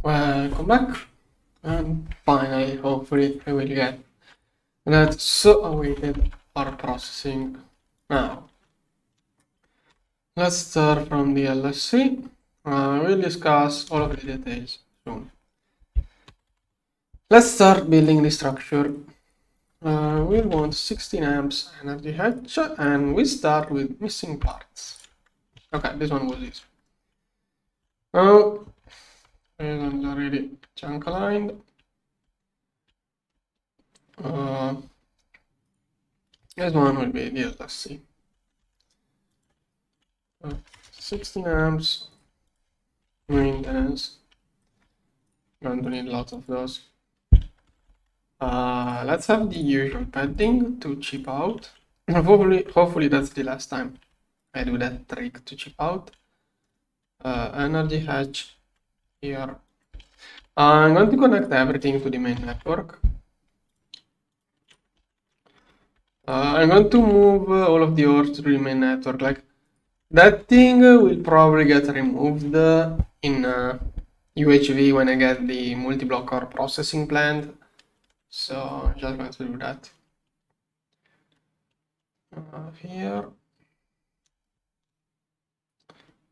Welcome back, and finally, hopefully, I will get that so awaited R processing now. Let's start from the LSC. We'll discuss all of the details soon. Let's start building the structure. We'll want 16 amps energy hatch, and we start with missing parts. Okay, this one was easy. Now, this one's already chunk aligned. This one will be the LSC. 16 amps maintenance. Going to need lots of those. Let's have the usual padding to chip out. Hopefully that's the last time I do that trick to chip out. Energy hatch here. I'm going to connect everything to the main network. I'm going to move all of the ores to the main network. Like that thing will probably get removed in UHV when I get the multi-block ore processing plant. So I'm just going to do that. Here.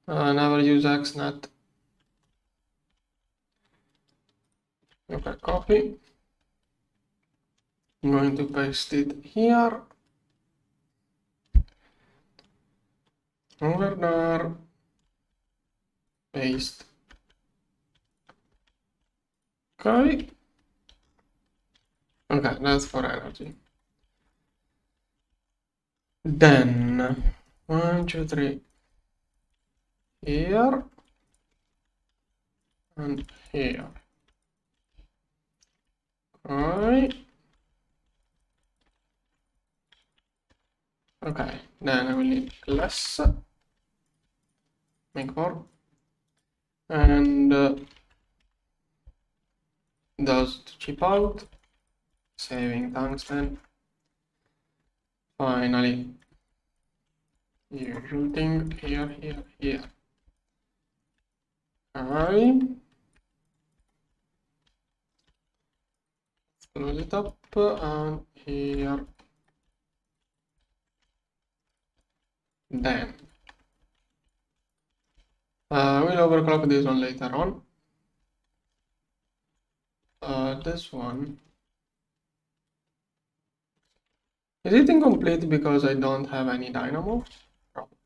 Never use XNet. Okay, copy. I'm going to paste it here. Over there. Paste. Okay. Okay, that's for energy. Then 1, 2, 3 here and here. Okay. Okay, then I will need less. Make more. And those to chip out. Saving tungsten. Finally, usual thing here. Alright. Close it up and here. Then we'll overclock this one later on. This one. Is it incomplete because I don't have any dynamo? Probably.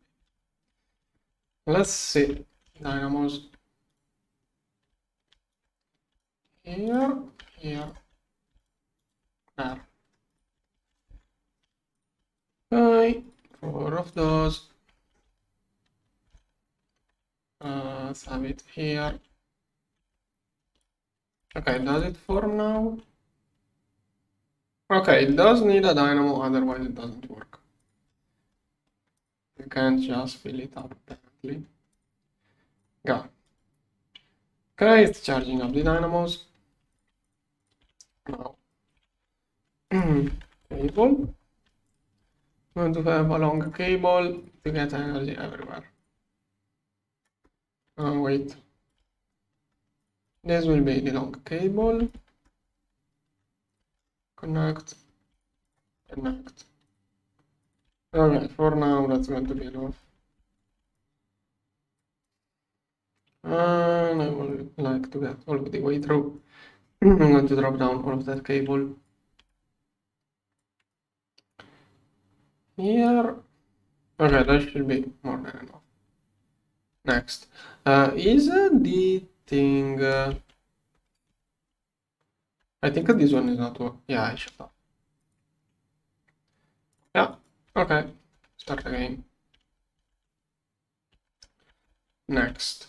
Let's see. Dynamos. Here. There. Okay. 4 of those. Let's have it here. Okay, does it for now? Okay, it does need a dynamo, otherwise it doesn't work. You can't just fill it up, apparently. Go. Okay, it's charging up the dynamos. Now, cable. I'm going to have a long cable to get energy everywhere. Oh, wait. This will be the long cable. Connect. Alright, for now that's going to be enough. And I would like to get all of the way through. I'm going to drop down all of that cable here. Okay, that should be more than enough. Next, is the thing. I think this one is not working. Yeah, I should have. Yeah, okay. Start again. Next.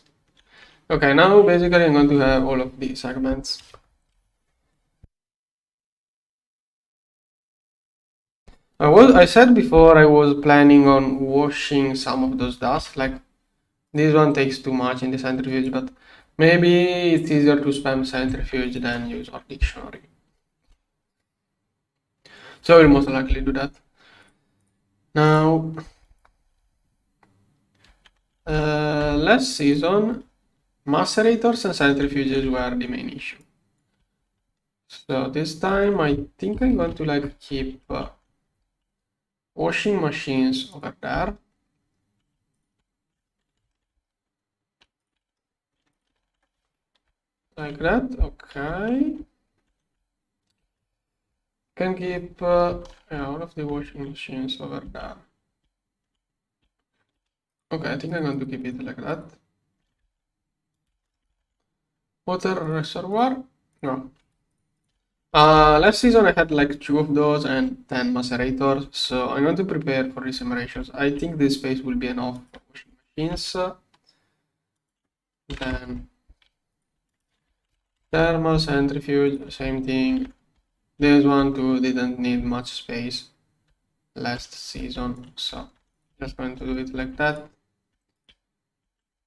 Okay, now basically I'm going to have all of these segments. I said before I was planning on washing some of those dust, like this one takes too much in the centrifuge, but maybe it's easier to spam centrifuge than use Oredictionary. So I will most likely do that. Now, last season macerators and centrifuges were the main issue. So this time I think I'm going to like keep washing machines over there. Like that, okay. Can keep all of the washing machines over there. Okay, I think I'm going to keep it like that. Water reservoir? No. Last season I had like 2 of those and 10 macerators, so I'm going to prepare for these ratios. I think this space will be enough for washing machines. Then thermal centrifuge, same thing. This one too didn't need much space last season, so just going to do it like that.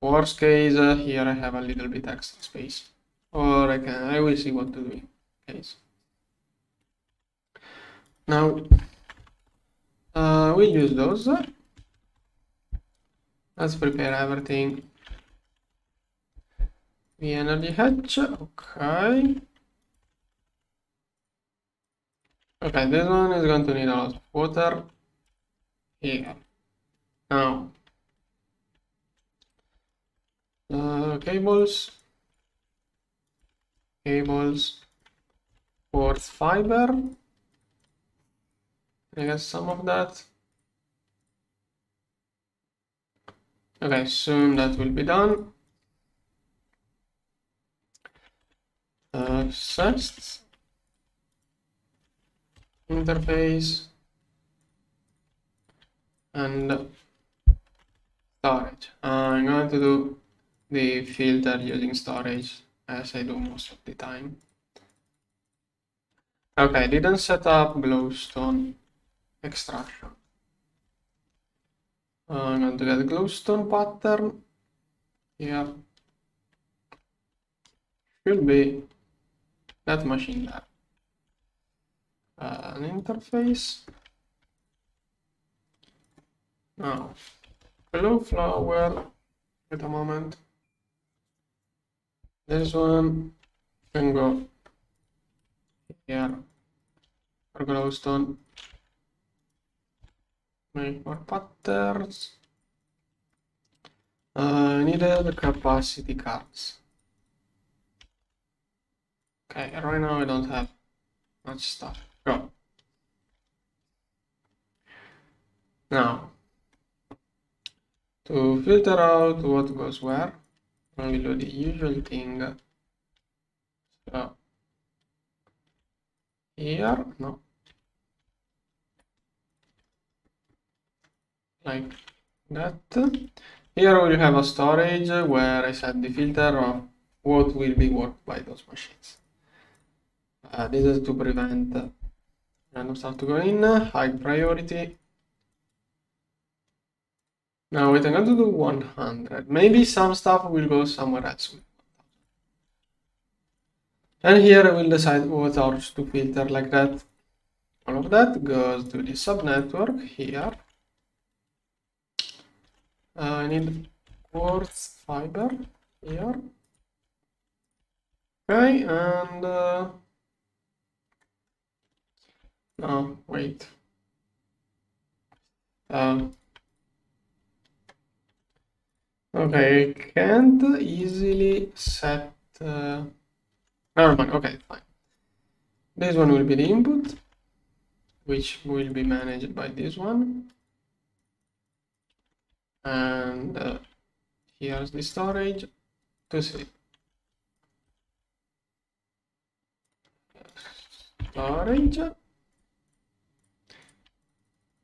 Worst case, here I have a little bit extra space, or I will see what to do in case. Now we'll use those. Let's prepare everything. The energy hatch, okay. Okay, this one is going to need a lot of water here. Now, cables, quartz fiber. I guess some of that. Okay, soon that will be done. Sets, interface, and storage. I'm going to do the filter using storage as I do most of the time. Okay, didn't set up glowstone extraction. I'm going to get glowstone pattern here. Should be that machine there. An interface. Now, glow flower. Wait a moment. This one can go here for glowstone. Make more patterns. Needed capacity cards. Okay, right now I don't have much stuff. Go. Now, to filter out what goes where, I will do the usual thing. So, here, no. Like that. Here we have a storage where I set the filter of what will be worked by those machines. This is to prevent random stuff to go in, high priority. Now wait, I'm going to do 100. Maybe some stuff will go somewhere else. And here I will decide what hours to filter like that. All of that goes to the subnetwork here. I need quartz fiber here. Okay, and no, wait. Okay, I can't easily set. Never mind. Okay, fine. This one will be the input, which will be managed by this one. And here's the storage to sleep. Storage.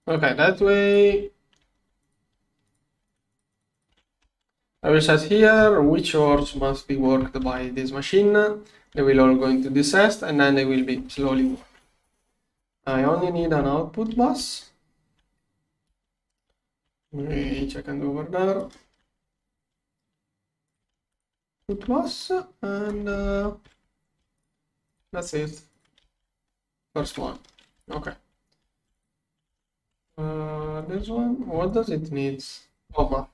Okay, that way I will set here which ores must be worked by this machine. They will all go into this nest and then they will be slowly worked. I only need an output bus, which I can do over there. Output bus, and that's it. First one. Okay. This one, what does it need? Oh,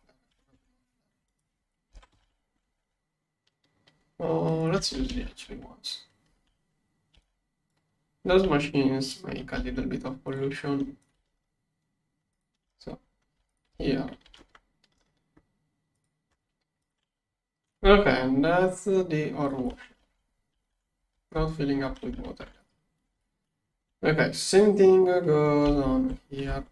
Oh, let's use the actually ones. Those machines make a little bit of pollution. So here. Okay, and that's the ore wash. Not filling up with water. Okay, same thing goes on here.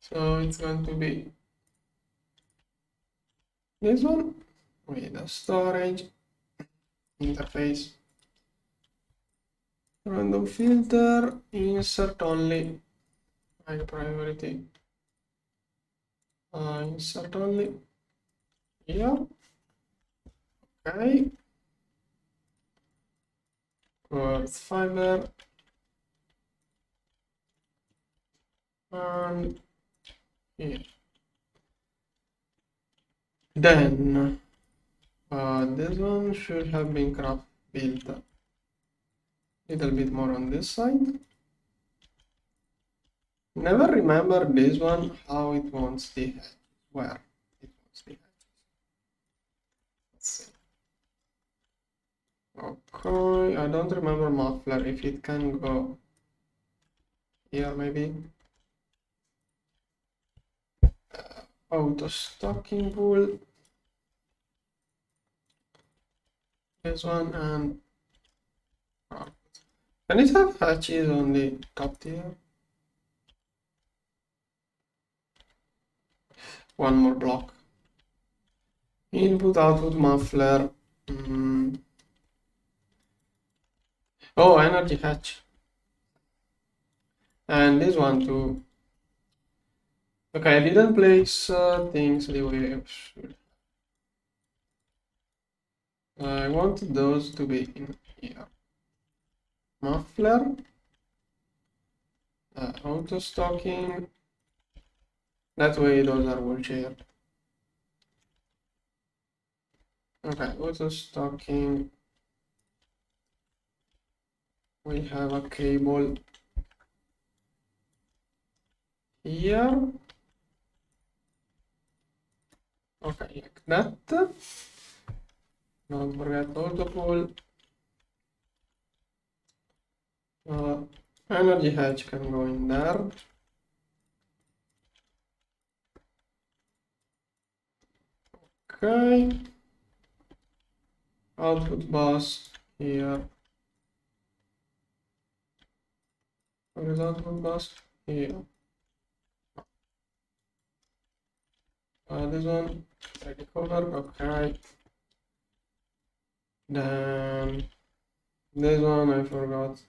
So it's going to be this one with the storage interface. Random filter, insert only, high priority. Insert only here. Okay. Quartz fiber. And here. Then this one should have been craft built a little bit more on this side. Never remember this one how it wants the hedge. Where it wants the hedge. Let's see. Okay, I don't remember muffler if it can go here maybe. Auto stocking pool. This one and can it have hatches on the top tier? One more block. Input output muffler. Oh, energy hatch. And this one too. Okay, I didn't place things the way I should. I want those to be in here. Muffler. Auto stocking. That way those are all shared. Okay, auto stocking. We have a cable here. Okay, like that. Don't forget auto pull. Energy hatch can go in there. Okay. Output bus here. Where is output bus? Here. This one, ready cover, okay. Then this one I forgot.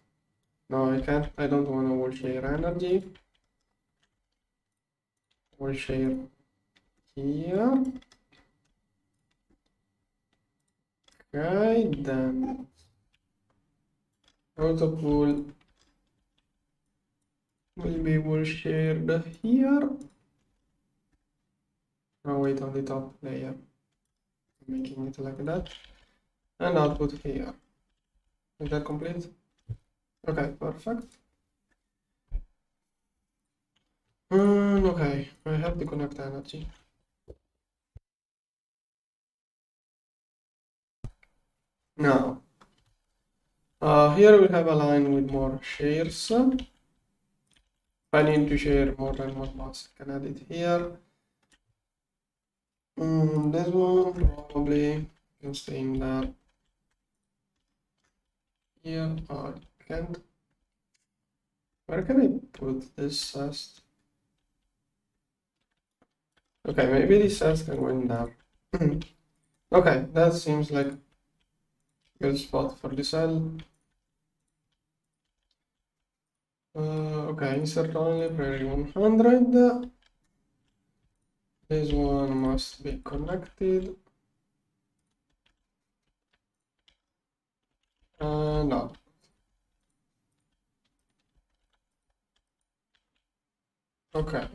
No, I can't. I don't want to wall share energy. Wall share here. Okay, then auto pool will be wall shared here. Now wait on the top layer, making it like that, and output here. Is that complete? Okay, perfect. Okay, I have to connect energy. Now, here we have a line with more shares. If I need to share more than one bus, I can add it here. This one probably can stay in there. Here, I can't. Where can I put this test? Okay, maybe this test can go in there. Okay, that seems like a good spot for the cell. Okay, insert only priority 100. This one must be connected. No. Okay.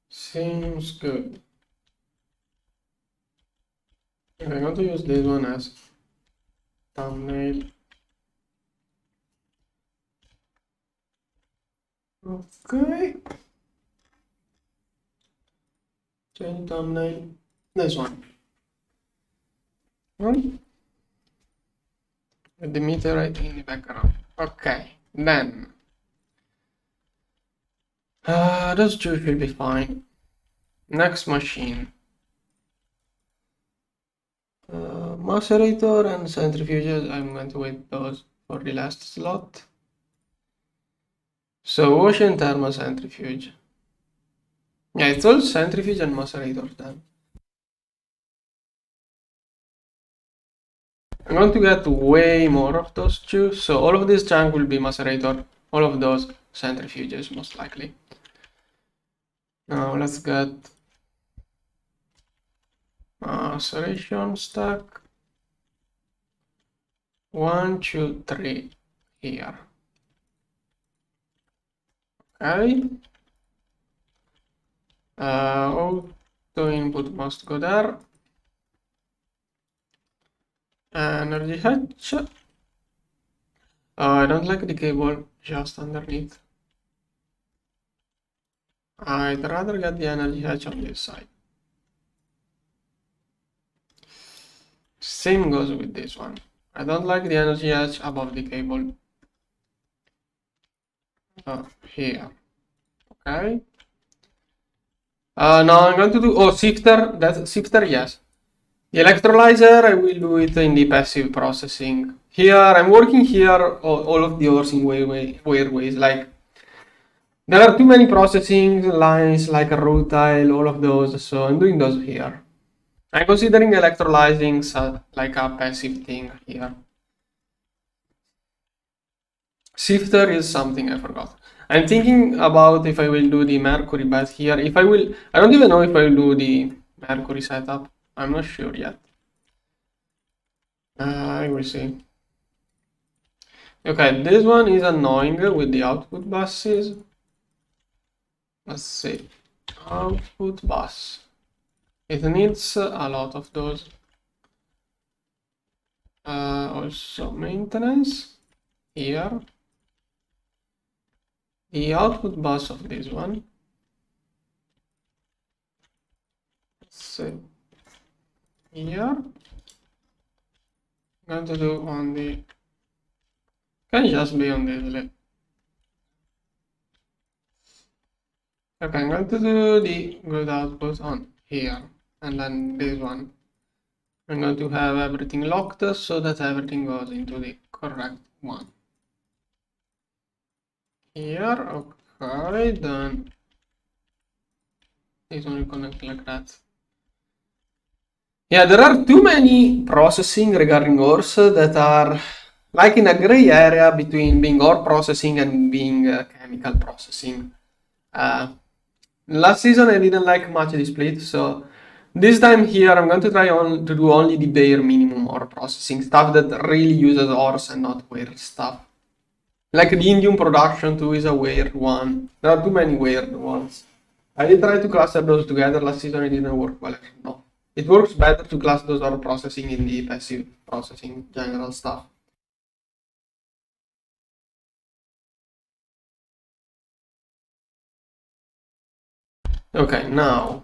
Seems good. Okay, I'm going to use this one as thumbnail. Okay. Change thumbnail. This one. With the meter right in the background. Okay, then those two should be fine. Next machine. Macerator and centrifuges, I'm going to wait those for the last slot. So ocean thermal centrifuge. Yeah, it's all centrifuge and macerator then. I'm going to get way more of those two, so all of this chunk will be macerator, all of those centrifuges most likely. Now let's get maceration stack 1, 2, 3 here. Okay. Auto input must go there. Energy hatch. I don't like the cable just underneath. I'd rather get the energy hatch on this side. Same goes with this one. I don't like the energy hatch above the cable. Here. Okay. Now I'm going to do sifter. That's sifter, yes. The electrolyzer, I will do it in the passive processing. Here, I'm working here all of the ores in weird ways. Like, there are too many processing lines, like a rutile, all of those, so I'm doing those here. I'm considering electrolyzing like a passive thing here. Sifter is something I forgot. I'm thinking about if I will do the mercury bath here. If I will, I don't even know if I will do the mercury setup. I'm not sure yet. I will see. Okay, this one is annoying with the output buses. Let's see. Output bus. It needs a lot of those. Also maintenance here. The output bus of this one. Let's see. Here. I'm going to do on the. Can just be on this. Okay, I'm going to do the good output on here, and then this one. I'm going to have everything locked so that everything goes into the correct one. Here, okay, then this one will connect like that. Yeah, there are too many processing regarding ores that are like in a gray area between being ore processing and being chemical processing. Last season I didn't like much the split, so this time here I'm going to try to do only the bare minimum ore processing, stuff that really uses ores and not weird stuff. Like the indium production too is a weird one. There are too many weird ones. I did try to cluster those together last season, it didn't work well. No. It works better to cluster those ore processing in the passive processing general stuff. Okay, now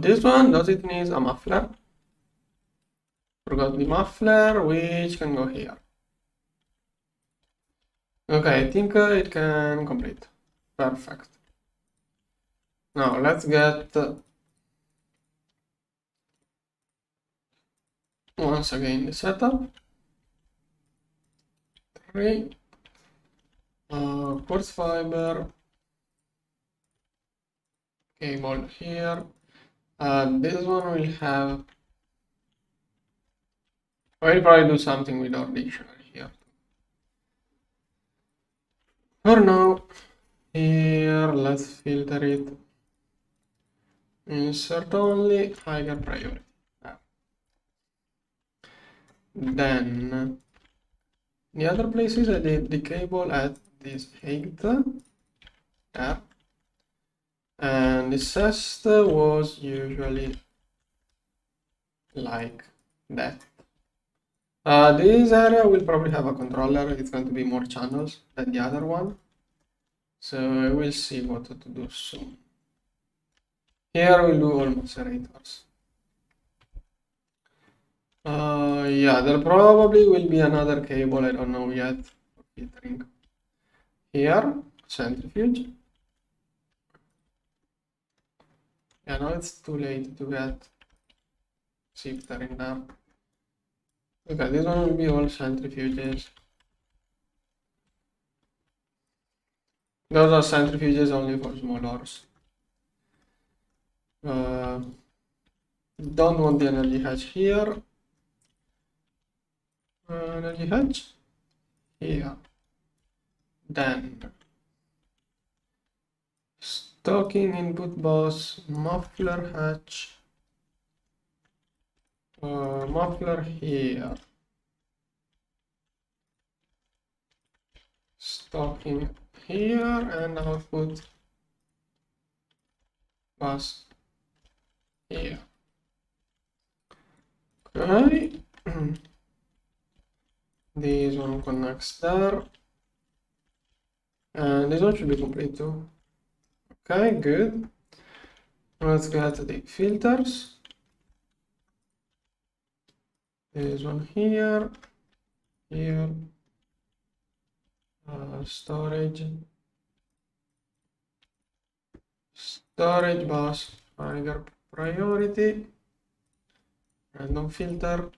this one, does it need a muffler? Forgot the muffler, which can go here. Okay, I think it can complete. Perfect. Now let's get once again the setup. 3 quartz fiber cable here. This one will have. I'll probably do something with Oredictionary here. For now, here let's filter it. Insert only, higher priority. Then the other places I did the cable at this height there, and the cest was usually like that. This area will probably have a controller. It's going to be more channels than the other one, so I will see what to do soon. Here we'll do all macerators. Yeah, there probably will be another cable, I don't know yet, for filtering. Here, centrifuge. Yeah, now it's too late to get shifter in there. Okay, this one will be all centrifuges. Those are centrifuges only for small ores. Don't want the energy hatch here. Energy hatch here. Then stocking input bus, muffler hatch, muffler here. Stocking here and output bus here. Okay. This one connects there. And this one should be complete too. Okay, good. Let's get the filters. This one here, here, storage bus, higher priority, random filter,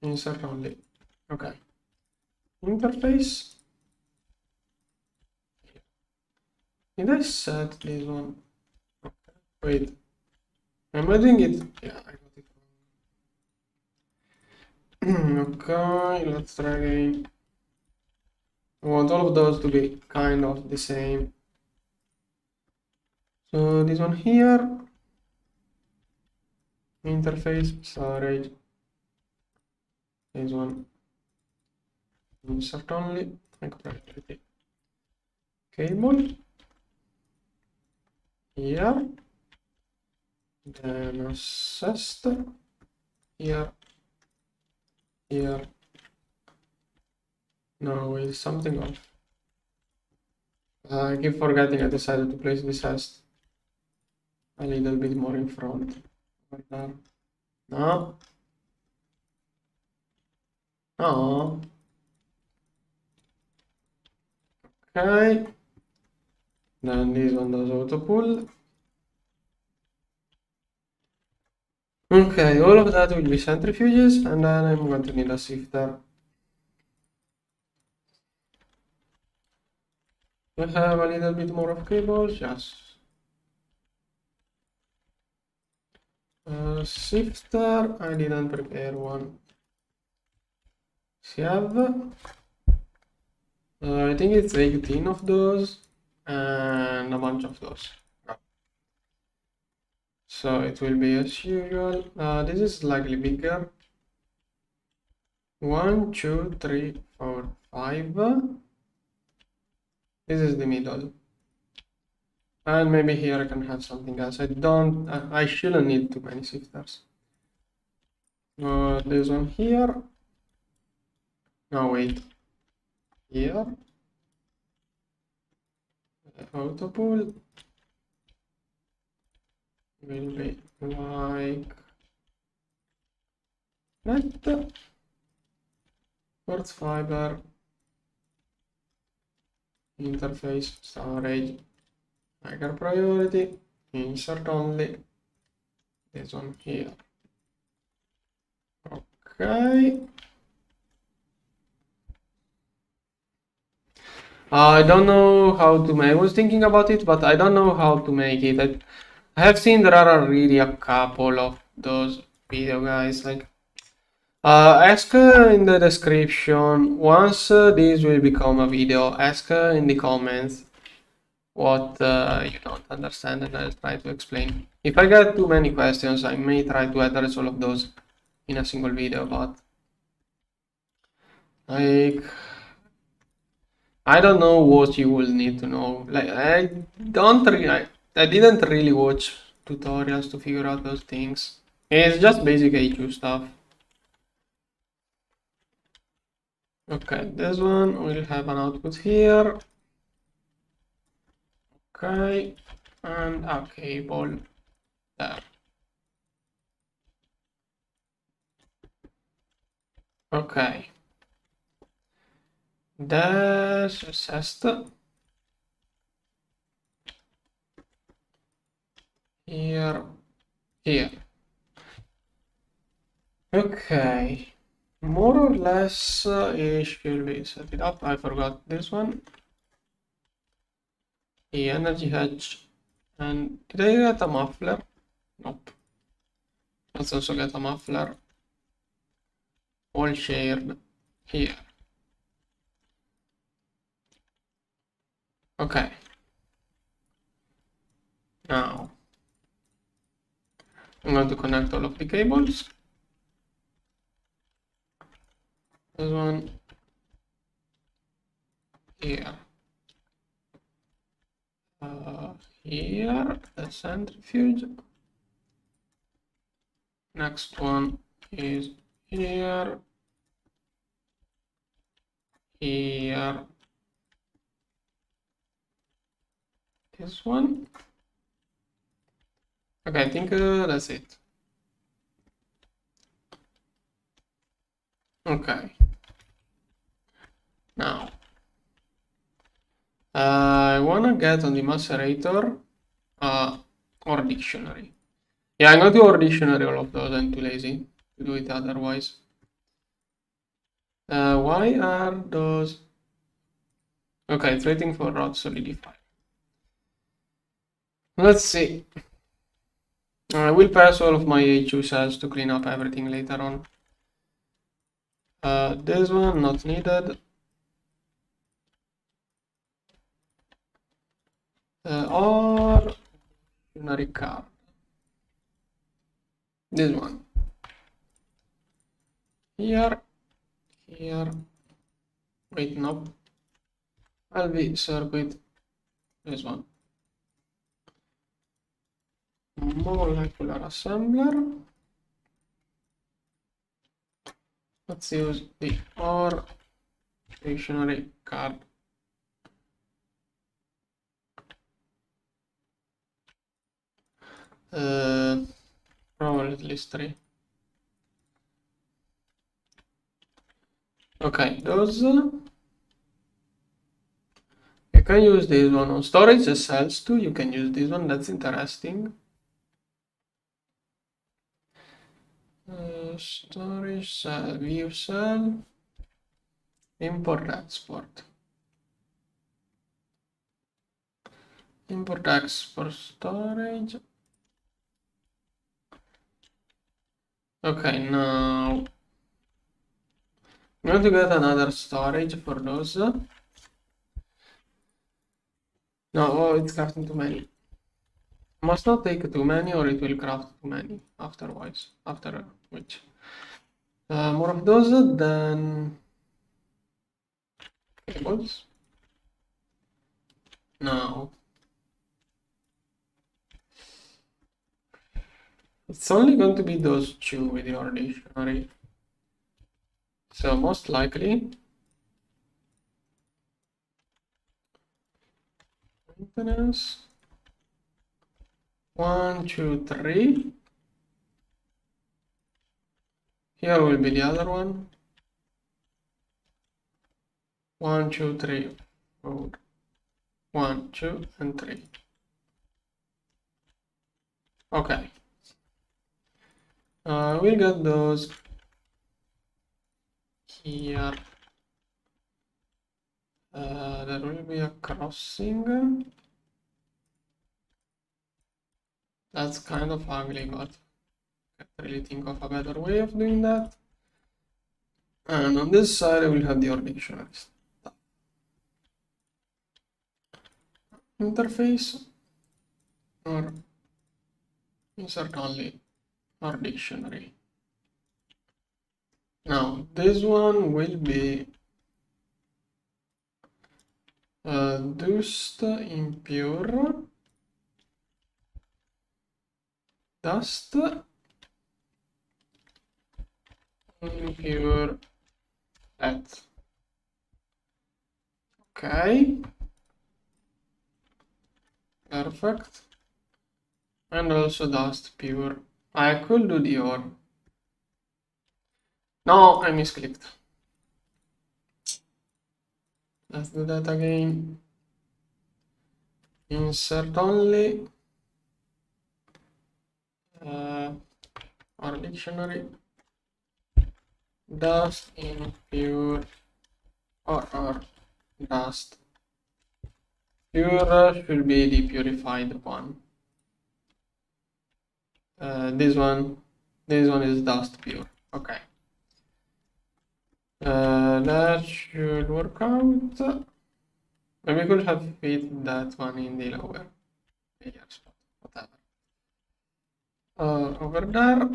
insert only. Okay. Interface. Did I set this one? Okay. Wait. Am I doing it? Yeah, I got it wrong. Okay, let's try again. I want all of those to be kind of the same. So this one here, interface, storage. This one, insert only, cable. Here, then assist, here, here. No, wait, something off. I keep forgetting I decided to place this test a little bit more in front. Right there. No. No. Okay. Then this one does auto pull. Okay, all of that will be centrifuges, and then I'm going to need a sifter. We have a little bit more of cables, yes. Sifter, I didn't prepare one. Sieve. I think it's 18 of those and a bunch of those. So it will be as usual. This is slightly bigger. 1, 2, 3, 4, 5. This is the middle. And maybe here I can have something else. I shouldn't need too many sifters. This one here. No, wait. Here. Auto pull will be like that. Quartz fiber. Interface, storage, higher priority, insert only. This one here. Okay. I don't know how to make. I was thinking about it, but I don't know how to make it. I have seen there are really a couple of those video guys. Like, ask in the description once this will become a video. Ask in the comments what you don't understand, and I'll try to explain. If I get too many questions, I may try to address all of those in a single video, but like, I don't know what you will need to know. Like, I didn't really watch tutorials to figure out those things. It's just basic HU stuff. Okay, this one will have an output here. Okay, and a cable there. Okay. Dash assessed. Here. Okay. More or less ish will be set it up. I forgot this one. The energy hedge. And did I get a muffler? Nope. Let's also get a muffler. All shared here. Okay. Now I'm going to connect all of the cables. This one here. Here, the centrifuge. Next one is here. Here. This one. Okay, I think that's it. Okay. Now, I wanna get on the macerator Oredictionary. Yeah, I'm gonna do Oredictionary all of those. I'm too lazy to do it otherwise. Why are those? Okay, it's waiting for rod solidify. Let's see. I will pass all of my HU cells to clean up everything later on. This one not needed. Or unary card. This one. Here. Wait, no. LV circuit. This one. Molecular assembler. Let's use the OR dictionary card. Probably at least 3. Okay, those you can use this one on storage cells too. You can use this one. That's interesting. Storage cell, view cell, import export. Import export storage. Okay, now I'm going to get another storage for those. No, oh, it's crafting too many. Must not take too many or it will craft too many afterwards. After which. More of those than cables. Now. It's only going to be those two with the Oredictionary. So most likely maintenance 1, 2, 3. Here will be the other one. 1, 2, 3, 4. 1, 2, and 3. Okay. We'll get those here. There will be a crossing. That's kind of ugly, but I can't really think of a better way of doing that. And on this side, I will have the Oredictionary interface or insert only Oredictionary. Now, this one will be dust impure, dust impure at. Okay. Perfect. And also dust pure. I could do the OR. No, I misclicked. Let's do that again. Insert only. Or dictionary. Dust impure or dust. Pure should be the purified one. This one is dust pure. Okay. That should work out. Maybe we could have fit that one in the lower layer spot, whatever. Over there,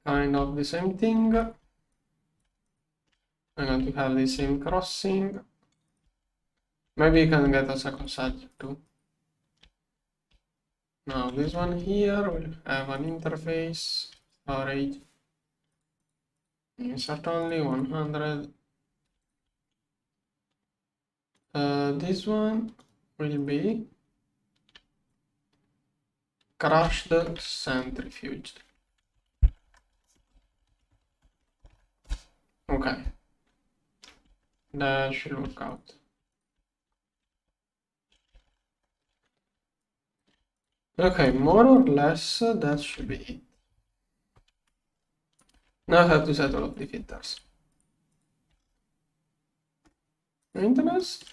kind of the same thing. I'm going to have the same crossing. Maybe you can get a second subject too. Now this one here will have an interface, storage, insert only 100. This one will be crushed centrifuge. Okay, that should work out. Okay, more or less that should be it. Now I have to set all of the filters. Maintenance.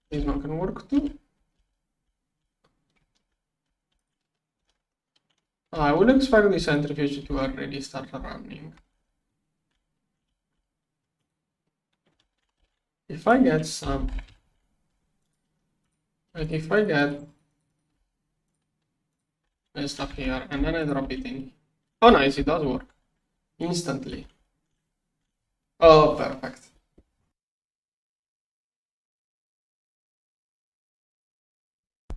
This one can work too. I would expect the centrifuge to already start running. If I get some, like if I get this stuff here and then I drop it in. Oh nice, it does work. Instantly. Oh, perfect.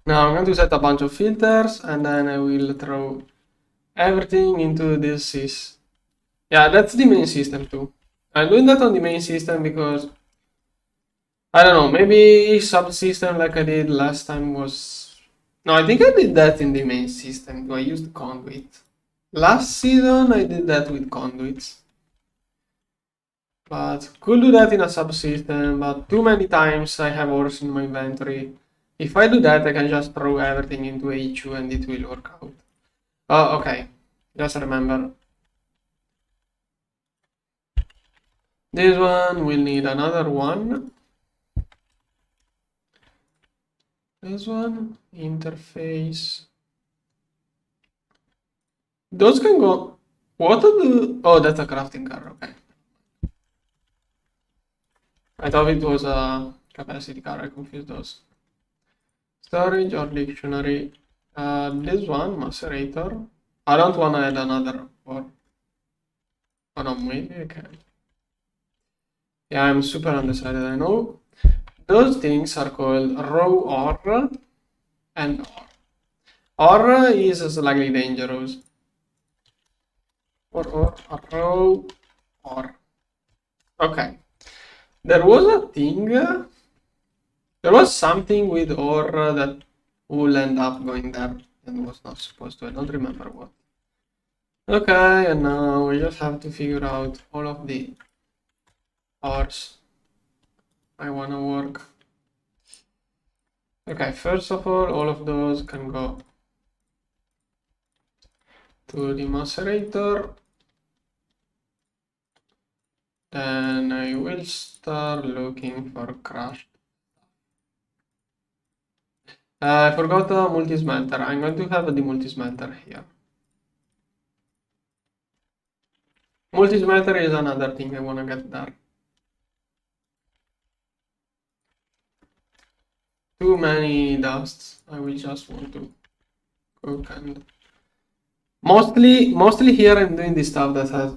Now I'm going to set a bunch of filters and then I will throw everything into this. Yeah, that's the main system too. I'm doing that on the main system because I don't know, maybe subsystem like I did last time was. No, I think I did that in the main system. I used conduit. Last season I did that with conduits. But could do that in a subsystem, but too many times I have ores in my inventory. If I do that, I can just throw everything into HU and it will work out. Oh, okay. Just remember. This one will need another one. This one, interface. Those can go. What to do? Oh, that's a crafting car. Okay. I thought it was a capacity car. I confused those. Storage or dictionary. This one, macerator. I don't want to add another or. Oh no, maybe I can. Yeah, I'm super undecided, I know. Those things are called row or and or. Or is slightly dangerous. Or row or. Okay. There was a thing. There was something with or that will end up going there and was not supposed to. I don't remember what. Okay, and now we just have to figure out all of the ors I want to work. Okay, first of all of those can go to the macerator. Then I will start looking for crushed. I forgot the multi-smelter. I'm going to have the multi-smelter here. Multi-smelter is another thing I want to get there. Too many dusts. I will just want to cook and mostly here I'm doing the stuff that has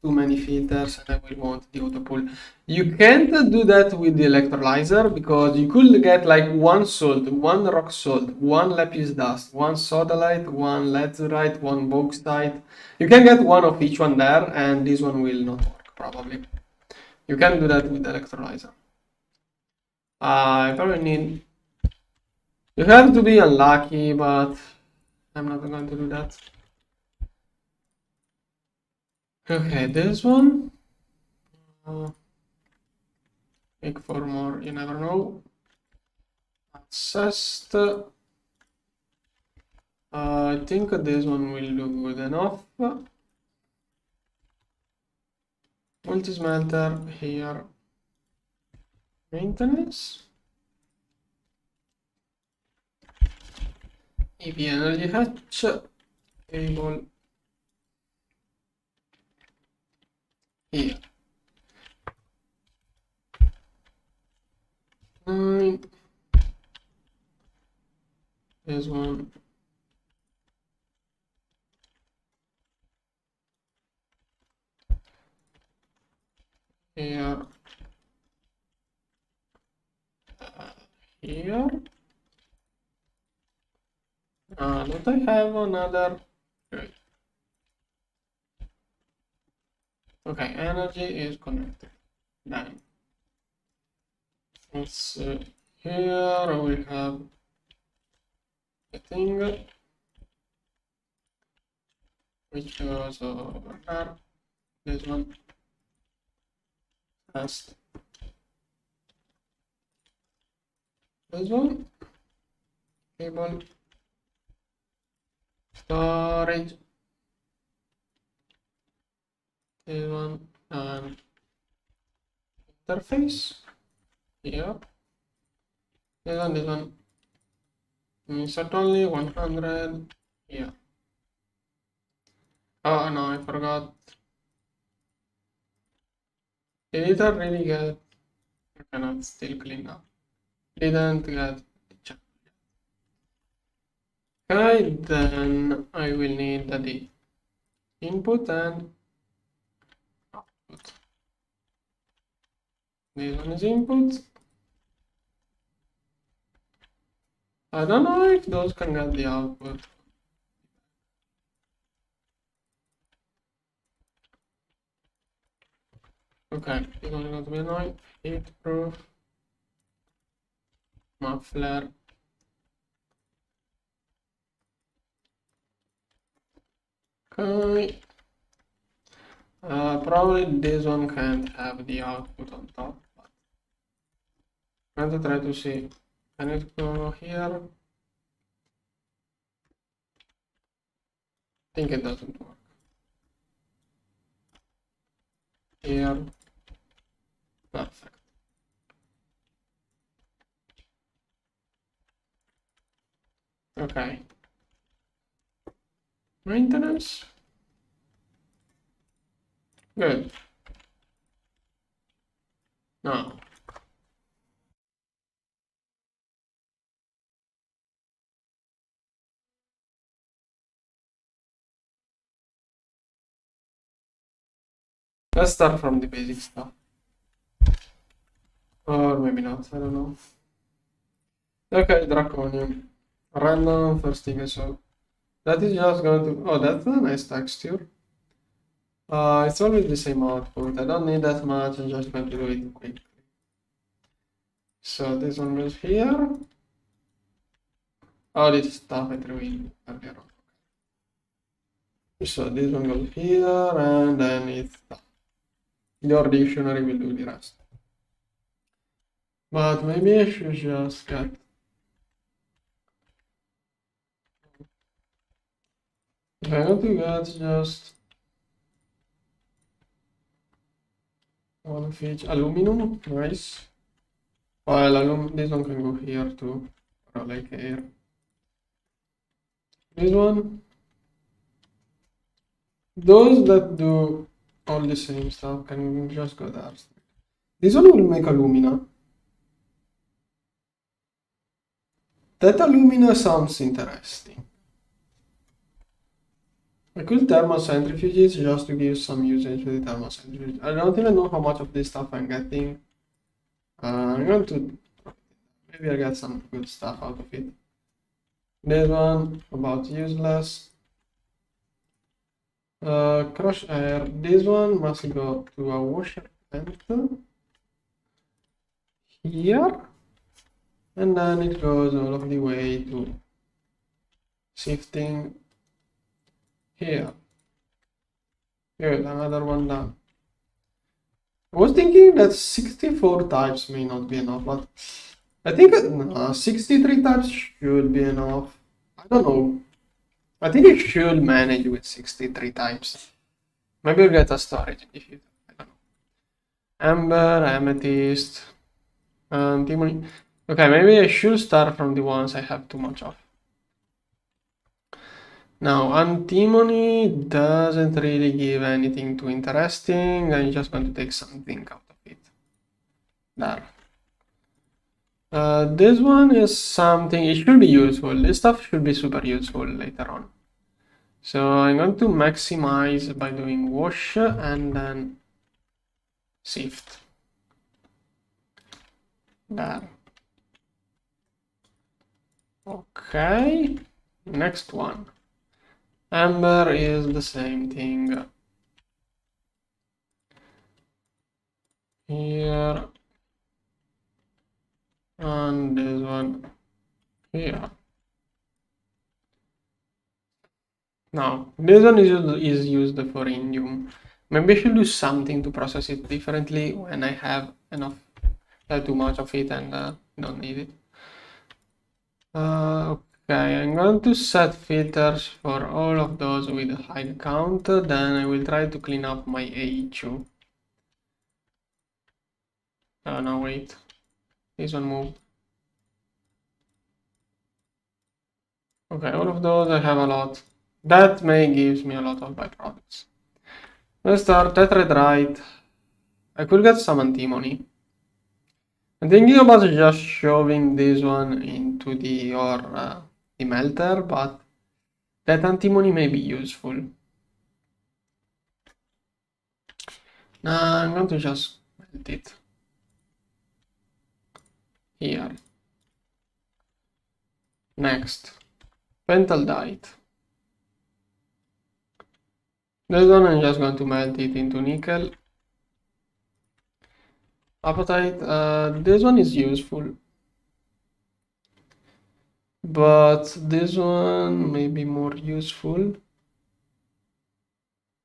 too many filters and I will want the auto pull. You can't do that with the electrolyzer because you could get like one salt, one rock salt, one lapis dust, one sodalite, one lazurite, one bauxite. You can get one of each one there and this one will not work probably. You can do that with the electrolyzer. I probably need. You have to be unlucky, but I'm not going to do that. Okay, this one. Make for more, you never know. Assessed. I think this one will do good enough. Multi-smelter here. Maintenance. EV energy hatch. Cable here. 9. This one. Here. Here. Don't I have another? Okay, energy is connected. Done. Let's here we have a thing which goes over there. This one has this one cable storage. This one and interface here. This one set only 100 here. Oh no, I forgot. Did it really get? I cannot still clean up. Didn't get. Okay, then I will need the input and output. This one is input. I don't know if those can get the output. Okay, it's only going to be annoying. Heat proof. Muffler. Okay. Probably this one can't have the output on top. But I'm going to try to see. Can it go here? I think it doesn't work. Here. Perfect. Okay. Maintenance. Good. Now. Let's start from the basic stuff. Or maybe not, I don't know. Okay, Draconian. Random first thing, so that is just going to, oh, that's a nice texture. It's always the same output. I don't need that much, I'm just going to do it quickly. So this one goes here. All this stuff I threw in earlier on. So this one goes here, and then it's done. Your dictionary will do the rest. But maybe I should just get if I want to get just one feature aluminum, nice. Well, this one can go here too, or like here. This one, those that do all the same stuff can just go there. This one will make alumina. That alumina sounds interesting. I could thermal centrifuges just to give some usage with the thermal centrifuge. I don't even know how much of this stuff I'm getting. I'm going to maybe I get some good stuff out of it. This one about useless. Crush air. This one must go to a washer plant here, and then it goes all of the way to shifting here. Good, another one done. I was thinking that 64 types may not be enough, but I think 63 types should be enough. I don't know. I think it should manage with 63 types. Maybe we'll get a storage if you. I don't know. Amber, amethyst, antimony. Okay, maybe I should start from the ones I have too much of. Now, antimony doesn't really give anything too interesting. I'm just going to take something out of it. There. This one is something, it should be useful. This stuff should be super useful later on. So I'm going to maximize by doing wash and then sift. There. Okay, next one. Amber is the same thing. Here. And this one here. Now, this one is used for indium. Maybe I should do something to process it differently when I have enough, too much of it and don't need it. Okay, I'm going to set filters for all of those with a high count. Then I will try to clean up my AE2. No, wait. This one moved. Okay, all of those I have a lot. That may gives me a lot of byproducts. Let's start tetrahedrite. I could get some antimony. I'm thinking about just shoving this one into the melter, but that antimony may be useful. I'm going to just melt it here. Next, pentaldite. This one I'm just going to melt it into nickel. Apatite, this one is useful, but this one may be more useful.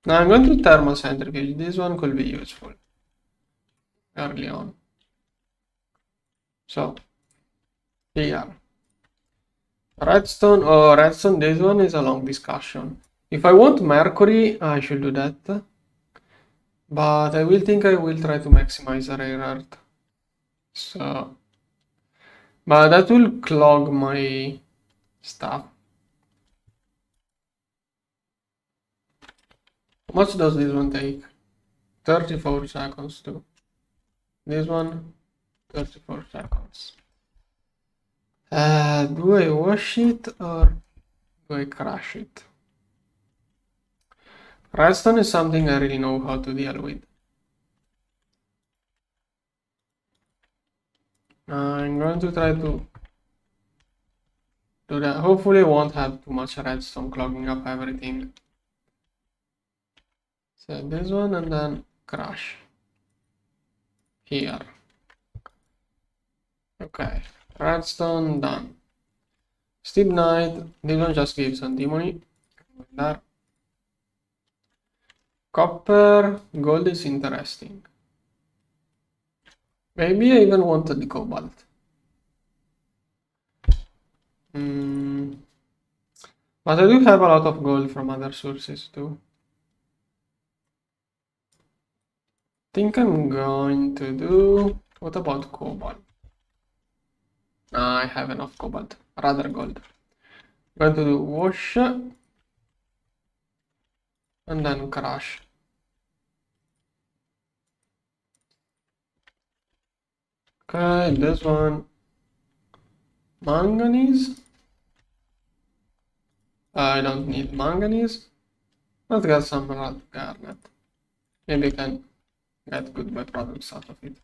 Now I'm going to thermal centrifuge. This one could be useful early on. So here, redstone. Oh, redstone. This one is a long discussion. If I want mercury, I should do that. But I will think I will try to maximize the rare earth. So, but that will clog my stuff. How much does this one take? 34 seconds too. This one, 34 seconds. Do I wash it or do I crush it? Redstone is something I really know how to deal with. I'm going to try to do that. Hopefully I won't have too much redstone clogging up everything. So this one and then crush here. Okay, redstone done. Stibnite, this one just gives antimony. There. Copper, gold is interesting. Maybe I even wanted the cobalt. But I do have a lot of gold from other sources too. Think I'm going to do... What about cobalt? I have enough cobalt, rather gold. I'm going to do wash and then crush. Okay, this one. Manganese. I don't need manganese. Let's get some red garnet. Maybe I can get good byproducts out of it.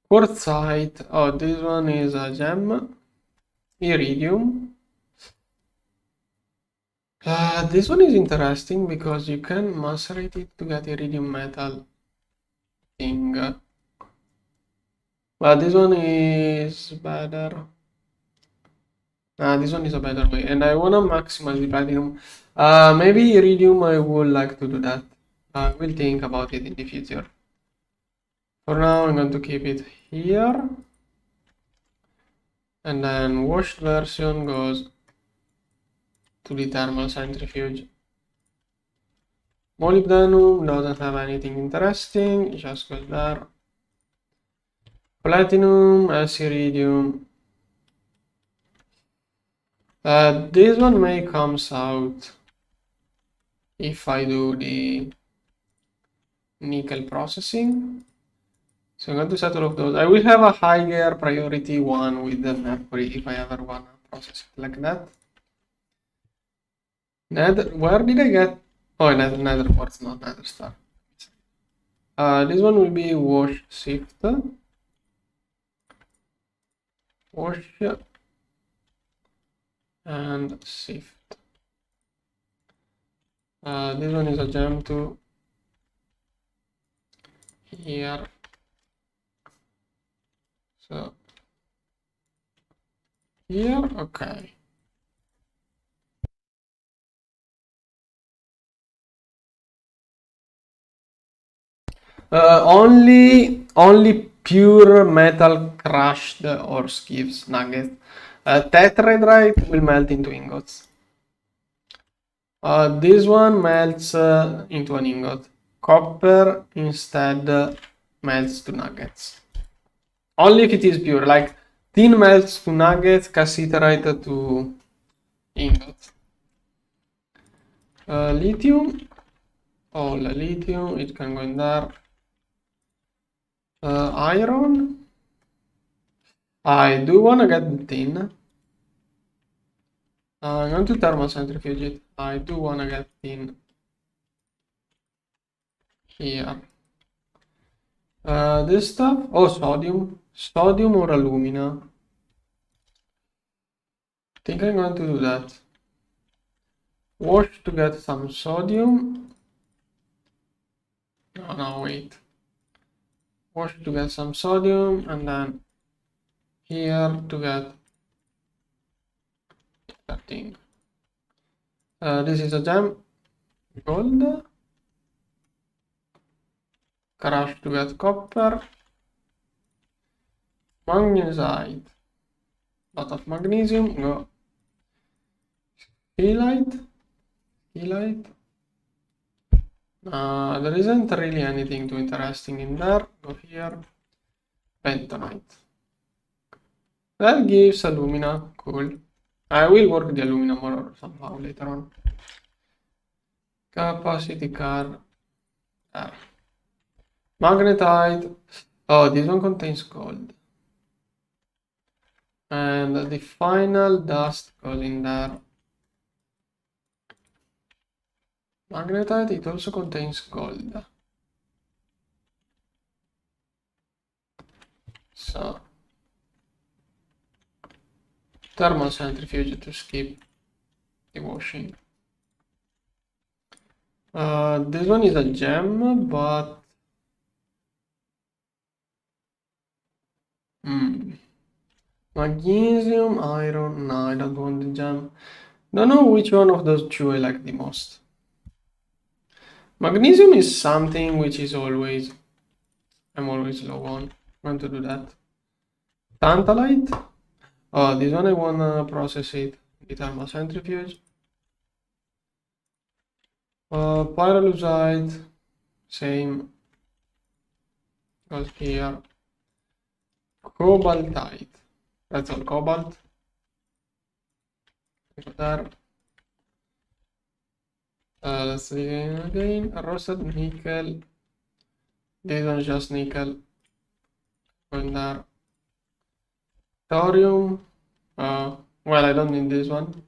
Quartzite. Oh, this one is a gem. Iridium. This one is interesting because you can macerate it to get iridium metal thing. But this one is better. This one is a better way, and I wanna maximize the platinum. Maybe iridium, I would like to do that. We'll think about it in the future. For now, I'm going to keep it here. And then washed version goes to the thermal centrifuge. Molybdenum doesn't have anything interesting, it just goes there. Platinum, iridium. This one may comes out if I do the nickel processing. So I'm going to set all of those. I will have a higher priority one with the mercury if I ever want to process it like that. Where did I get? Oh, nether quartz, not nether star. This one will be wash shift. Wash and shift. This one is a gem to here. So here, okay. Only pure metal crushed or skips nuggets. Tetrahedrite will melt into ingots. This one melts into an ingot. Copper instead melts to nuggets. Only if it is pure, like tin melts to nuggets, cassiterite to ingot. Lithium, all lithium, it can go in there. Iron, I do want to get tin. I'm going to thermal centrifuge it. I do want to get tin here. This stuff, oh, sodium or alumina. I think I'm going to do that. Wash to get some sodium. No, wait. Wash to get some sodium, and then here to get that thing. This is a gem, gold. Crush to get copper. Magnesite. Lot of magnesium. Go. Scheelite. There isn't really anything too interesting in there. Go here. Bentonite. That gives alumina. Cool. I will work the alumina more somehow later on. Capacity car. Magnetite. Oh, this one contains gold. And the final dust goes in there. Magnetite, it also contains gold. So, thermal centrifuge to skip the washing. This one is a gem, but magnesium, iron, no, I don't want the gem. Don't know which one of those two I like the most. Magnesium is something which is always, I'm always low on. I'm going to do that. Tantalite. Oh, this one I wanna process it. The thermal centrifuge. Pyrolusite, same. Goes here. Cobaltite. That's all cobalt. Go there. Let's see again. Roasted nickel. This one's just nickel. Go in there. Thorium. Well, I don't need this one.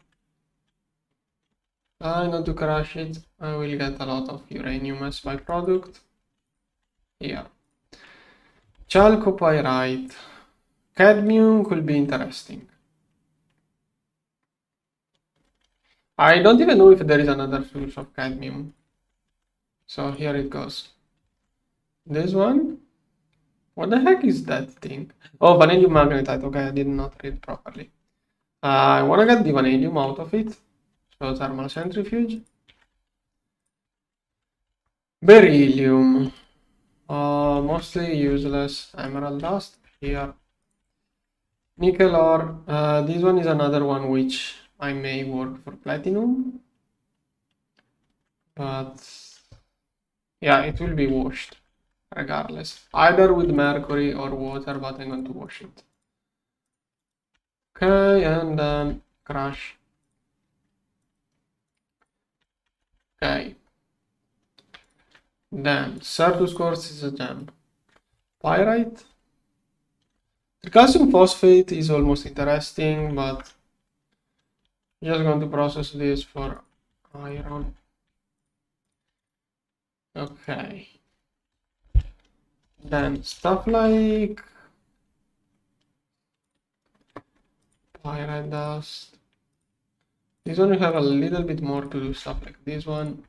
I'm going to crush it. I will get a lot of uranium as byproduct. Here. Chalcopyrite. Cadmium could be interesting. I don't even know if there is another source of cadmium. So here it goes. This one. What the heck is that thing? Oh, vanadium magnetite. Okay, I did not read properly. I want to get the vanadium out of it. So thermal centrifuge. Beryllium. Mostly useless. Emerald dust here. Nickel ore. This one is another one which I may work for platinum. But yeah, it will be washed regardless. Either with mercury or water, but I'm going to wash it. Okay, and then crush. Okay. Then Certus quartz is a gem. Pyrite. The calcium phosphate is almost interesting, but I'm just going to process this for iron. Okay. Then stuff like pyrite dust. This one we have a little bit more to do stuff like this one.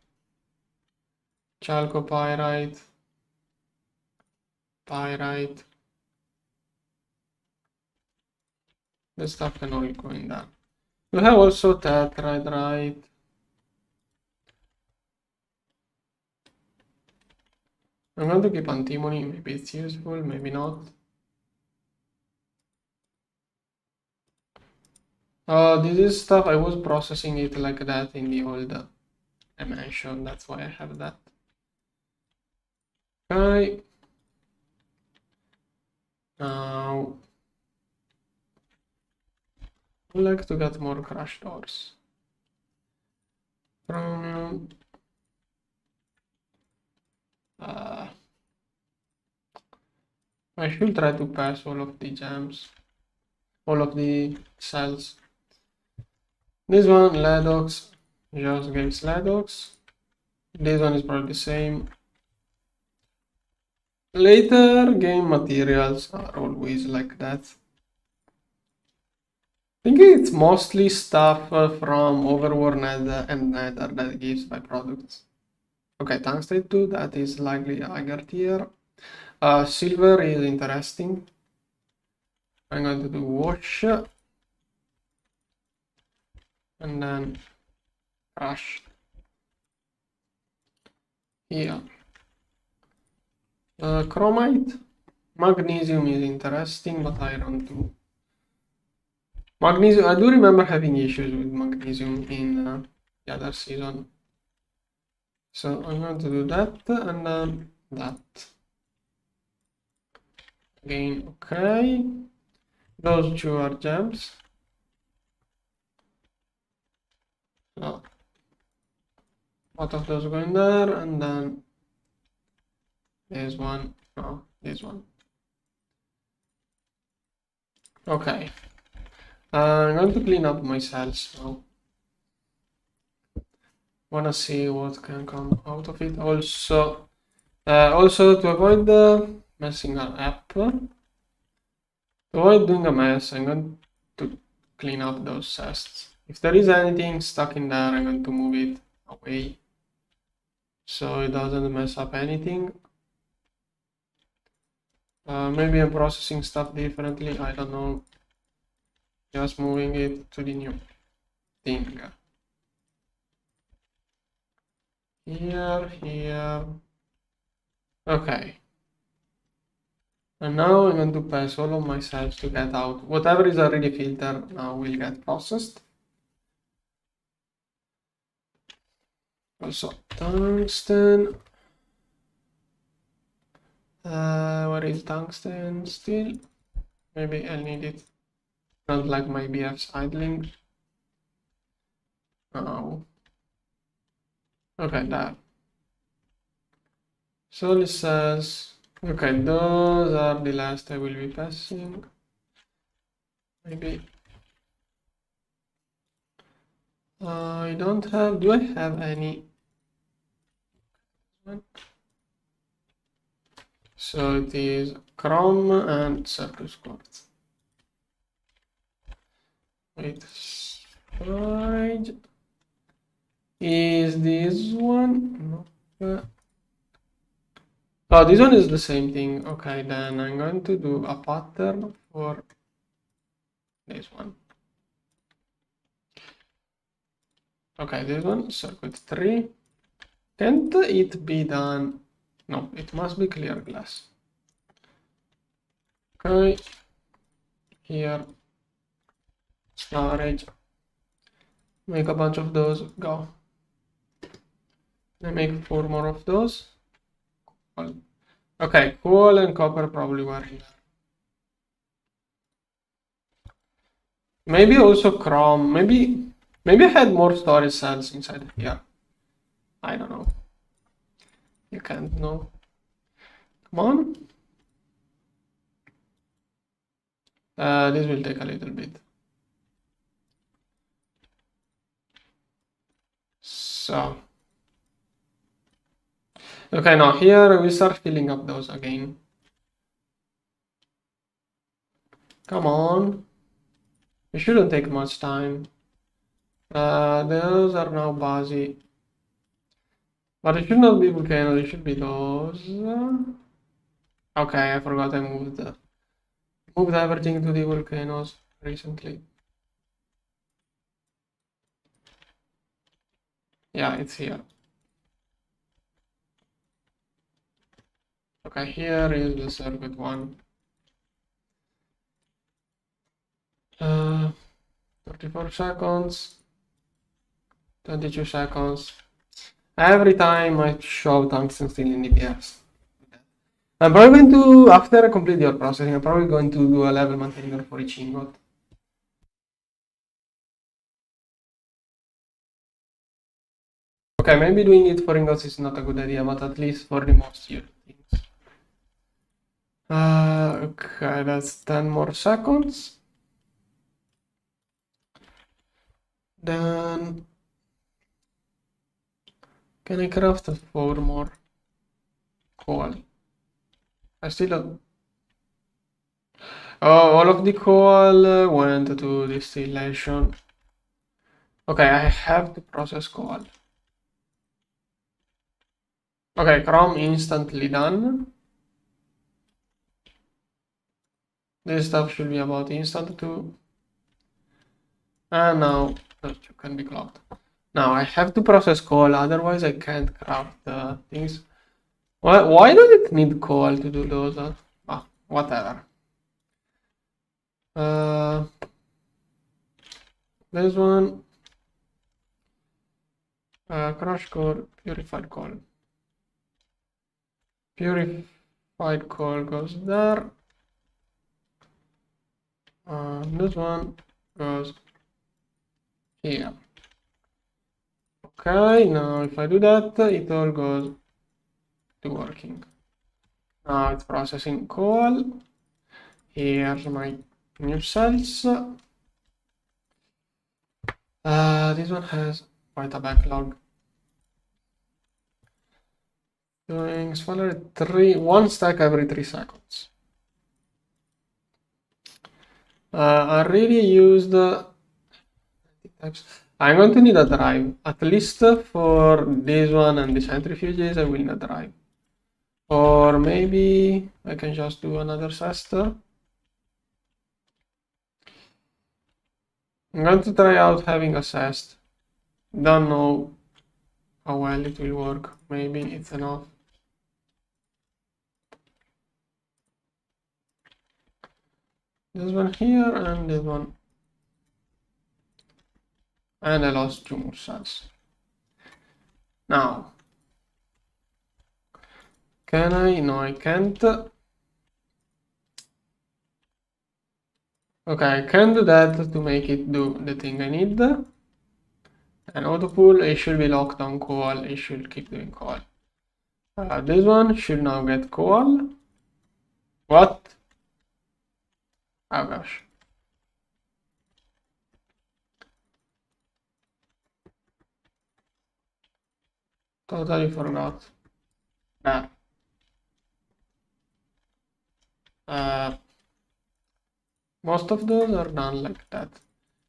Chalcopyrite. Pyrite. The stuff can all go in there. You have also tetrite, right? I'm going to keep antimony. Maybe it's useful, maybe not. This is stuff I was processing it like that in the old dimension. That's why I have that. Okay. Now, I would like to get more crushed ores. Chromium. I should try to pass all of the gems, all of the cells. This one, Ledox, just gives Ledox. This one is probably the same. Later game materials are always like that. I think it's mostly stuff from Overworld Nether and Nether that gives byproducts. Okay, tungsten 2, that is likely higher tier. Silver is interesting. I'm going to do wash. And then crush. Here. Chromite. Magnesium is interesting, but iron too. Magnesium, I do remember having issues with magnesium in the other season. So I'm going to do that and then that. Again, okay. Those two are gems. So, both of those go in there, and then there's one. No, this one. Okay. I'm going to clean up my cells now. Wanna see what can come out of it. Also, to avoid messing up, to avoid doing a mess, I'm going to clean up those chests. If there is anything stuck in there, I'm going to move it away so it doesn't mess up anything. Maybe I'm processing stuff differently, I don't know. Just moving it to the new thing. Here. Okay. And now I'm going to pass all of my cells to get out. Whatever is already filtered now will get processed. Also, tungsten. Where is tungsten still? Maybe I'll need it. Not like my BF's idling. Oh. Okay, there. So it says, okay, those are the last I will be passing. Maybe. I don't have, do I have any? So it is chrome and surface quartz. Wait, storage is this one? No. Oh, this one is the same thing. Okay, then I'm going to do a pattern for this one. Okay, this one, circuit 3. Can't it be done? No, it must be clear glass. Okay, here, storage. Make a bunch of those, go. I make 4 more of those. Cool. Okay, coal and copper probably were in there. Maybe also chrome. Maybe I had more storage cells inside here. I don't know. You can't know. Come on. This will take a little bit. So. Okay, now here we start filling up those again. Come on. It shouldn't take much time. Those are now buzzy. But it should not be volcano, it should be those. Okay, I forgot I moved everything to the volcanoes recently. Yeah, it's here. Okay, here is the circuit one. 34 seconds, 22 seconds. Every time I show tungsten steel in DPS. I'm probably going to, after I complete your processing, I'm probably going to do a level maintainer for each ingot. Okay, maybe doing it for ingots is not a good idea, but at least for the most used things. Okay, that's 10 more seconds. Then can I craft 4 more coal? I still don't. Oh, all of the coal went to distillation. Okay, I have to process coal. Okay, chrome instantly done. This stuff should be about instant too. And now those two can be clocked. Now I have to process coal, otherwise I can't craft the things. Why does it need coal to do those? Whatever. This one. Crush core, purified coal. Purified coal goes there. This one goes here. Okay, now if I do that, it all goes to working. Now it's processing coal. Here's my new cells. This one has quite a backlog. Doing smaller 1 stack every 3 seconds. I really used types. I'm going to need a drive, at least for this one and the centrifuges. I will need a drive, or maybe I can just do another sester. I'm going to try out having a cest. Don't know how well it will work. Maybe it's enough. This one here and this one. And I lost 2 more cells. Now, can I? No, I can't. Okay, I can do that to make it do the thing I need. And auto pull, it should be locked on coal. It should keep doing coal. This one should now get coal. What? Oh gosh. Totally forgot. There. Most of those are done like that.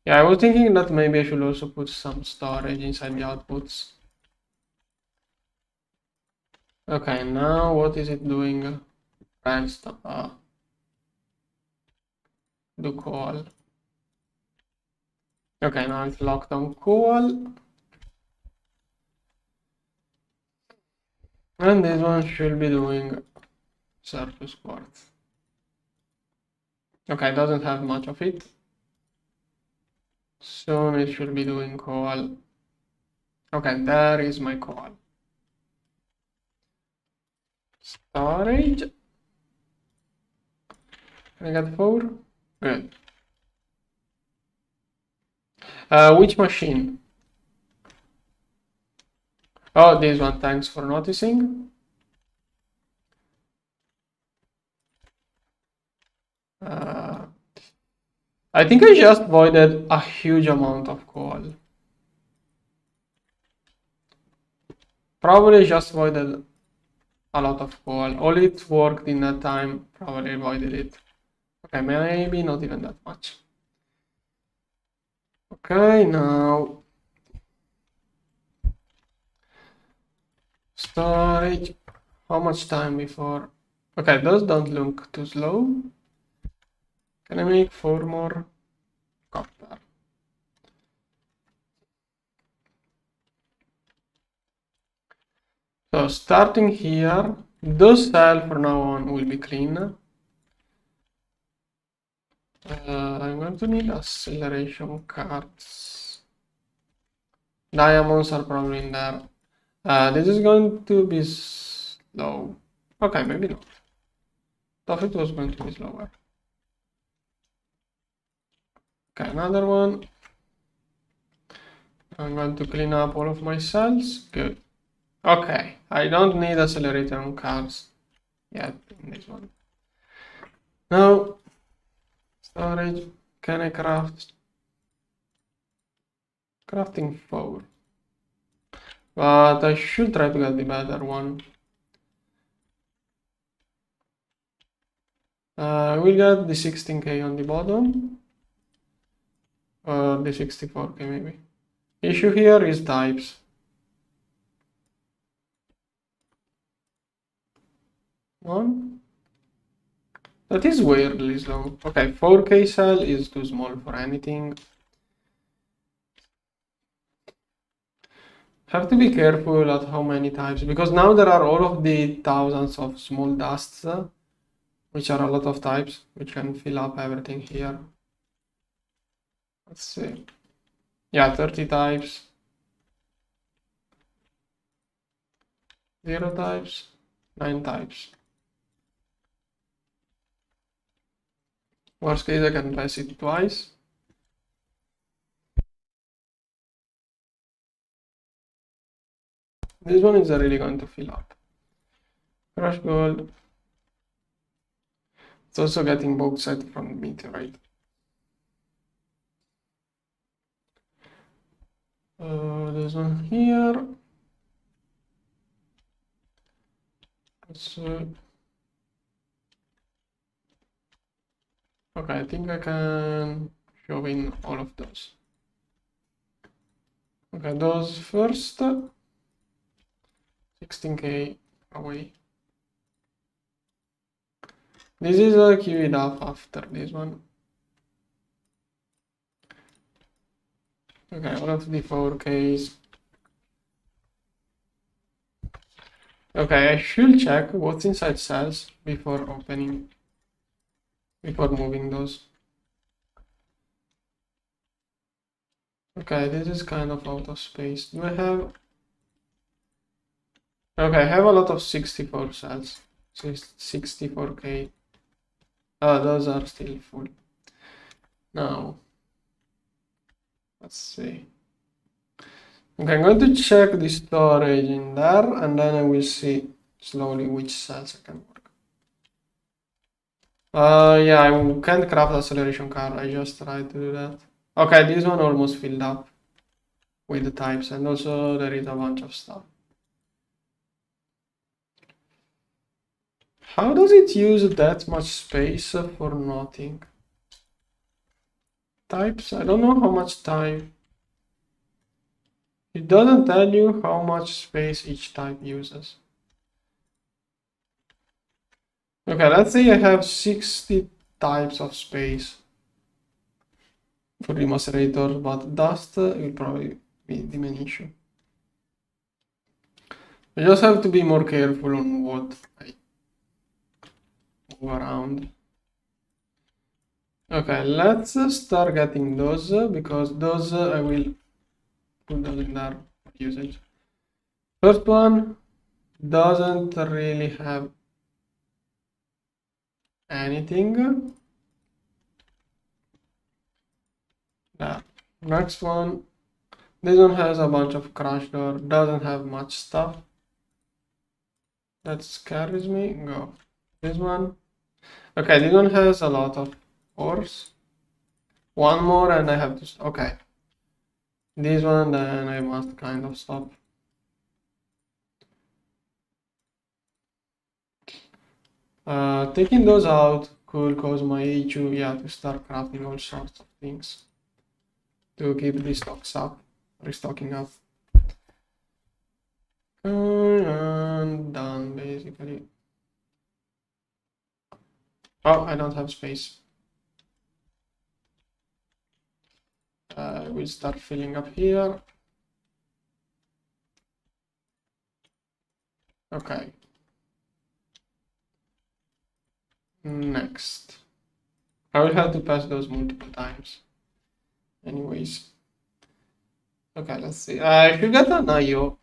Yeah, I was thinking that maybe I should also put some storage inside the outputs. Okay, now what is it doing? Do coal. Okay, now it's locked on coal. And this one should be doing surface quartz. Okay, doesn't have much of it. Soon it should be doing coal. Okay, there is my coal. Storage. Can I get 4? Good. Which machine? Oh, this one, thanks for noticing. I think I just voided a huge amount of coal. Probably just voided a lot of coal. All it worked in that time, probably avoided it. Okay, maybe not even that much. Okay, now storage. How much time before? Okay, those don't look too slow. Can I make 4 more copper? So starting here, those cells from now on will be clean. I'm going to need acceleration cards. Diamonds are probably in there. This is going to be slow. Okay, maybe not. Thought it was going to be slower. Okay, another one. I'm going to clean up all of my cells. Good. Okay, I don't need accelerator on cards yet in this one. Now, storage. Can I craft? Crafting 4. But I should try to get the better one. We'll get the 16k on the bottom. Or the 64k maybe. Issue here is types. One. That is weirdly slow. Okay, 4k cell is too small for anything. Have to be careful at how many types, because now there are all of the thousands of small dusts, which are a lot of types, which can fill up everything here. Let's see. Yeah, 30 types. 0 types, 9 types. Worst case, I can press it twice. This one is really going to fill up. Crush gold. It's also getting bauxite from meteorite. There's one here. So, okay, I think I can show in all of those. Okay, those first. 16k away. This is a queued up after this one. Okay, all of the 4Ks. Okay, I should check what's inside cells before moving those. Okay, this is kind of out of space. Do I have? Okay, I have a lot of 64 cells. 64k. Oh, those are still full. Now, let's see. Okay, I'm going to check the storage in there, and then I will see slowly which cells I can work. Yeah, I can't craft acceleration card. I just tried to do that. Okay, this one almost filled up with the types, and also there is a bunch of stuff. How does it use that much space for nothing? Types, I don't know how much time. It doesn't tell you how much space each type uses. Okay, let's say I have 60 types of space for the macerator, but dust will probably be the main issue. I just have to be more careful on what I move around. Okay, let's start getting those because those I will put those in there for usage. First one doesn't really have anything. There. Next one, this one has a bunch of crash door, doesn't have much stuff. That scares me. Go. This one. Okay, this one has a lot of ores. One more and I have to. Okay. This one, then I must kind of stop. Taking those out could cause my HU, to start crafting all sorts of things to keep the stocks up, restocking up. And done basically. Oh, I don't have space. We'll start filling up here. Okay. Next. I will have to pass those multiple times. Anyways. Okay, let's see. I should get an IO.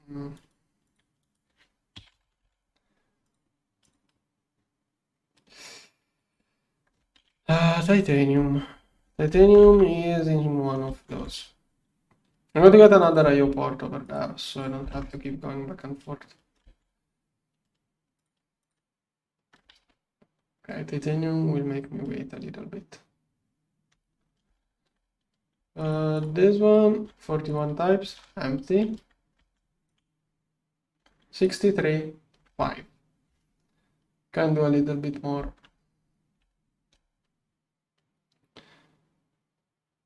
Titanium. Titanium is in one of those. I'm going to get another IO port over there, so I don't have to keep going back and forth. Okay, titanium will make me wait a little bit. This one, 41 types, empty. 63, 5. Can do a little bit more.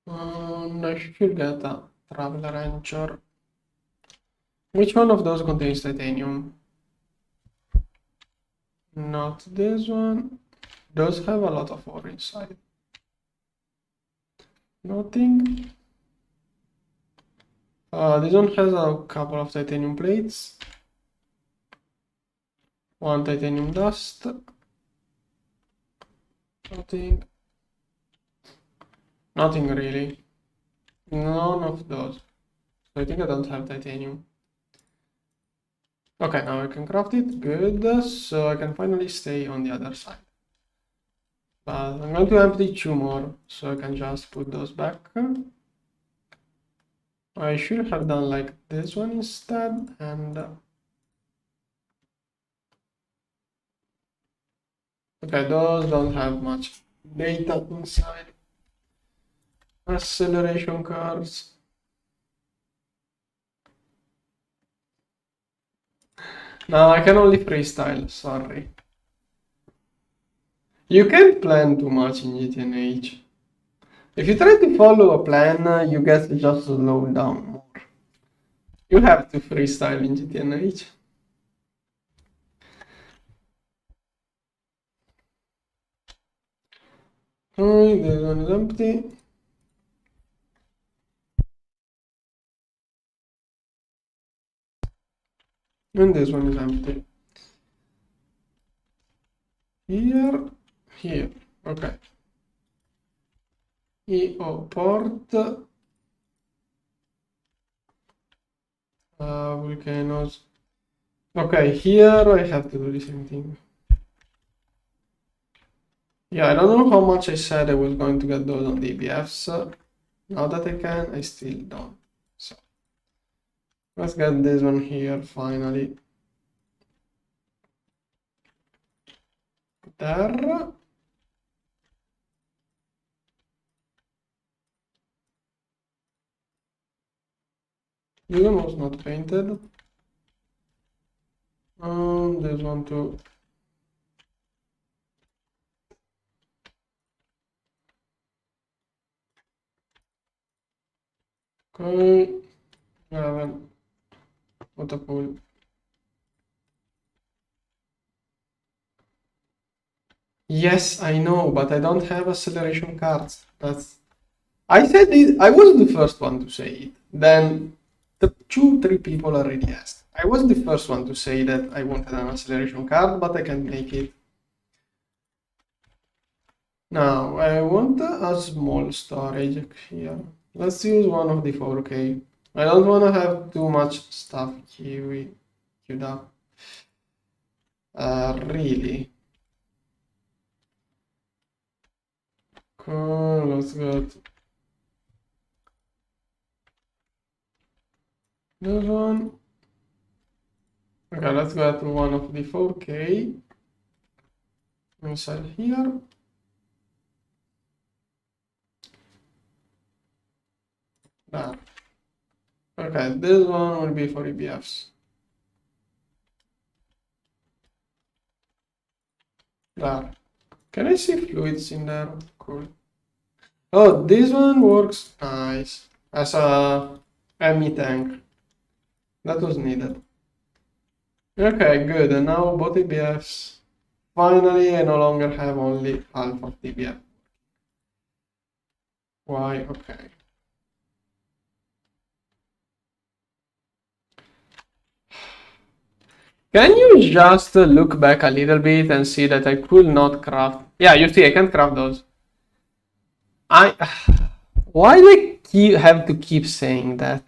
I should get a traveler anchor. Which one of those contains titanium? Not this one. Those have a lot of ore inside. Nothing. This one has a couple of titanium plates. One titanium dust. Nothing. Nothing really. None of those. So I think I don't have titanium. Okay, now I can craft it. Good. So I can finally stay on the other side. But I'm going to empty 2 more, so I can just put those back. I should have done like this one instead, and okay, those don't have much data inside. Acceleration cards. No, I can only freestyle, sorry. You can't plan too much in GTNH. If you try to follow a plan, you get just slowed down more. You have to freestyle in GTNH. Oh, this one is empty. And this one is empty. Here, okay. EO port. Volcanoes. Okay, here I have to do the same thing. Yeah, I don't know how much I said I was going to get those on DBFs. Now that I can, I still don't. So let's get this one here finally. There. This one was not painted. This one too. Okay. 11. What a pool. Yes, I know, but I don't have acceleration cards. I said it. I was the first one to say it. Then the 2-3 people already asked. I was the first one to say that I wanted an acceleration card, but I can't make it. Now, I want a small storage here. Let's use one of the 4K. I don't want to have too much stuff queued up. Really. Cool, let's get this one. Okay, let's get one of the 4K inside here. There. Okay, this one will be for EBFs. There. Can I see fluids in there? Cool. Oh, this one works nice as a ME tank. That was needed. Okay, good. And now both EBFs. Finally, I no longer have only half of the EBF. Why? Okay. Can you just look back a little bit and see that I could not craft? Yeah, you see, I can't craft those. Why do I have to keep saying that?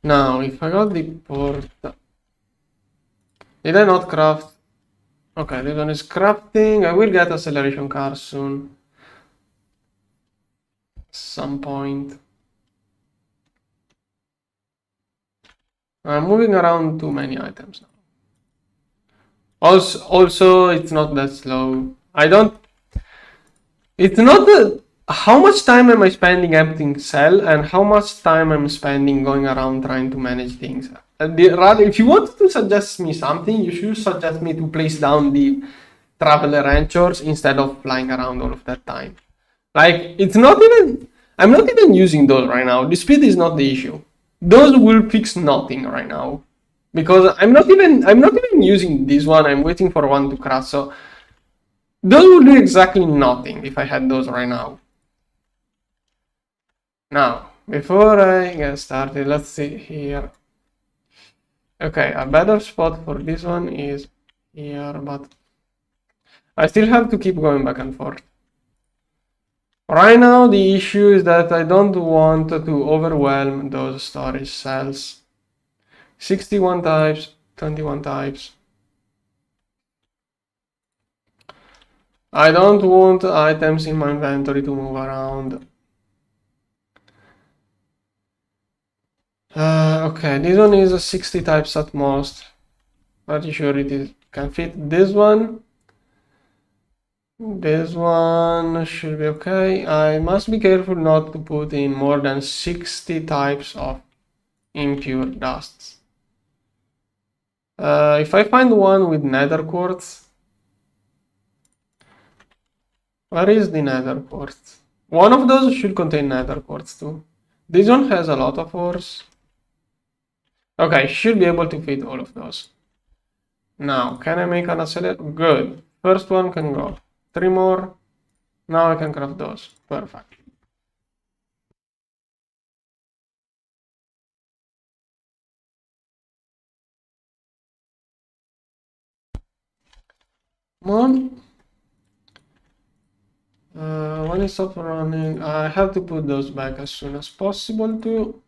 Now, if I got the port, did I not craft? Okay, this one is crafting. I will get acceleration car soon. Some point. I'm moving around too many items now. Also, it's not that slow. It's not how much time am I spending emptying cell and how much time I'm spending going around trying to manage things. Rather, if you want to suggest me something, you should suggest me to place down the traveler ranchers instead of flying around all of that time. Like, I'm not even using those right now. The speed is not the issue. Those will fix nothing right now. Because I'm not even using this one. I'm waiting for one to crash. So those would do exactly nothing if I had those right now. Now, before I get started, let's see here. Okay, a better spot for this one is here, but I still have to keep going back and forth. Right now, the issue is that I don't want to overwhelm those storage cells. 61 types, 21 types. I don't want items in my inventory to move around. Okay, this one is 60 types at most. Pretty sure it can fit this one. This one should be okay. I must be careful not to put in more than 60 types of impure dusts. If I find one with nether quartz, where is the nether quartz? One of those should contain nether quartz too. This one has a lot of ores. Okay, should be able to fit all of those. Now, can I make an accelerator? Good. First one can go. 3 more. Now I can craft those. Perfect. Come on. When it stops running, I have to put those back as soon as possible too.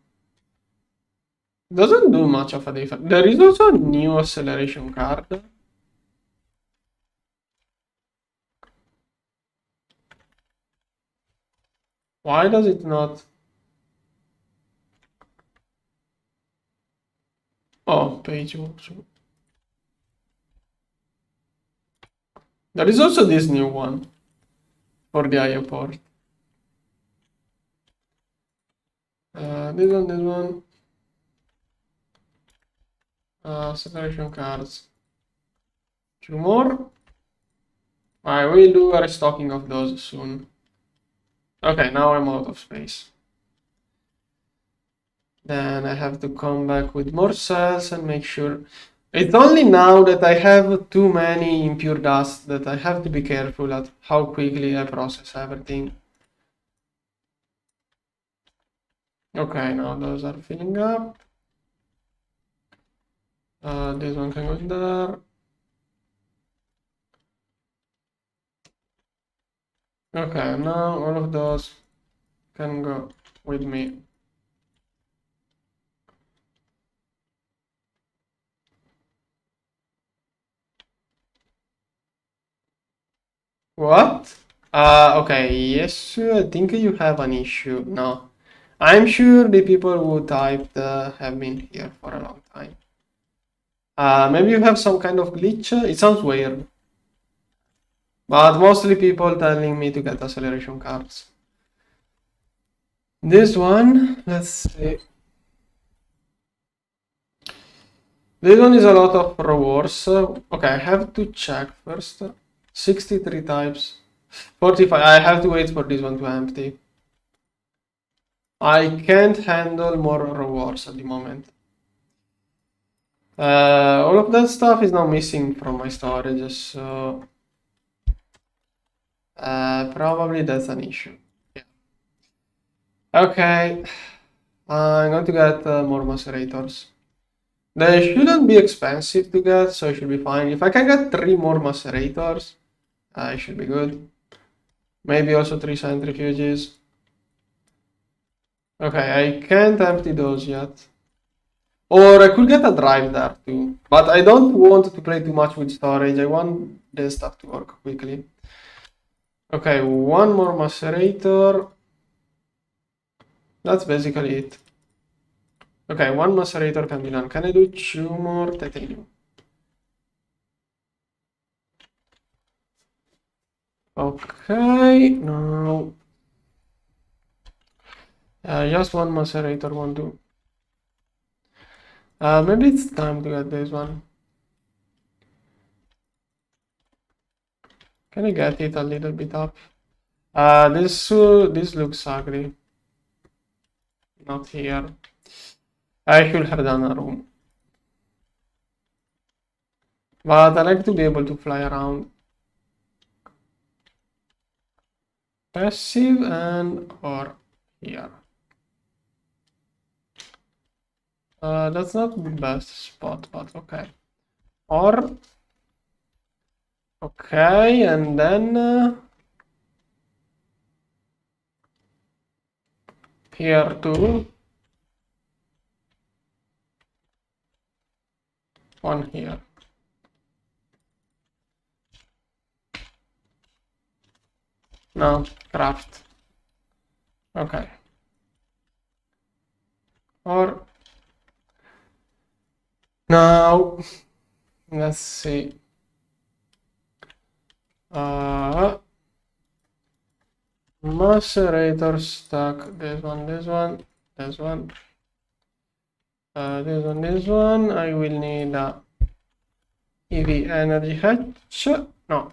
Doesn't do much of a difference. There is also a new acceleration card. Why does it not? Oh, page also. There is also this new one for the IO port. This one. Acceleration cards. 2 more. I will do a restocking of those soon. Okay, now I'm out of space. Then I have to come back with more cells and make sure. It's only now that I have too many impure dust that I have to be careful at how quickly I process everything. Okay, now those are filling up. This one can go in there. Okay, now all of those can go with me. What? Okay, yes, I think you have an issue. No, I'm sure the people who typed have been here for a long time. Maybe you have some kind of glitch. It sounds weird. But mostly people telling me to get acceleration cards. This one, let's see. This one is a lot of rewards. Okay, I have to check first. 63 types. 45. I have to wait for this one to empty. I can't handle more rewards at the moment. All of that stuff is now missing from my storage, so probably that's an issue. Yeah. Okay, I'm going to get more macerators. They shouldn't be expensive to get, so it should be fine. If I can get 3 more macerators, it should be good. Maybe also 3 centrifuges. Okay, I can't empty those yet. Or I could get a drive there too. But I don't want to play too much with storage. I want this stuff to work quickly. Okay, 1 more macerator. That's basically it. Okay, 1 macerator can be done. Can I do 2 more titanium? Okay, now just 1 macerator won't do. Maybe it's time to get this one. Can I get it a little bit up? This looks ugly. Not here. I should have done a room. But I like to be able to fly around. Passive and or here. That's not the best spot, but okay. Or okay, and then here too. 1 here. No, craft. Okay. Or now, let's see. Macerator stack. This one, this one, this one. This one. I will need a EV energy hatch. No.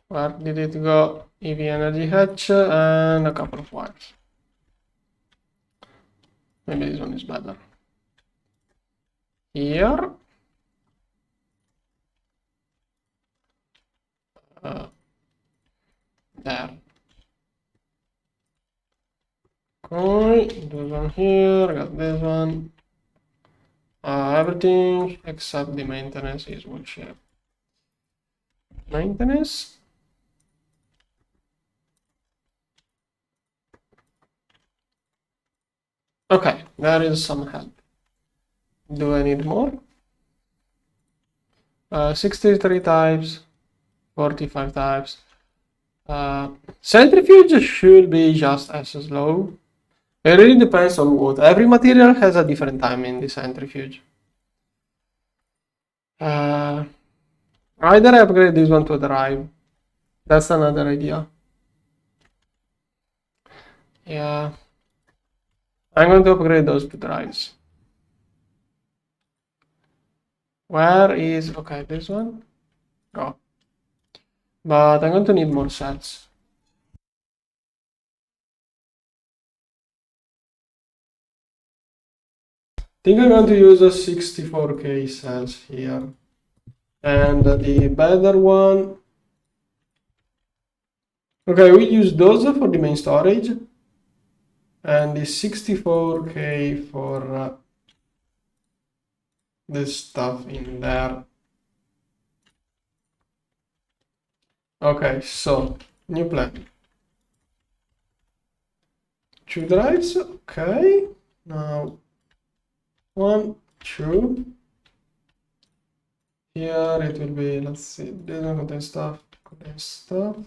Where did it go? EV energy hatch and a couple of wires. Maybe this one is better. Here. There. Okay, this one here, got this one. Everything except the maintenance is wood shape. Maintenance. Okay, there is some help. Do I need more? 63 types, 45 types. Centrifuge should be just as slow. It really depends on what. Every material has a different time in the centrifuge. Either I upgrade this one to a drive. That's another idea. Yeah. I'm going to upgrade those to drives. Where is, okay, this one? Go. But I'm going to need more cells. I think I'm going to use a 64K cells here. And the better one. Okay, we use those for the main storage. and the 64K for this stuff in there. Okay, so new plan. 2 drives, okay. Now 1, 2. Here it will be, let's see, this one contains stuff,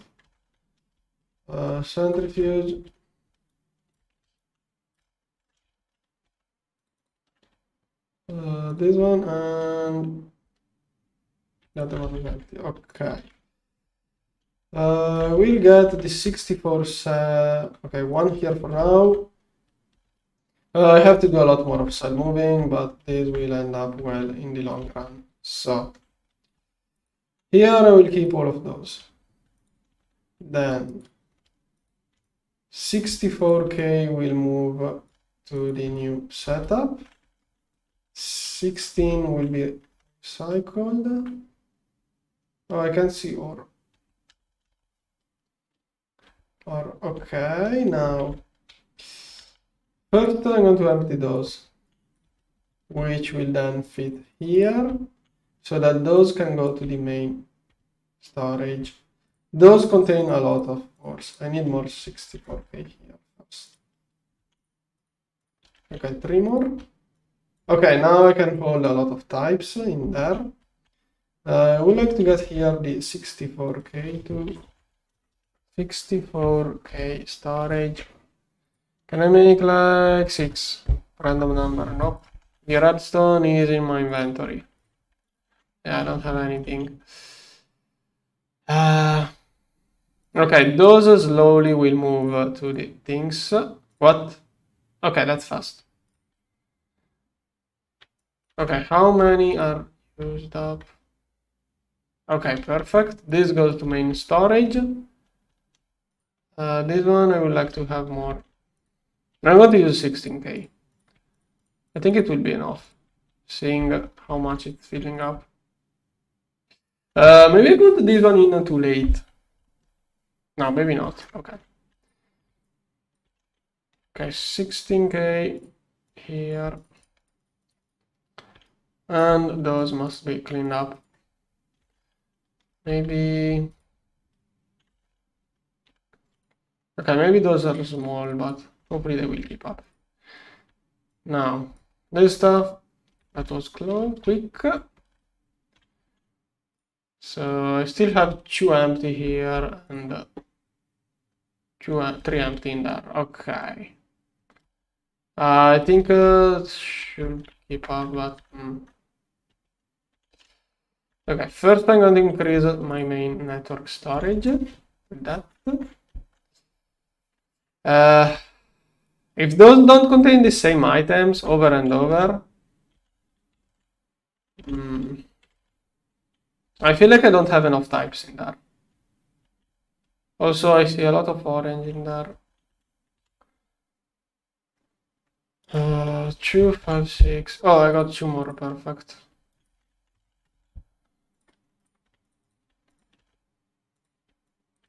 centrifuge. This one and the other one is empty. Okay. We'll get the 64 okay, one here for now. I have to do a lot more of cell moving, but this will end up well in the long run. So here I will keep all of those. Then 64K will move to the new setup. 16 will be cycled. Oh, I can see ore. Okay, now first I'm going to empty those, which will then fit here, so that those can go to the main storage. Those contain a lot of ores. I need more 64K here first. Okay, 3 more. Okay, now I can hold a lot of types in there. I would like to get here the 64K to 64K storage. Can I make like 6? Random number? Nope. The redstone is in my inventory. Yeah, I don't have anything. Okay, those slowly will move to the things. What? Okay, that's fast. Okay, how many are used up? Okay, perfect. This goes to main storage. This one I would like to have more. I'm going to use 16K. I think it will be enough, seeing how much it's filling up. Maybe I put this one in too late. No, maybe not. Okay. Okay, 16K here. And those must be cleaned up. Maybe... Okay, maybe those are small, but hopefully they will keep up. Now, this stuff, that was quick. So I still have 2 empty here and 3 empty in there. Okay. I think should keep up, but okay. First, I'm going to increase my main network storage with that. If those don't contain the same items over and over, I feel like I don't have enough types in there. Also, I see a lot of orange in there. 2, 5, 6. Oh, I got 2 more. Perfect.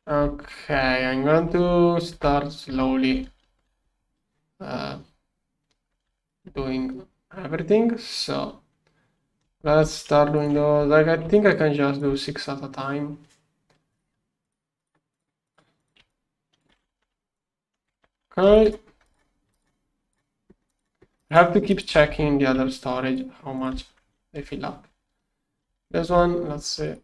Okay, I'm going to start slowly doing everything. So let's start doing those. Like, I think I can just do 6 at a time. Okay. I have to keep checking the other storage, how much they fill up. This one, let's see.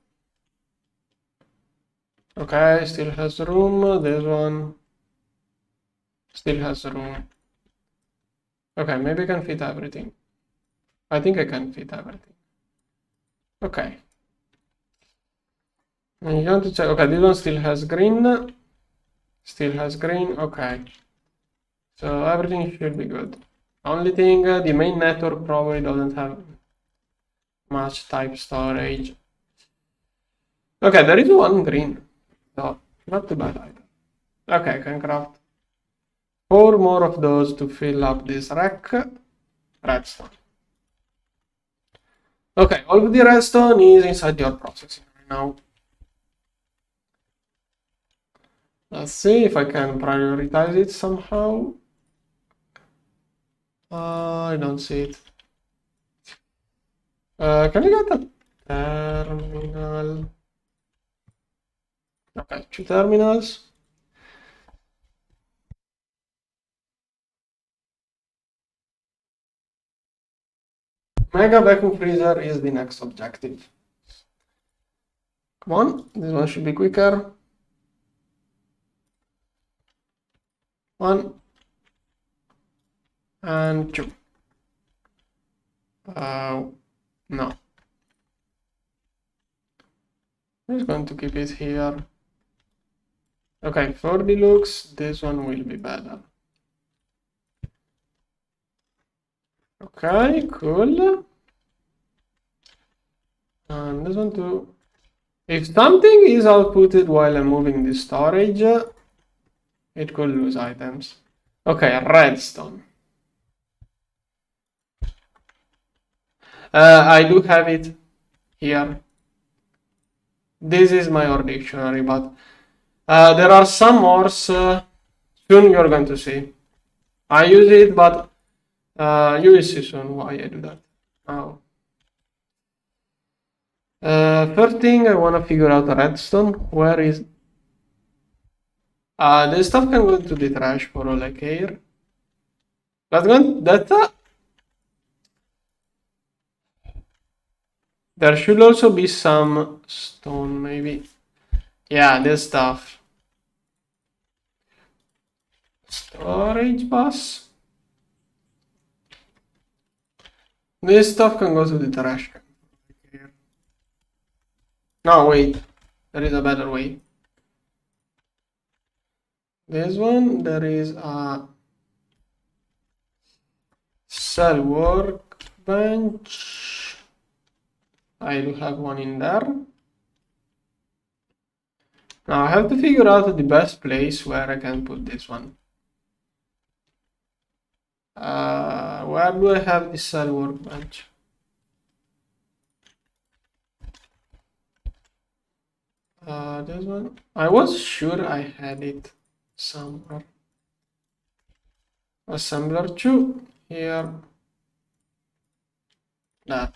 Okay, still has room. This one still has room. Okay, maybe I can fit everything. I think I can fit everything. Okay. And you want to check. Okay, this one still has green. Still has green. Okay. So everything should be good. Only thing, the main network probably doesn't have much type storage. Okay, there is one green. So not too bad either. Okay, I can craft 4 more of those to fill up this rack. Redstone. Okay, all of the redstone is inside your processing right now. Let's see if I can prioritize it somehow. I don't see it. Can we get a terminal? Okay, 2 terminals. Mega vacuum freezer is the next objective. Come on, this one should be quicker. 1 and 2. No. I'm just going to keep it here. Okay, for the looks, this one will be better. Okay, cool. And this one too. If something is outputted while I'm moving the storage, it could lose items. Okay, redstone. I do have it here. This is my Oredictionary, but there are some ores soon you're going to see. I use it, but you will see soon why I do that. Now, first thing I want to figure out redstone. Where is this stuff can go into the trash for all I care. That's there should also be some stone, maybe. Yeah, this stuff. Storage bus. This stuff can go to the trash. No, wait. There is a better way. This one, there is a cell workbench. I do have one in there. Now I have to figure out the best place where I can put this one. Where do I have the cell workbench? This one. I was sure I had it somewhere. Assembler 2 here. That.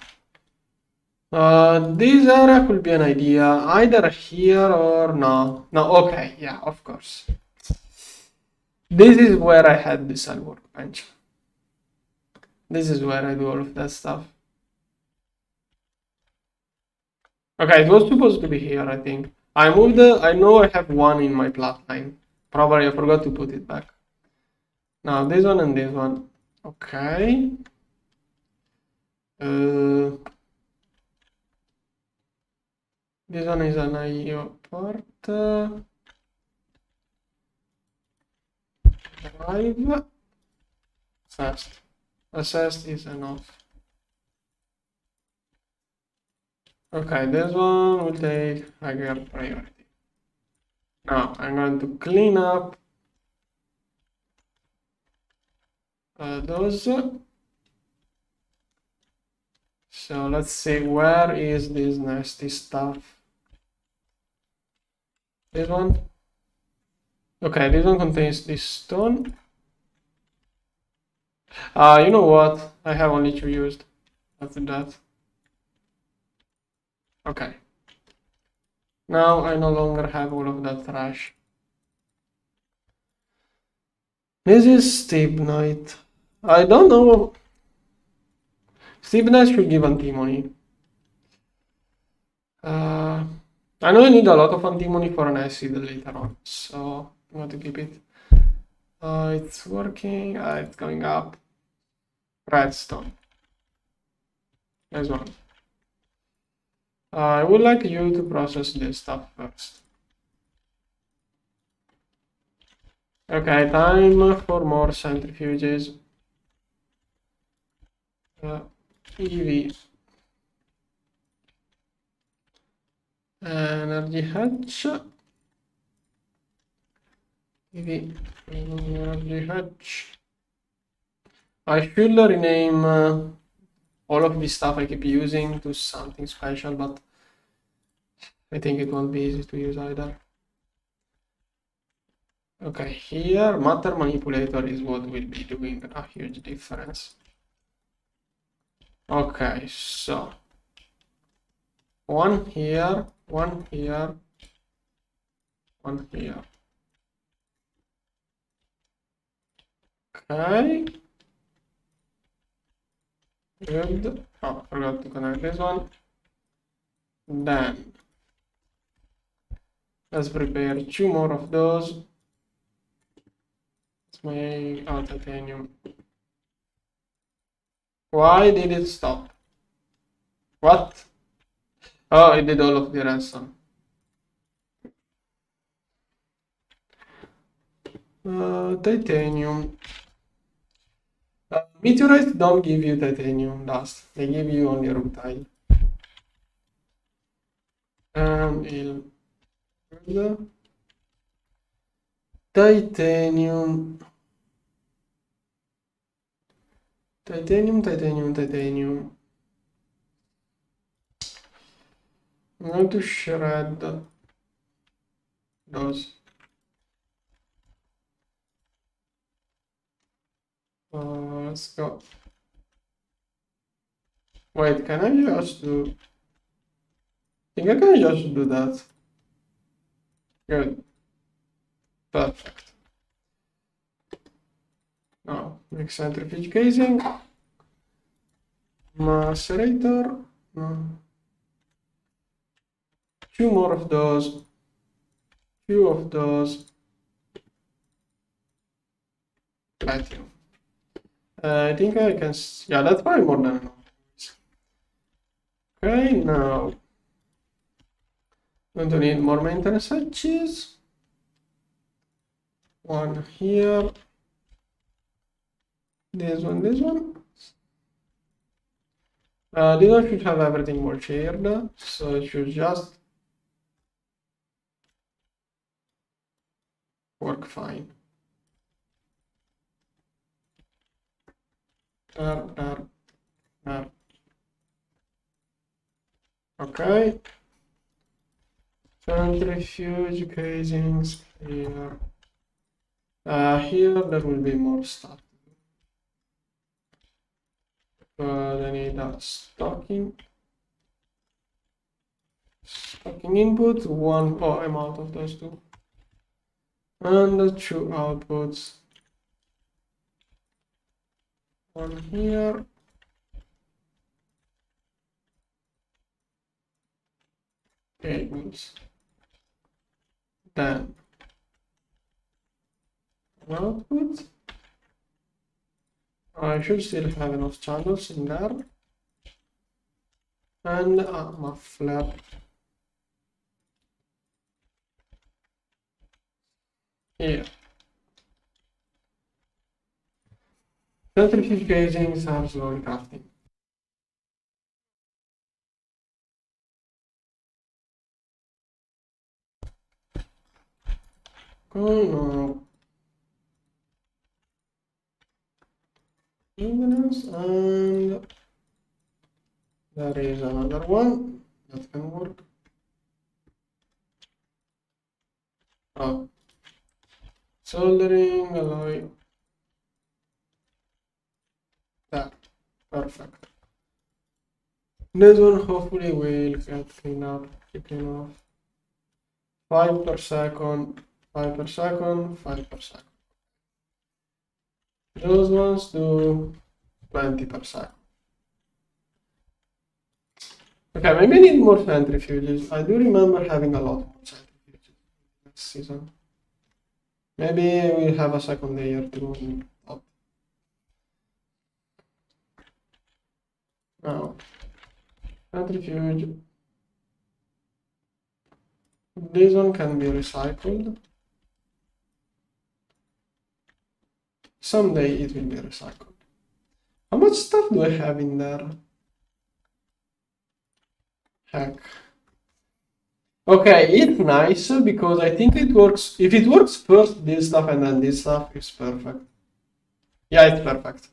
This area could be an idea, either here or no. No, okay, yeah, of course. This is where I had the cell workbench. This is where I do all of that stuff. Okay, it was supposed to be here, I think. I know I have one in my plot line. Probably I forgot to put it back. Now this one and this one. Okay. This one is an IO port. Drive. Assessed. Assessed is enough. Okay, this one will take higher priority. Now I'm going to clean up those. So let's see, where is this nasty stuff? This one? Okay, this one contains this stone. You know what? I have only 2 used. After that. Okay. Now I no longer have all of that trash. This is Stibnite. I don't know. Stibnite should give antimony. I know I need a lot of antimony for an acid later on, so I'm going to keep it. It's working. It's going up. Redstone. There's one. I would like you to process this stuff first. Okay, time for more centrifuges. EV. Energy hatch. EV. Energy hatch. I should rename all of this stuff I keep using to something special, but I think it won't be easy to use either. Okay, here matter manipulator is what will be doing a huge difference. Okay, so one here, one here, one here. Okay. Good. Oh, forgot to connect this one. Then let's prepare 2 more of those. Let's make titanium. Why did it stop? What? Oh, it did all of the rest. Titanium. Meteorites don't give you titanium dust. They give you only rutile. And titanium. Titanium. I'm going to shred those. Let's go. Wait, can I just do... I think I can just do that. Good. Perfect. Now, make centrifuge casing. Macerator. No. 2 more of those. 2 of those. Platinum. I think I can... Yeah, that's probably more than enough. Okay, now... I'm going to need more maintenance hatches. One here. This one. This one should have everything more shared, so it should just work fine. There. Okay. Centrifuge casings here. Here there will be more stuff. I need a stocking input. I'm out of those 2. And the 2 outputs. One here. Cables. Then output. I should still have enough channels in there. And a muffler. Here. Centrifuge casings are slowly crafting. Oh no. And there is another one that can work. Oh, soldering alloy. There, perfect. This one hopefully will get cleaned up, quick enough. 5 per second, 5 per second, 5 per second. Those ones do 20 per second. Okay, maybe I need more centrifuges. I do remember having a lot more centrifuges next season. Maybe we'll have a second layer to up. Now, centrifuge. This one can be recycled. Someday it will be recycled. How much stuff do I have in there? Heck. Okay, it's nice because I think it works. If it works first this stuff and then this stuff, it's perfect. Yeah, it's perfect.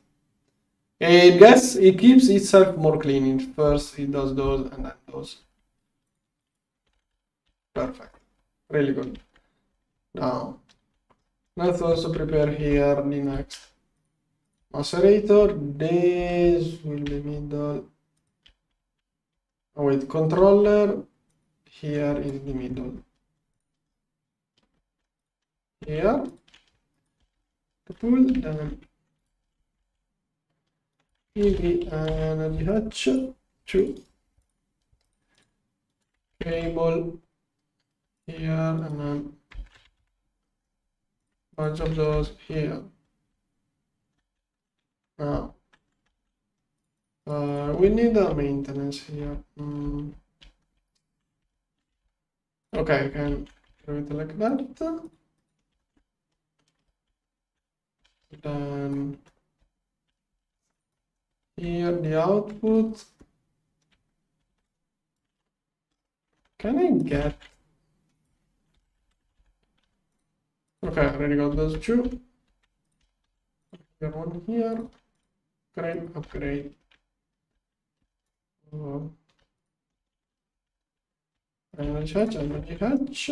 It keeps itself more clean. First it does those and then those. Perfect. Really good. Now, Let's also prepare here the next macerator. This will be middle. Oh wait, controller here is the middle. Here, the pull, then PV energy hatch to cable here, and then bunch of those here. Now, we need a maintenance here. Okay, I can do it like that. Then here the output. Can I get? Okay, I already got those two. Here one here. Upgrade, upgrade. Energy hatch, energy hatch.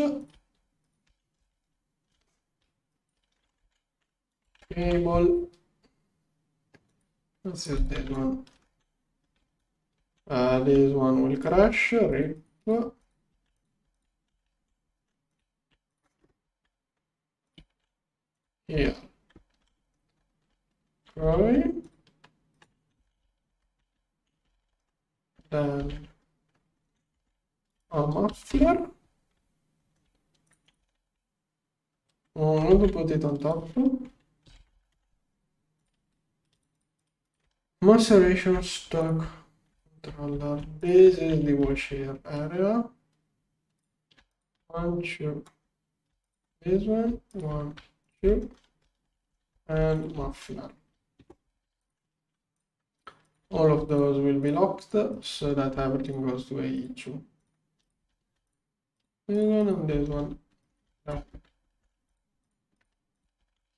Cable. Let's use this one. This one will crash. Rip. Here. Okay. Then a muffler. I'm going to put it on top. Maceration stock controller. This is the washer area. 1, 2. This one, 1, 2, and muffler. All of those will be locked so that everything goes to AE2. This one and this one.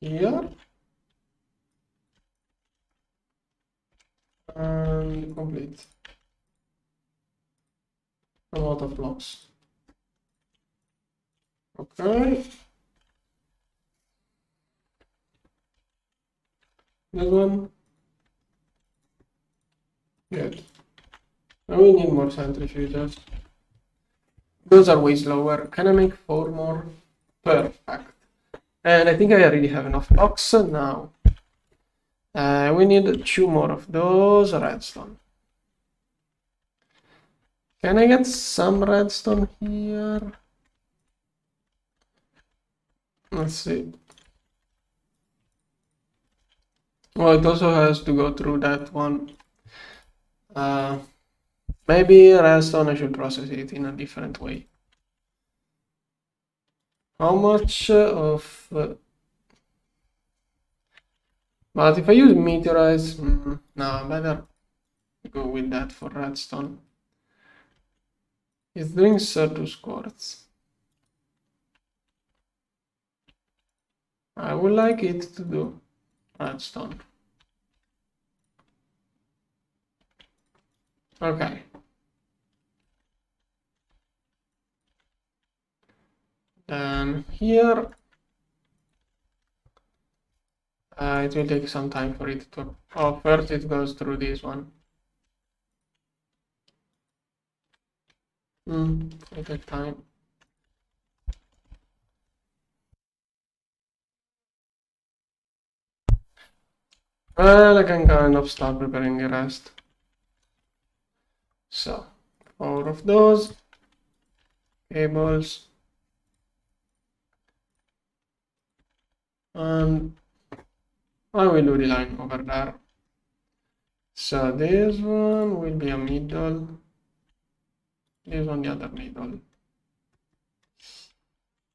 Here. And complete. A lot of blocks. Okay. This one. Good. Now we need more centrifuges. Those are way slower. Can I make 4 more? Perfect. And I think I already have enough blocks now. We need 2 more of those redstone. Can I get some redstone here? Let's see. Oh, it also has to go through that one. Maybe redstone I should process it in a different way. How much of... but if I use meteorites, no, better go with that for redstone. It's doing Certus quartz. I would like it to do redstone. Okay. Then here, it will take some time for it to... Oh, first it goes through this one. It takes time. Well, I can kind of start preparing the rest. So, 4 of those cables, and I will do the line over there. So this one will be a middle, this one the other middle.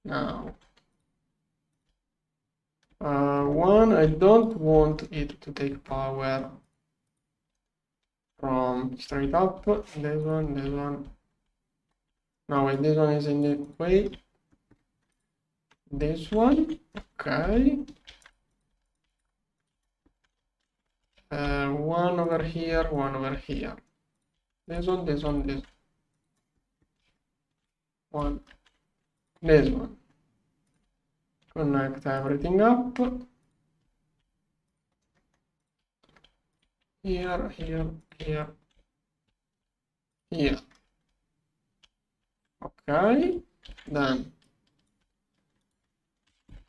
Now, one, I don't want it to take power from straight up. This one. No, wait, this one is in the way. This one, okay. One over here, one over here. This one, this one. One. This one. Connect everything up. Here, here, here, here. Okay, then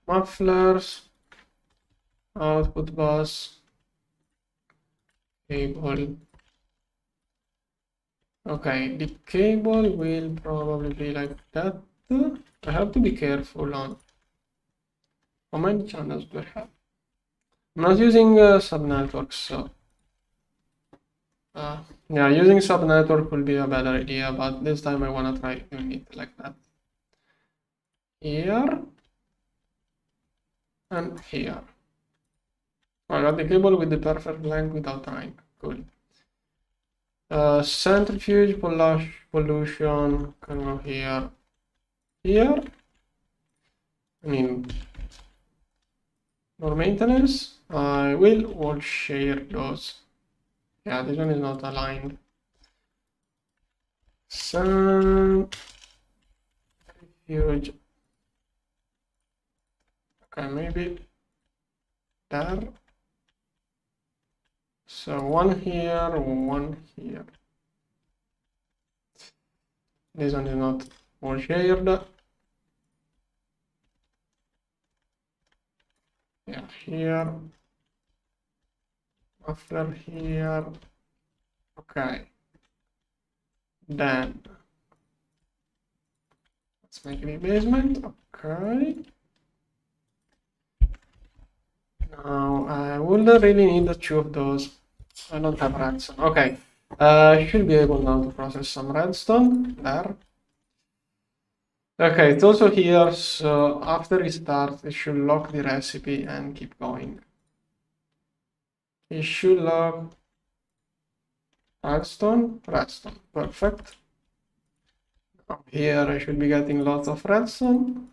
mufflers, output bus, cable. Okay, the cable will probably be like that. I have to be careful on how many channels do I have. I'm not using subnetworks, so yeah, using subnetwork will be a better idea, but this time I want to try doing it like that. Here and here. I got the cable with the perfect length without tying. Cool. Centrifuge, pollution can go here, here. I mean, more maintenance. I will all share those. Yeah, this one is not aligned. Centrifuge. Okay, maybe there. So one here, one here. This one is not all shared. Yeah, here. After here. Okay. Then let's make the basement. Okay. Now I would really need two of those. I don't have redstone. Okay. I should be able now to process some redstone there. Okay, it's also here, so after restart, it should lock the recipe and keep going. It should lock redstone, perfect. Now here I should be getting lots of redstone.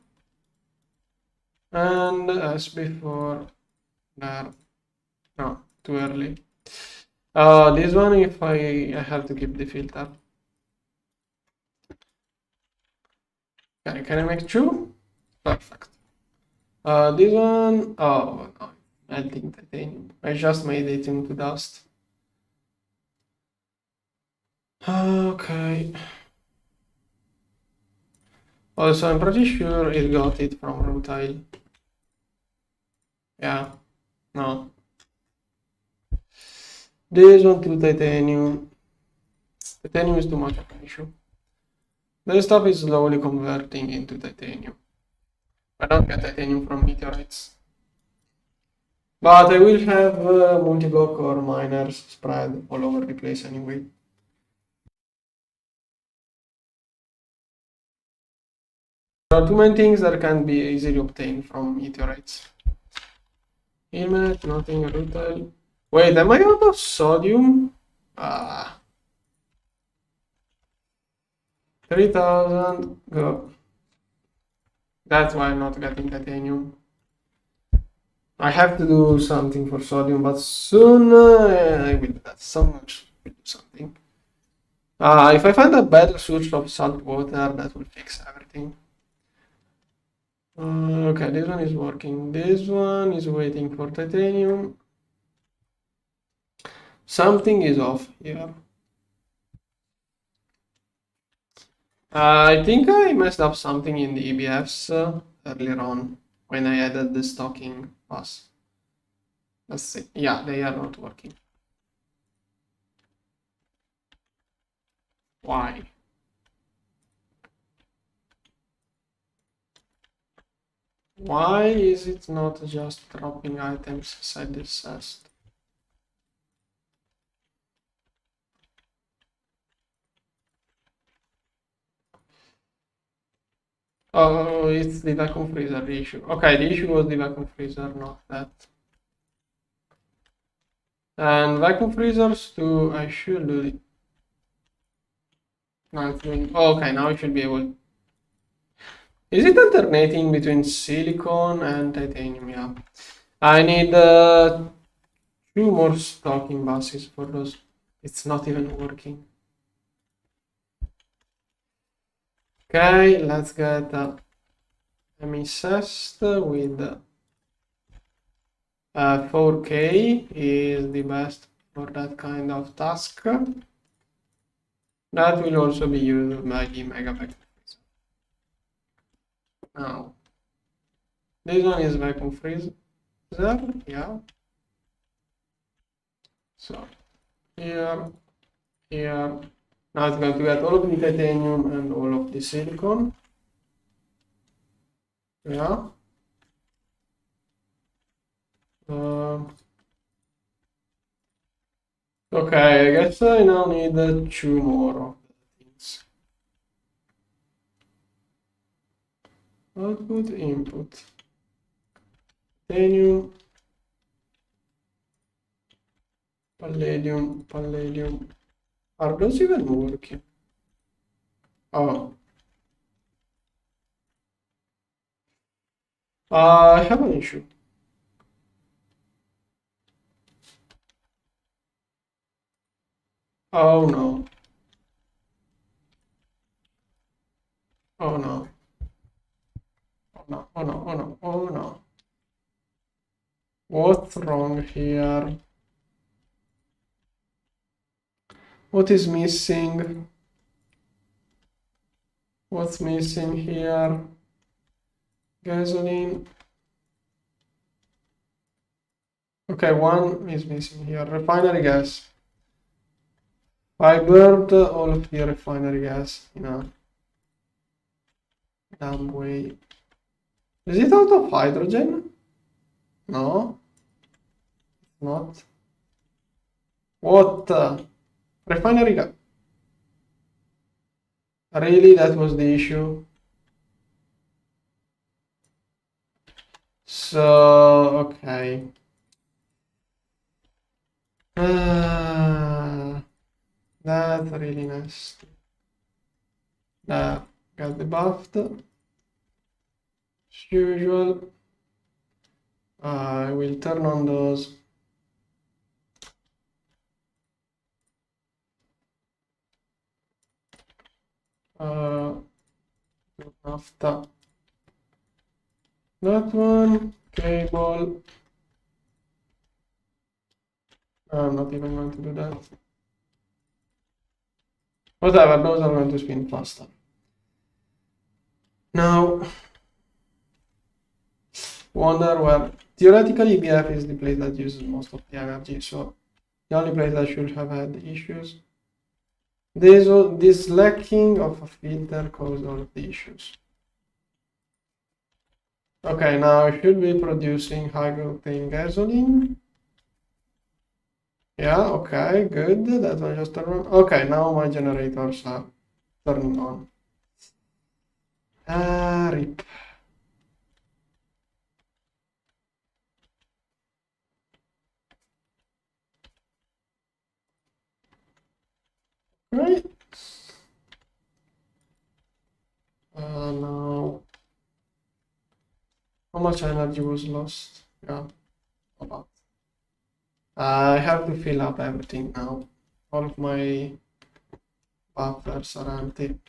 And as before, there, no, too early. This one, if I have to keep the filter. Okay, can I make two? Perfect. This one, oh no, melting titanium. I just made it into dust. Okay. Also, I'm pretty sure it got it from rutile. Yeah, no. This one to titanium. Titanium is too much of an issue. This stuff is slowly converting into titanium. I don't get titanium from meteorites. But I will have multi-block or miners spread all over the place anyway. There are too many things that can be easily obtained from meteorites. Helmet, nothing, rutile. Wait, am I out of sodium? 3000, go. That's why I'm not getting titanium. I have to do something for sodium, but soon I will do that. So much will do something. If I find a better source of salt water, that will fix everything. Okay, this one is working. This one is waiting for titanium. Something is off here. I think I messed up something in the EBFs earlier on when I added the stocking pass. Let's see. Yeah, they are not working. Why? Why is it not just dropping items inside this chest? Oh, it's the vacuum freezer issue. Okay, the issue was the vacuum freezer, not that. And vacuum freezers too, I should do it. No, it's doing. Oh, okay, now I should be able. Is it alternating between silicon and titanium? Yeah. I need two more stocking buses for those. It's not even working. Okay, let's get Emisest with 4K is the best for that kind of task. That will also be used by the megavacuum freezer. Now, this one is vacuum freezer, yeah. So here, here. Now it's going to get all of the titanium and all of the silicon. Yeah. Okay, I guess I now need 2 more of the things. Output, input, titanium, palladium, palladium. Are those even working? Oh. I have an issue. Oh no. Oh no. Oh no, oh no, oh no, oh no. What's wrong here? What is missing? What's missing here? Gasoline. Okay, one is missing here. Refinery gas. I burned all of the refinery gas in a dumb way. Is it out of hydrogen? No. Not. What? Refinery gas. Really, that was the issue? So, okay. That's really nasty. Got debuffed. As usual. I will turn on those. After that one, cable. I'm not even going to do that. Whatever, those are going to spin faster. Now, wonder where theoretically EBF is the place that uses most of the energy, so the only place that should have had issues. This lacking of a filter caused all of the issues. Okay, now I should be producing high-octane gasoline. Yeah, okay, good. That one just turned on. Okay, now my generators are turning on. RIP. Right. Now, how much energy was lost? Yeah, a lot. I have to fill up everything now. All of my buffers are empty.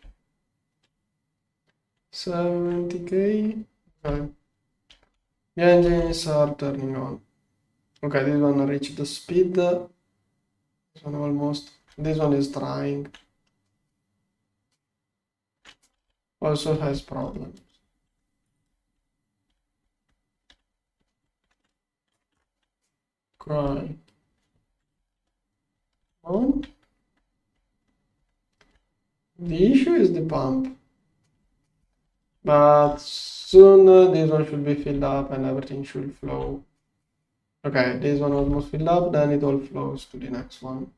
70k. Okay. The engines are turning on. Okay, this one reached the speed. This one almost. This one is trying. Also has problems. Cry. On. The issue is the pump. But soon this one should be filled up and everything should flow. Okay, this one almost filled up, then it all flows to the next one.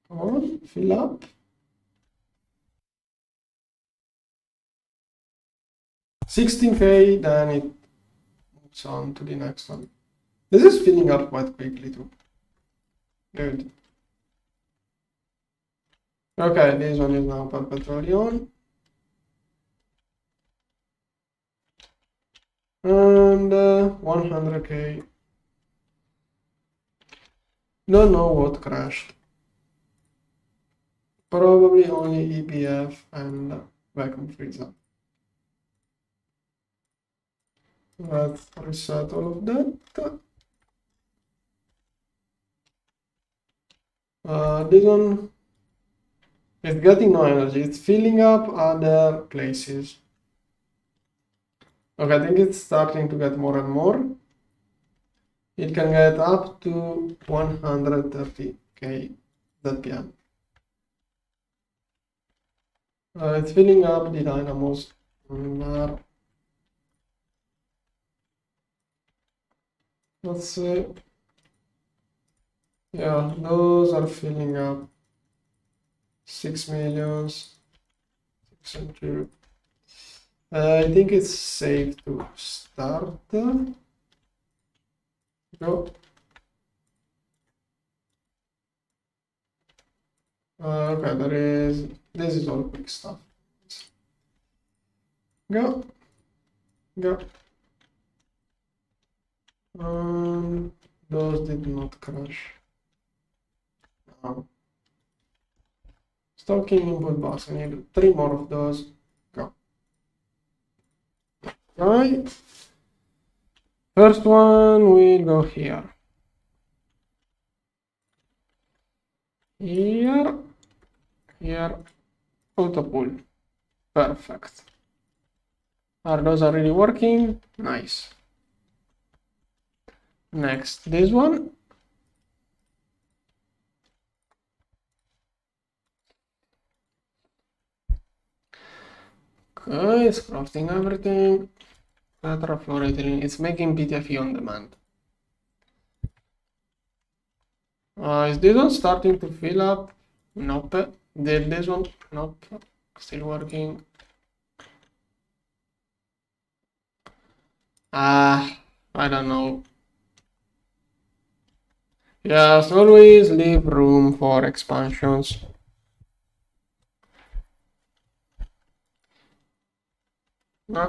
Come on, fill up. 16k, then it moves on to the next one. This is filling up quite quickly too. Good. Okay, this one is now perpetually on. And 100k. Don't know what crashed. Probably only EBF and vacuum freezer. Let's reset all of that. This one is getting no energy. It's filling up other places. Okay, I think it's starting to get more and more. It can get up to 130k ZPM. It's filling up the dynamos. Let's see. Yeah, those are filling up 6 millions. 600. I think it's safe to start. Go. Okay, this is all quick stuff. Go. Those did not crash. No. Stocking input box. I need 3 more of those. Go. Right. First one will go here. Here. Auto pull. Perfect. Are those already working? Nice. Next, this one. Okay, it's crafting everything. Tetrafluorethylene. It's making PTFE on demand. Is this one starting to fill up? Nope. This one? Nope. Still working. I don't know. Yes, always leave room for expansions. I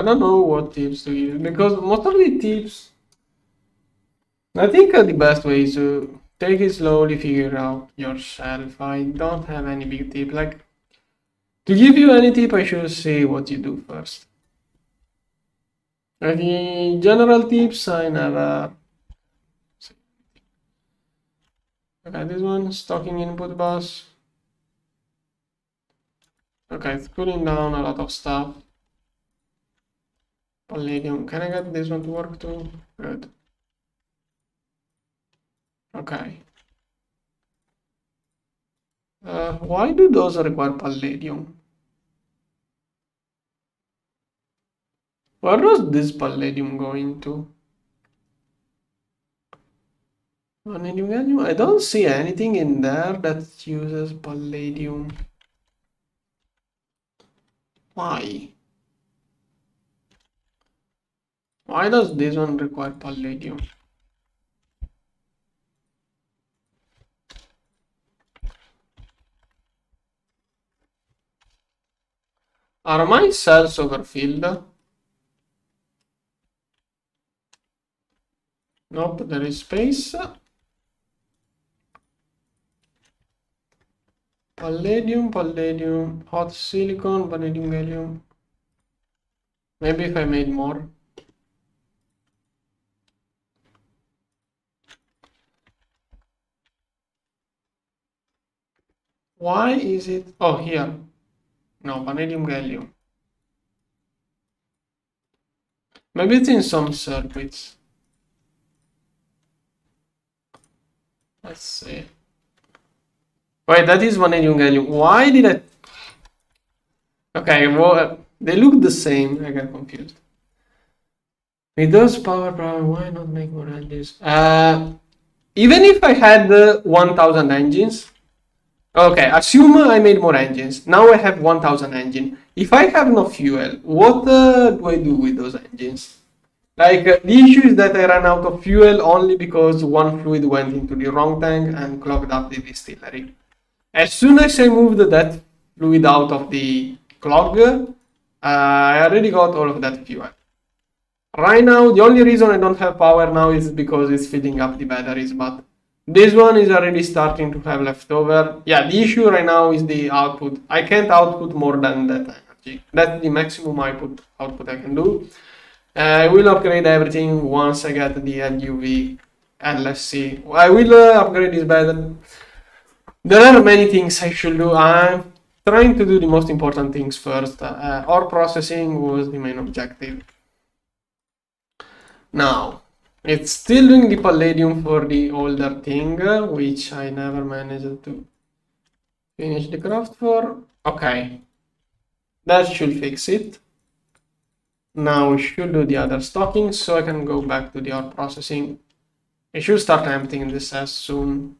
don't know what tips to give, because most of the tips, I think the best way is to take it slowly, figure out yourself. I don't have any big tip. Like, to give you any tip, I should say what you do first. The general tips, I never. Okay, this one, stocking input bus. Okay, it's cooling down a lot of stuff. Palladium, can I get this one to work too? Good. Okay. Why do those require palladium? Where does this palladium go into? Palladium? I don't see anything in there that uses palladium. Why? Why does this one require palladium? Are my cells overfilled? Nope, there is space. Palladium, hot silicon, vanadium, gallium. Maybe if I made more. Why is it? Oh, here. No, vanadium, gallium. Maybe it's in some circuits. Let's see. Wait, that is vanadium, gallium. Why did I? Okay, well, they look the same. I got confused. With those power, why not make more engines? Even if I had 1000 engines, okay, assume I made more engines. Now I have 1000 engines. If I have no fuel, what do I do with those engines? Like, the issue is that I ran out of fuel only because one fluid went into the wrong tank and clogged up the distillery. As soon as I moved that fluid out of the clog, I already got all of that fuel. Right now, the only reason I don't have power now is because it's filling up the batteries, but This one is already starting to have leftover. Yeah, the issue right now is the output. I can't output more than that energy. That's the maximum output I can do. I will upgrade everything once I get the LUV, and let's see. I will upgrade this better. There are many things I should do. I'm trying to do the most important things first. Ore processing was the main objective. Now, it's still doing the palladium for the older thing, which I never managed to finish the craft for. Okay, that should fix it. Now we should do the other stocking so I can go back to the ore processing. I should start emptying this as soon.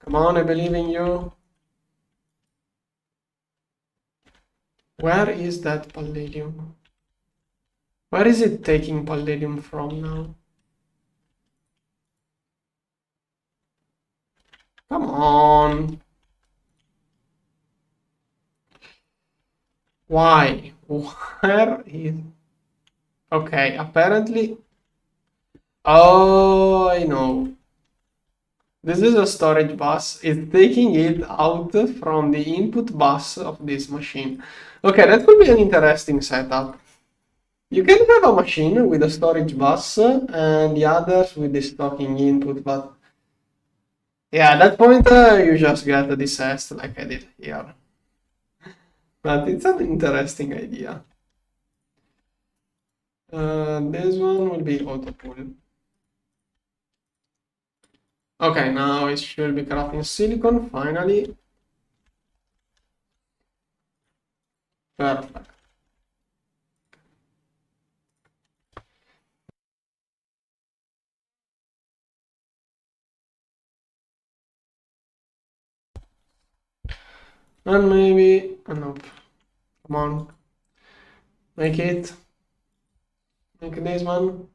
Come on, I believe in you. Where is that palladium? Where is it taking palladium from now? Come on. Why? Where is... Okay, apparently... Oh, I know. This is a storage bus. It's taking it out from the input bus of this machine. Okay, that could be an interesting setup. You can have a machine with a storage bus and the others with the stocking input, but yeah, at that point you just get a disaster like I did here. But it's an interesting idea. This one will be auto pull. Okay, now it should be crafting silicon finally. Perfect. And maybe, nope. Come on. Make it. Make this one.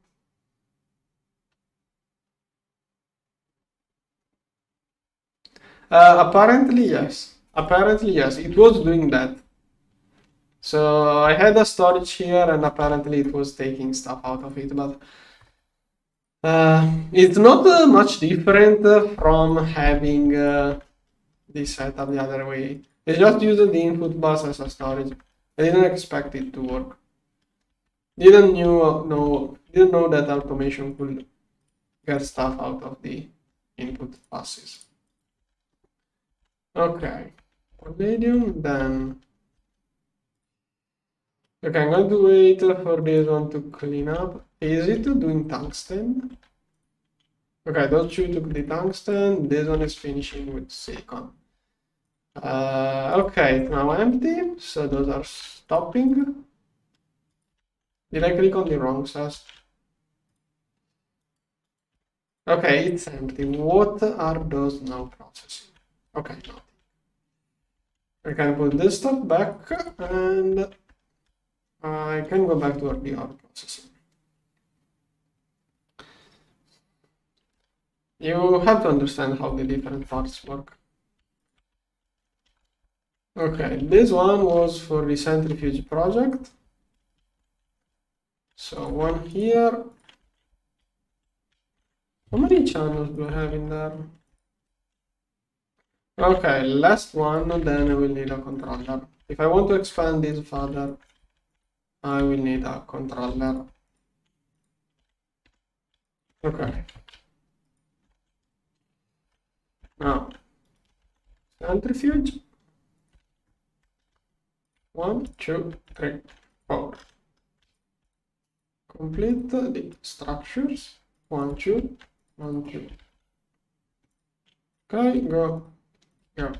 Apparently, yes. Apparently, yes. It was doing that. So I had a storage here and apparently it was taking stuff out of it, but it's not much different from having this setup the other way. It's just using the input bus as a storage. I didn't expect it to work. Didn't know that automation could get stuff out of the input buses. Okay, palladium then. Okay, I'm going to wait for this one to clean up. Is it doing tungsten? Okay, those two took the tungsten. This one is finishing with silicon. Okay, it's now empty. So those are stopping. Did I click on the wrong cells? Okay, it's empty. What are those now processing? Okay, nothing. I can put this stuff back and I can go back to the ore processing. You have to understand how the different parts work. Okay, this one was for the Centrifuge project. So one here. How many channels do I have in there? Okay, last one, then I will need a controller. If I want to expand this further, I will need a controller. Okay. Now, centrifuge. 1, 2, 3, 4. Complete the structures. 1, 2, 1, 2. Okay, go. Go.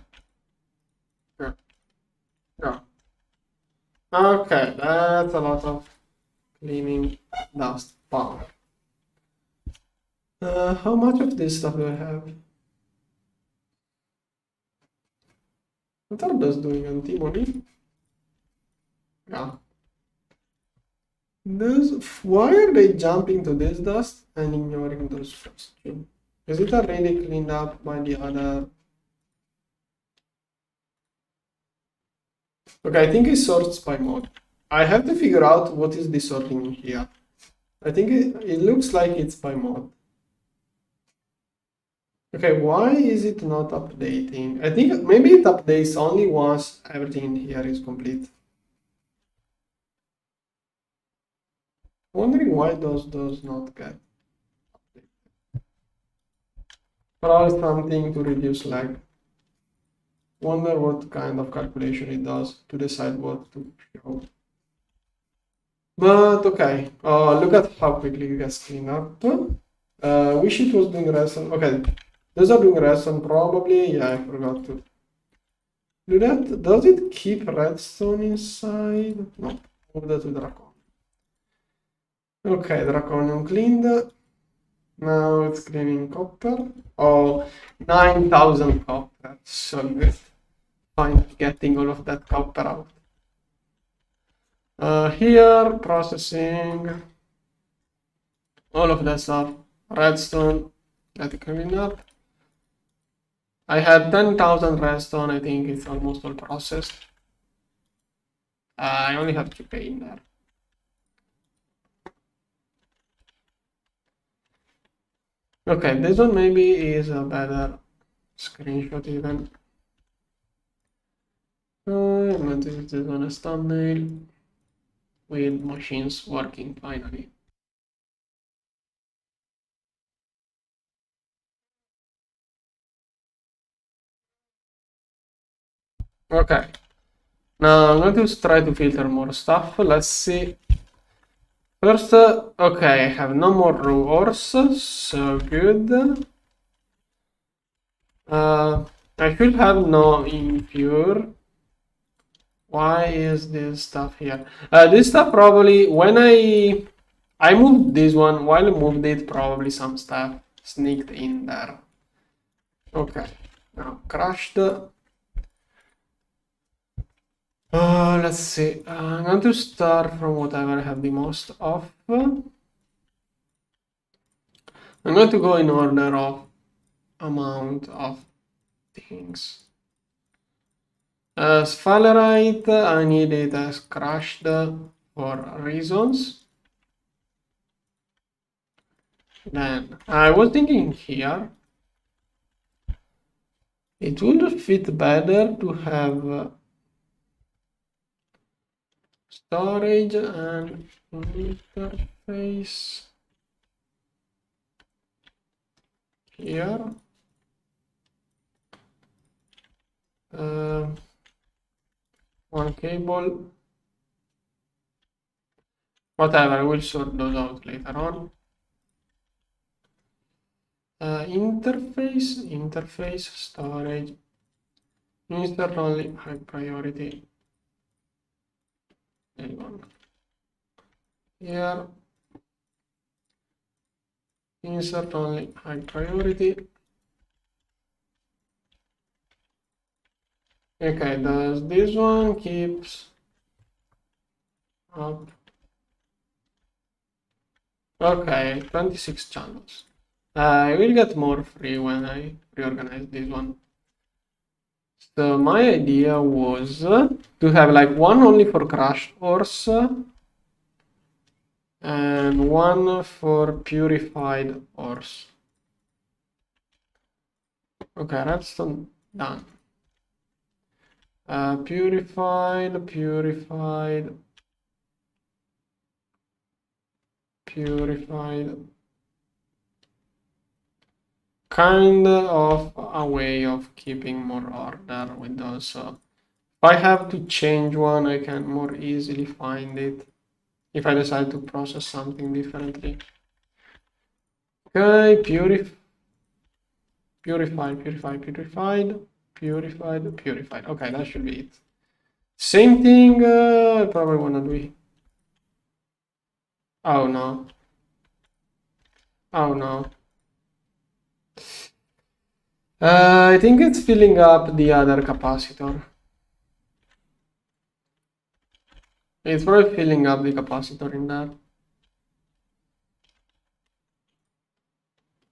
Go. Go. Okay, that's a lot of cleaning dust power. How much of this stuff do I have? What are those doing, antimony? Yeah. Why are they jumping to this dust and ignoring those first two? Is it already cleaned up by the other? Okay, I think it sorts by mod. I have to figure out what is the sorting here. I think it looks like it's by mod. Okay, why is it not updating? I think maybe it updates only once everything in here is complete. Wondering why those does not get updated. Probably something to reduce lag. Wonder what kind of calculation it does to decide what to show. But okay, look at how quickly it gets cleaned up. Wish it was doing redstone. Okay, those are doing redstone probably. Yeah, I forgot to do that. Does it keep redstone inside? No, move that to draconium. Okay, draconium cleaned. Now it's cleaning copper. Oh, 9,000 copper. So good. Finally getting all of that copper out. Here, processing. All of that stuff. Redstone. Let it clean up. I had 10,000 redstone. I think it's almost all processed. I only have 2K in there. Okay, this one maybe is a better screenshot even. I'm going to use this one as thumbnail with machines working finally. Okay, now I'm going to try to filter more stuff. Let's see. First, okay, I have no more raw ores, so good. I should have no impure. Why is this stuff here? This stuff probably, when I moved this one, while I moved it, probably some stuff sneaked in there. Okay, now crushed. Let's see. I'm going to start from whatever I have the most of. I'm going to go in order of amount of things. Sphalerite, I need it as crushed for reasons. Then I was thinking here, it would fit better to have storage and interface here. One cable. Whatever, we'll sort those out later on. Interface, storage, insert only high priority. Here, insert only high priority. Okay, does this one keeps up? Okay, 26 channels. I will get more free when I reorganize this one. So my idea was to have like one only for crushed ores and one for purified ores. Okay, redstone done. Purified. Kind of a way of keeping more order with those. So if I have to change one, I can more easily find it if I decide to process something differently. Okay, purified. Okay, that should be it. Same thing, I probably wanna do it. Oh no. Oh no. I think it's filling up the other capacitor. It's probably filling up the capacitor in there.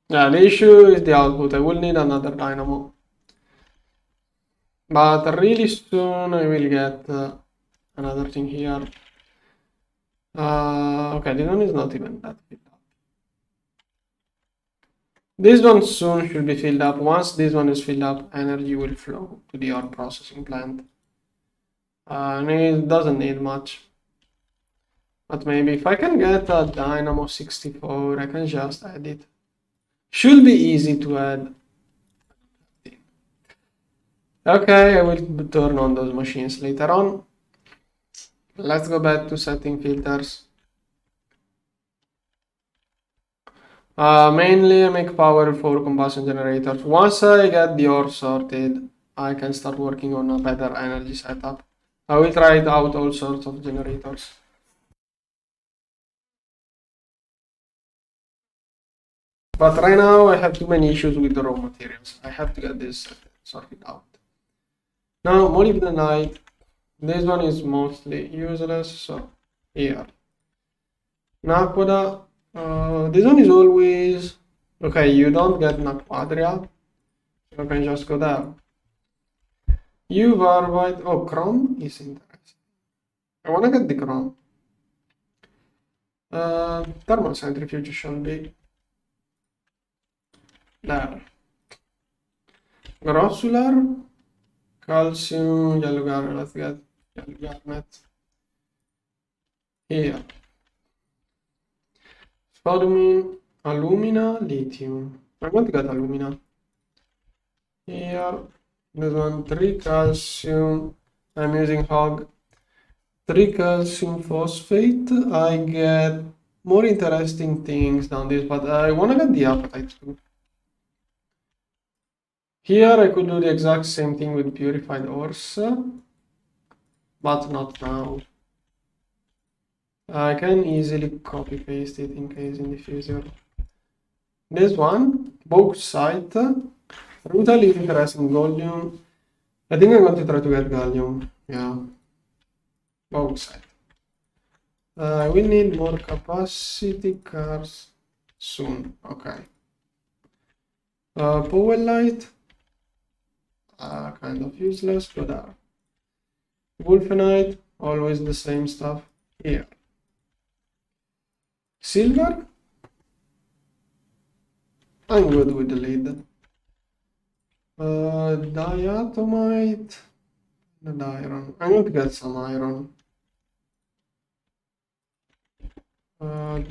Yeah, the issue is the output. I will need another dynamo. But really soon I will get another thing here. Okay, this one is not even that filled up. This one soon should be filled up. Once this one is filled up, energy will flow to the ore processing plant. And it doesn't need much. But maybe if I can get a Dynamo 64, I can just add it. Should be easy to add. Okay, I will turn on those machines later on. Let's go back to setting filters. Mainly I make power for combustion generators. Once I get the ore sorted, I can start working on a better energy setup. I will try out all sorts of generators. But right now I have too many issues with the raw materials. I have to get this sorted out. Now, molybdenite. This one is mostly useless, so here. Naquada. This one is always... Okay, you don't get Naquadria. You can just go there. Varvite. Oh, chrome is interesting. I want to get the chrome. Thermal centrifuge shall be there. Grossular, calcium, yellow garnet. Let's get yellow garnet here. Spodumene, alumina, lithium. I'm going to get alumina here. This one, 3 calcium. I'm using hog. 3 calcium phosphate. I get more interesting things down this, but I want to get the apatite too. Here I could do the exact same thing with purified ores, but not now. I can easily copy paste it in case in the future. This one, bauxite, brutally interesting gallium. I think I'm going to try to get gallium. Yeah, bauxite. We need more capacity cars soon. Okay. Powellite. Kind of useless, but Wolfenite, always the same stuff here. Silver, I'm good with the lead. Diatomite, and iron. I'm going to get some iron.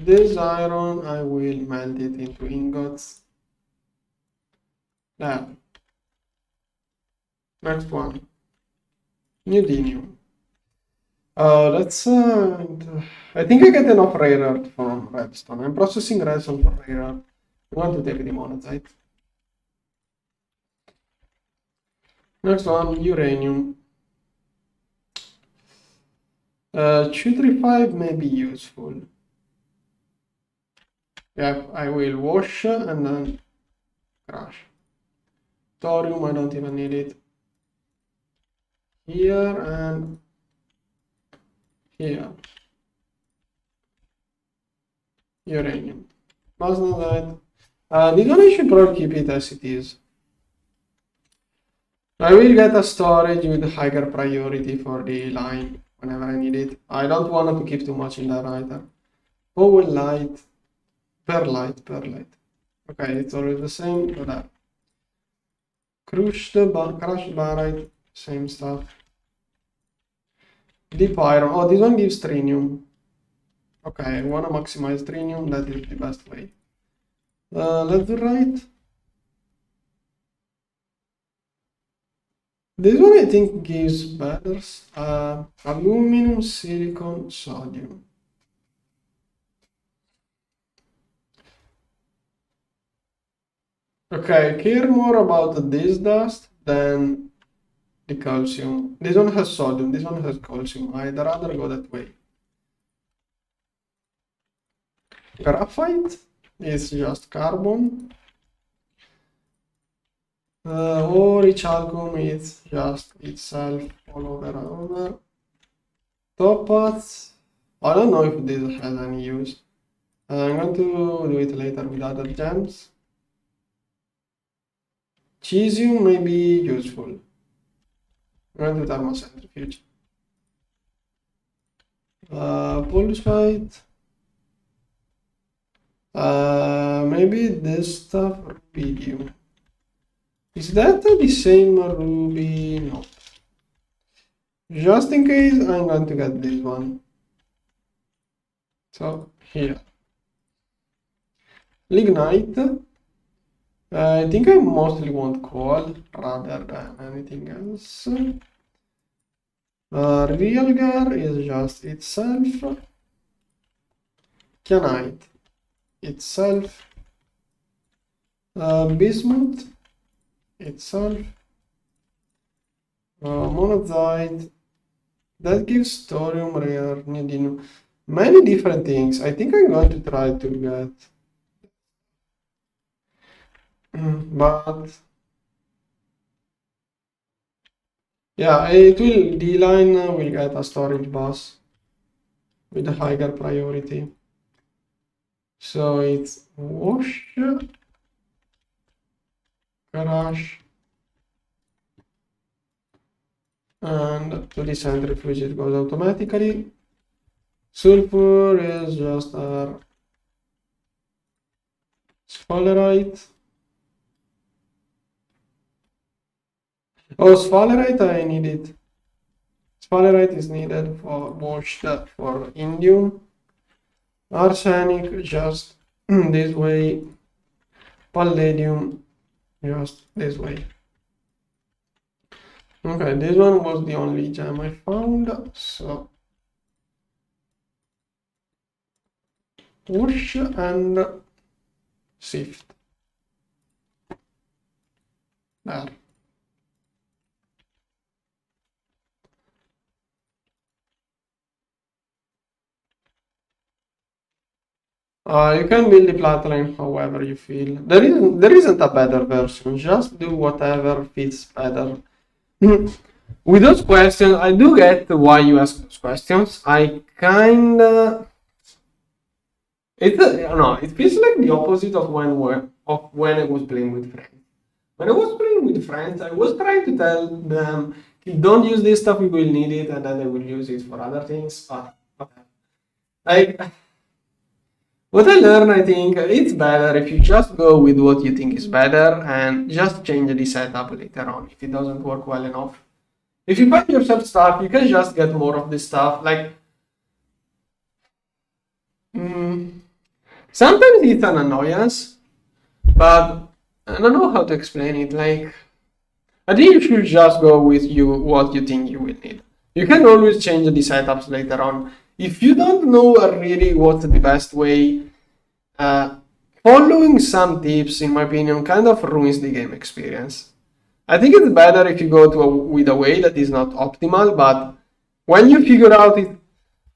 This iron, I will melt it into ingots. There. Next one, neodymium. Let's. I think I get enough rare earth from redstone. I'm processing redstone for rare earth. I want to take the monazite. Next one, uranium. 235 may be useful. Yeah, I will wash and then crush. Thorium, I don't even need it. Here and here. Uranium. Masnodite. This one I should probably keep it as it is. I will get a storage with higher priority for the line whenever I need it. I don't want to keep too much in there either. Powellite, perlite. Okay, it's always the same for that. Crushed barite, same stuff. Deep iron. Oh, this one gives trinium. Okay, I want to maximize trinium. That is the best way. Leatherite. This one I think gives better. Aluminum, silicon, sodium. Okay, I care more about this dust than the calcium. This one has sodium, this one has calcium. I'd rather go that way. Graphite is just carbon. Orichalcum is just itself all over. Topaz, I don't know if this has any use. I'm going to do it later with other gems. Cesium may be useful. I'm going to thermal centrifuge. Pulsite. Maybe this stuff or video. Is that the same Ruby? No. Just in case, I'm going to get this one. So here, lignite. I think I mostly want coal rather than anything else. Real gear is just itself. Kyanite itself. Bismuth itself. Monazite. That gives thorium, rare, neodymium. Many different things. I think I'm going to try to get. But yeah, it will. D-line will get a storage bus with a higher priority. So it's wash, crash, and to the centrifuge it goes automatically. Sulfur is just a sphalerite. Oh, sphalerite, I need it. Sphalerite is needed for washed for indium. Arsenic just this way. Palladium just this way. Okay, this one was the only gem I found, so push and shift. There. You can build the plotline however you feel. There isn't a better version. Just do whatever fits better. With those questions, I do get why you ask those questions. I kinda it feels like the opposite of when I was playing with friends. When I was playing with friends, I was trying to tell them, don't use this stuff, we will need it, and then they will use it for other things. But like what I learned, I think it's better if you just go with what you think is better and just change the setup later on if it doesn't work well enough. If you buy yourself stuff, you can just get more of this stuff. Like, sometimes it's an annoyance, but I don't know how to explain it. Like, I think you should just go with what you think you will need. You can always change the setups later on. If you don't know really what's the best way, following some tips, in my opinion, kind of ruins the game experience. I think it's better if you go with a way that is not optimal, but when you figure out it,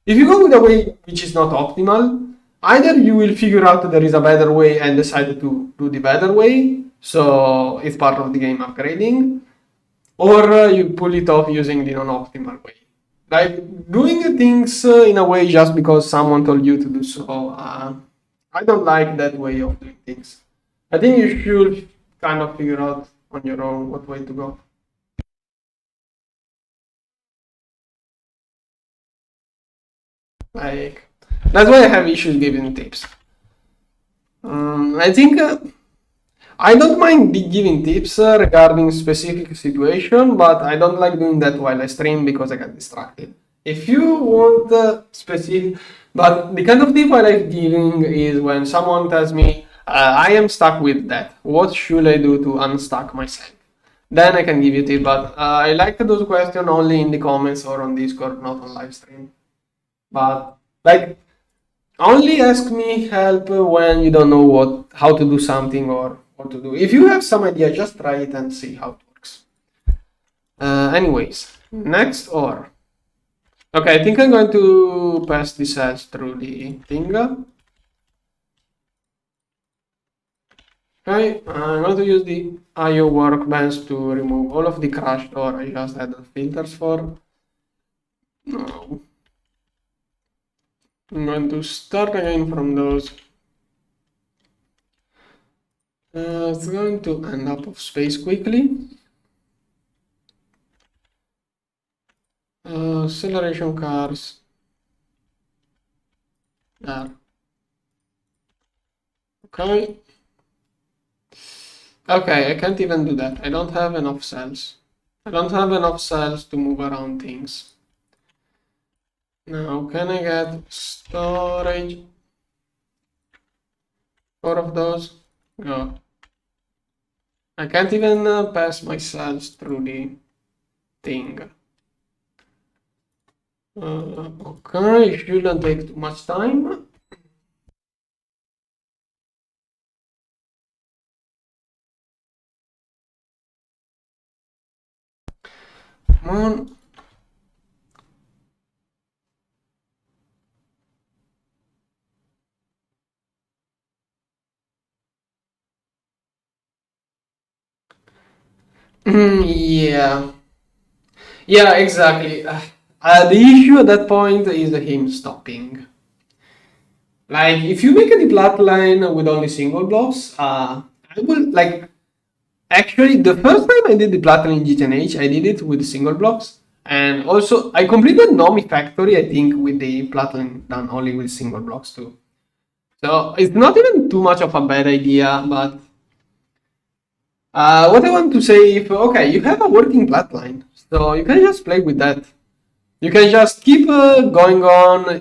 if you go with a way which is not optimal, either you will figure out there is a better way and decide to do the better way, so it's part of the game upgrading, or you pull it off using the non-optimal way. Like doing things in a way just because someone told you to do so. I don't like that way of doing things. I think you should kind of figure out on your own what way to go. Like that's why I have issues giving tips. I think I don't mind giving tips regarding specific situation, but I don't like doing that while I stream because I get distracted. If you want specific, but the kind of tip I like giving is when someone tells me, I am stuck with that. What should I do to unstuck myself? Then I can give you tip, but I like those questions only in the comments or on Discord, not on live stream. But like, only ask me help when you don't know how to do something or what to do. If you have some idea, just try it and see how it works. Anyways, next or. Okay, I think I'm going to pass the cells through the thing. Okay, I'm going to use the IO workbench to remove all of the crashed ore I just added filters for. No. I'm going to start again from those. It's going to end up of space quickly. Acceleration cars. There. Okay. Okay, I can't even do that. I don't have enough cells. I don't have enough cells to move around things. Now, can I get storage? 4 of those? No. I can't even pass my cells through the thing. Okay, it shouldn't take too much time. Come on. Yeah. Yeah, exactly. The issue at that point is him stopping. Like, if you make a deplat line with only single blocks, I will, like, actually, the first time I did the line in GTNH, I did it with single blocks. And also, I completed Nomi Factory, I think, with the line done only with single blocks too. So, it's not even too much of a bad idea, but what I want to say, if, okay, you have a working line, so you can just play with that. You can just keep going on.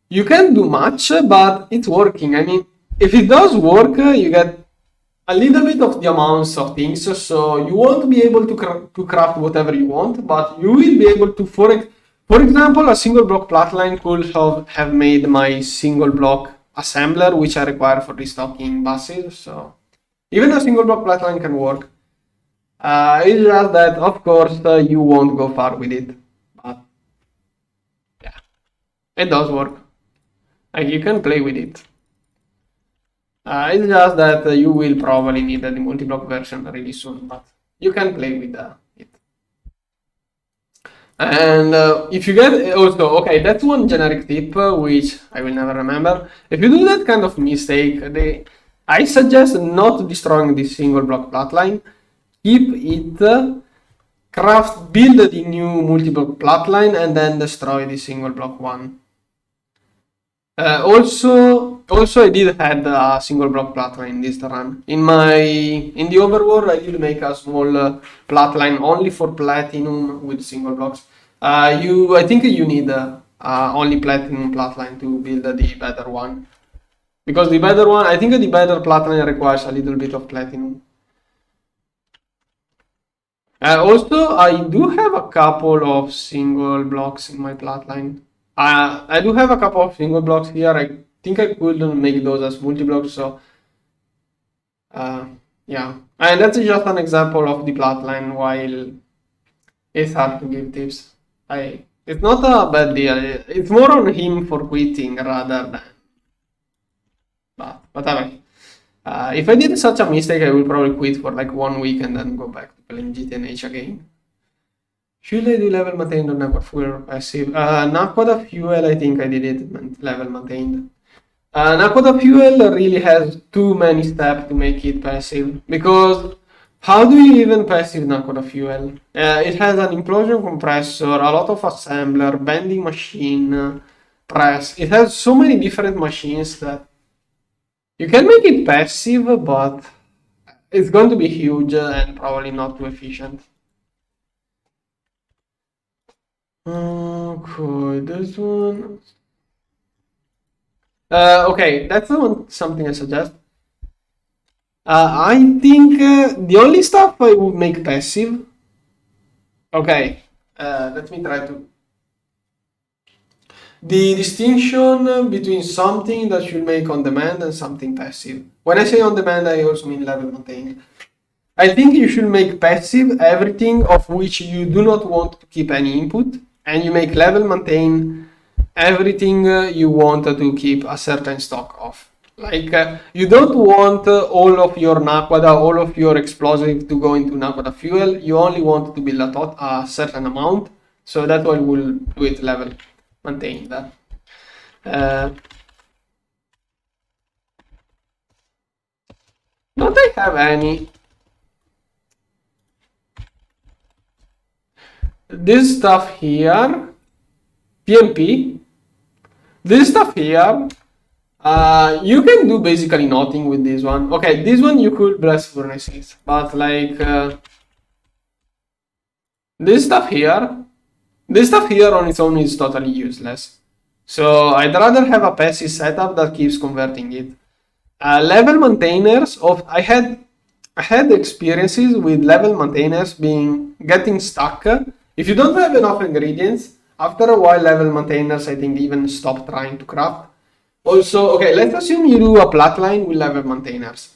You can't do much, but it's working. I mean, if it does work, you get a little bit of the amounts of things, so you won't be able to craft whatever you want, but you will be able to, for example, a single block plotline could have made my single block assembler, which I require for restocking buses, so even a single block plotline can work. It's just that, of course, you won't go far with it, but yeah, it does work. Like, you can play with it. It's just that you will probably need the multi-block version really soon, but you can play with it. And if you get also, okay, that's one generic tip, which I will never remember. If you do that kind of mistake, I suggest not destroying this single block plotline. Keep it, build the new multi-block plotline, and then destroy the single block one. Also, I did had a single block plotline in this run. In the overworld, I did make a small plotline only for platinum with single blocks. I think you need only platinum plotline to build the better one, because the better one, I think the better plotline requires a little bit of platinum. Also, I do have a couple of single blocks in my plotline. I do have a couple of single blocks here. I think I couldn't make those as multi-blocks, so yeah. And that's just an example of the plotline, while it's hard to give tips. It's not a bad deal. It's more on him for quitting rather than, but whatever. If I did such a mistake, I will probably quit for like 1 week and then go back to playing GTNH again. Should I do level maintained or never fuel or passive? Nakoda fuel, I think I did it level maintained. Nakoda fuel really has too many steps to make it passive, because how do you even passive Nakoda fuel? It has an implosion compressor, a lot of assembler, bending machine, press. It has so many different machines that you can make it passive, but it's going to be huge and probably not too efficient. Okay, this one. Okay, that's something I suggest. I think the only stuff I would make passive. Okay, let me try to. The distinction between something that you make on demand and something passive. When I say on demand, I also mean level maintained. I think you should make passive everything of which you do not want to keep any input, and you make level maintain everything you want to keep a certain stock of. Like, you don't want all of your Naquada, all of your explosive to go into Naquada fuel. You only want to build a certain amount. So that's why we'll do it level maintained. Don't I have any? This stuff here, PMP. This stuff here, You can do basically nothing with this one. Okay, this one you could blast furnaces, but like this stuff here, on its own is totally useless. So I'd rather have a passive setup that keeps converting it. Level maintainers of I had experiences with level maintainers getting stuck. If you don't have enough ingredients, after a while level maintainers I think even stop trying to craft. Also, okay, let's assume you do a plot line with level maintainers.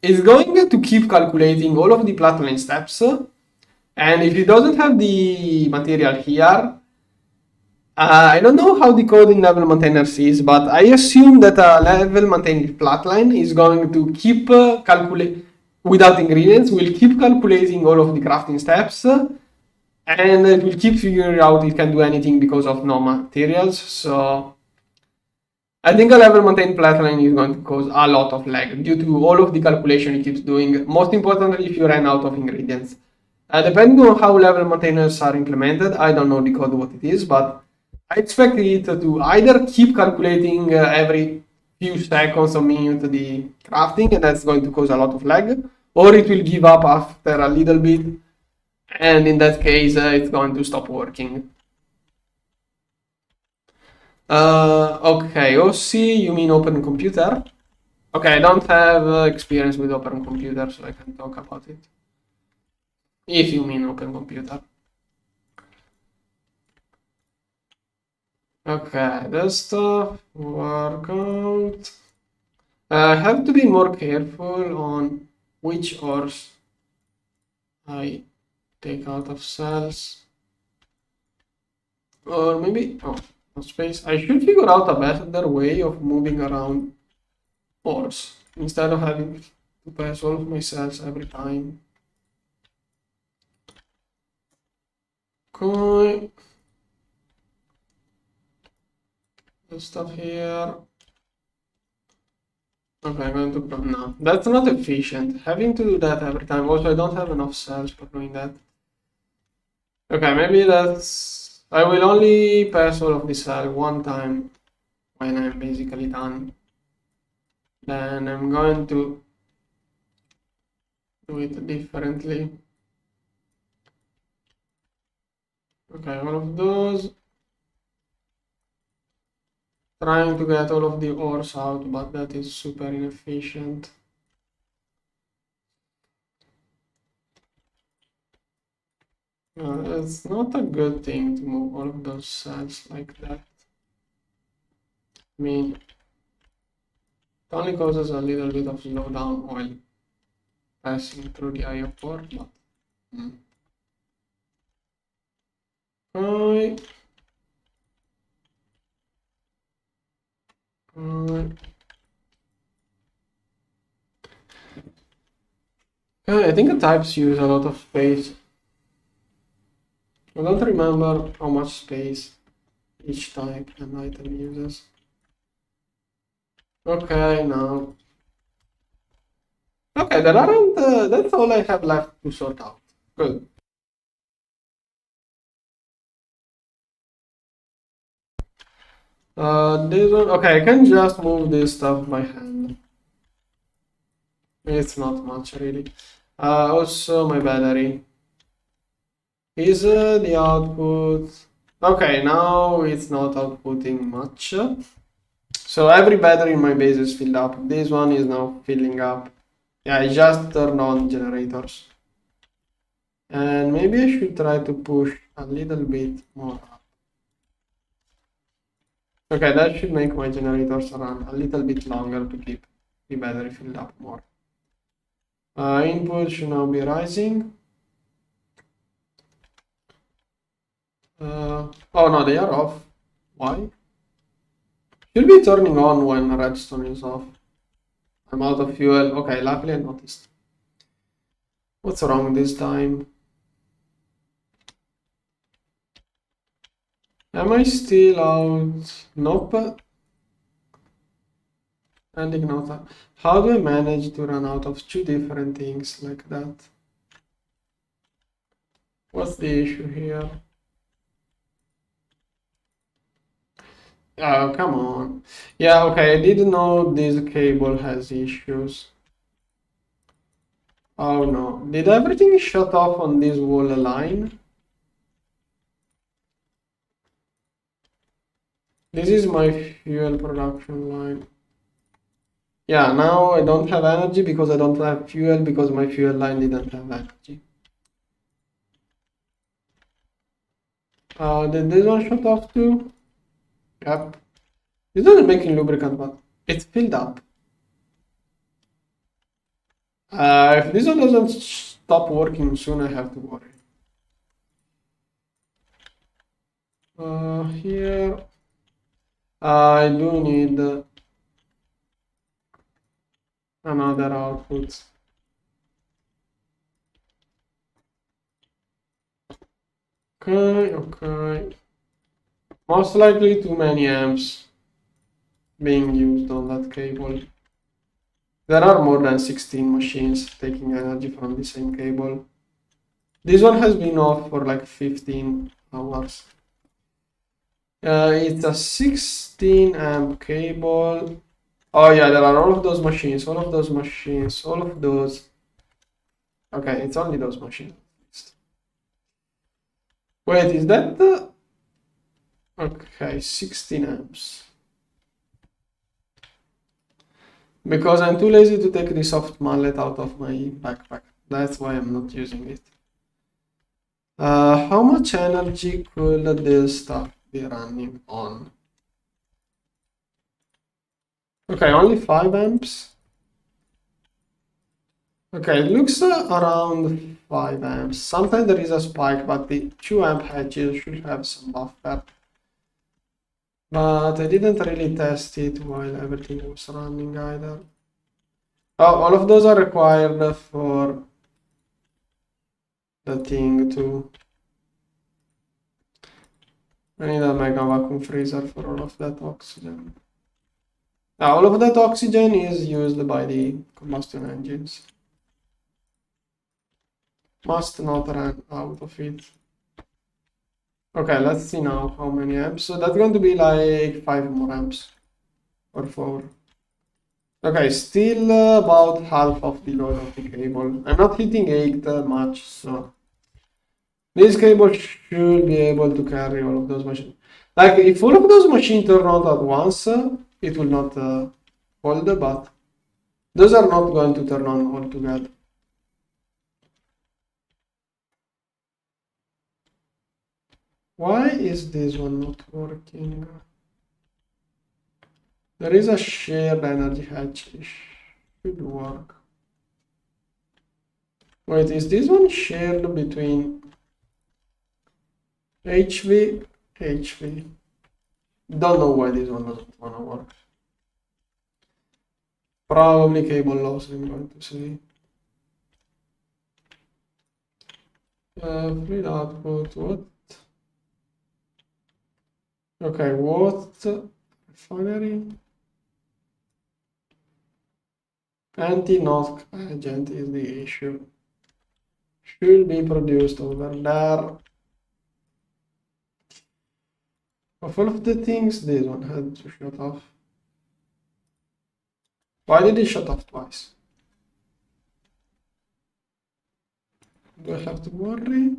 It's going to keep calculating all of the plot line steps, and if it doesn't have the material here, I don't know how the code in level maintainers is, but I assume that a level maintainer flatline is going to keep calculate without ingredients, will keep calculating all of the crafting steps, and it will keep figuring out it can do anything because of no materials. So I think a level maintained flatline is going to cause a lot of lag due to all of the calculation it keeps doing. Most importantly, if you run out of ingredients. Depending on how level maintainers are implemented, I don't know the code what it is, but I expect it to either keep calculating every few seconds or minutes the crafting, and that's going to cause a lot of lag, or it will give up after a little bit, and in that case, it's going to stop working. Okay, OC, you mean Open Computer? Okay, I don't have experience with Open Computer, so I can talk about it. If you mean Open Computer. Okay, desktop, workout. I have to be more careful on which ores I take out of cells. Or maybe, oh, no space. I should figure out a better way of moving around ores instead of having to pass all of my cells every time. Okay. The stuff here. Okay, I'm going to put no. That's not efficient. Having to do that every time. Also, I don't have enough cells for doing that. Okay, maybe that's... I will only pass all of the cell one time when I'm basically done. Then I'm going to do it differently. Okay, all of those. Trying to get all of the ores out, but that is super inefficient. It's not a good thing to move all of those cells like that. I mean, it only causes a little bit of slowdown while passing through the IO port, but... I think the types use a lot of space. I don't remember how much space each type and item uses. Okay, now. Okay, there aren't. That's all I have left to sort out. Good. This one. Okay, I can just move this stuff by hand. It's not much really. Also, my battery. Is the output... Okay, now it's not outputting much. So every battery in my base is filled up. This one is now filling up. Yeah, I just turned on generators. And maybe I should try to push a little bit more up. Okay, that should make my generators run a little bit longer to keep the battery filled up more. Input should now be rising. Oh no, they are off. Why? Should be turning on when redstone is off. I'm out of fuel. Okay, luckily I noticed. What's wrong this time? Am I still out? Nope. And ignore. How do I manage to run out of two different things like that? What's the issue here? Oh, come on. Yeah, okay, I didn't know this cable has issues. Oh no. Did everything shut off on this wall line? This is my fuel production line. Yeah, now I don't have energy because I don't have fuel because my fuel line didn't have energy. Did this one shut off too? Yep. This one is making lubricant, but it's filled up. If this one doesn't stop working soon, I have to worry. Here, I do need another output. Okay, okay. Most likely too many amps being used on that cable. There are more than 16 machines taking energy from the same cable. This one has been off for like 15 hours. It's a 16 amp cable. Oh yeah, there are all of those machines, all of those machines, all of those. Okay, it's only those machines. Wait, is that the... Okay, 16 amps. Because I'm too lazy to take the soft mallet out of my backpack. That's why I'm not using it. How much energy could this stuff be running on? Okay, only 5 amps. Okay, it looks around 5 amps. Sometimes there is a spike, but the 2 amp hatches should have some buffer. But I didn't really test it while everything was running either. Oh, all of those are required for the thing too. I need a mega vacuum freezer for all of that oxygen. Now, all of that oxygen is used by the combustion engines. Must not run out of it. Okay, let's see now how many amps. So that's going to be like 5 more amps or 4. Okay, still about half of the load of the cable. I'm not hitting 8 much, so this cable should be able to carry all of those machines. Like, if all of those machines turn on at once, it will not hold, but those are not going to turn on all together. Why is this one not working? There is a shared energy hatch. It should work. Wait, is this one shared between HV, HV? Don't know why this one doesn't want to work. Probably cable loss, I'm going to say. Fluid output, what? Okay, what? Refinery? Anti-knock agent is the issue. Should be produced over there. Of all of the things, this one had to shut off. Why did it shut off twice? Do I have to worry?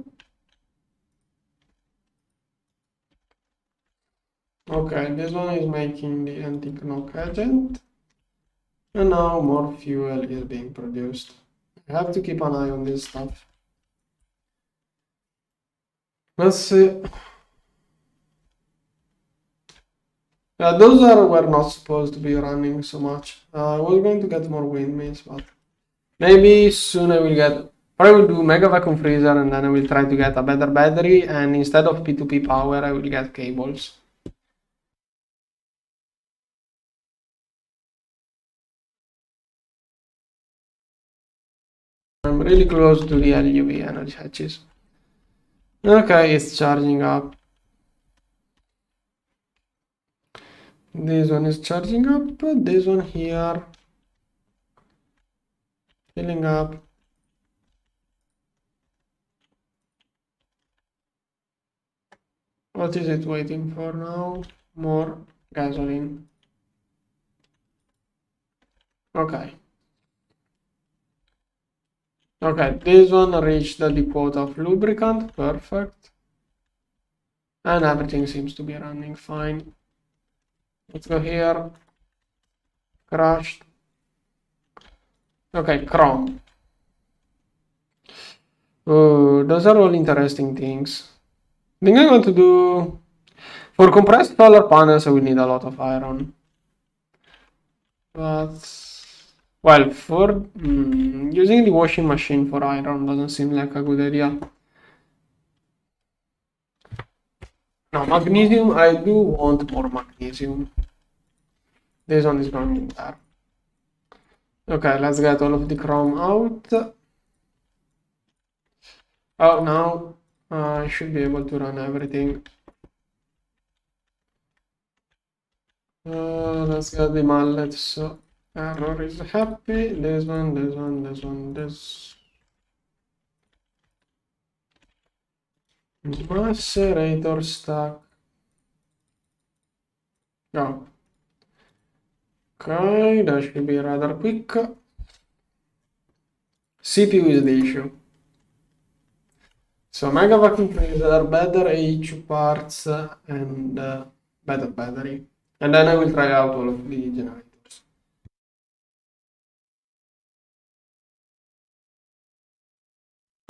Okay, this one is making the anti-knock agent. And now more fuel is being produced. I have to keep an eye on this stuff. Let's see. Those were not supposed to be running so much. I was going to get more windmills, but maybe soon I will get... I will do mega vacuum freezer and then I will try to get a better battery, and instead of P2P power I will get cables. I'm really close to the LUV energy hatches. Okay, it's charging up. This one is charging up, this one here filling up. What is it waiting for now? More. gasoline. Okay. Okay, this one reached the quota of lubricant, perfect. And everything seems to be running fine. Let's go here. Crashed. Okay, chrome. Oh, those are all interesting things. I think I'm going to do... For compressed solar panels, I will need a lot of iron. But... Well, for using the washing machine for iron doesn't seem like a good idea. No, magnesium, I do want more magnesium. This one is going in there. Okay, let's get all of the chrome out. Oh, now I should be able to run everything. Let's get the mallet. So error is happy. This one, this one, this one, this. Macerator stack. Oh. Okay, that should be rather quick. CPU is the issue. So mega vacuum cleaner, better AHU parts, and better battery. And then I will try out all of the generators.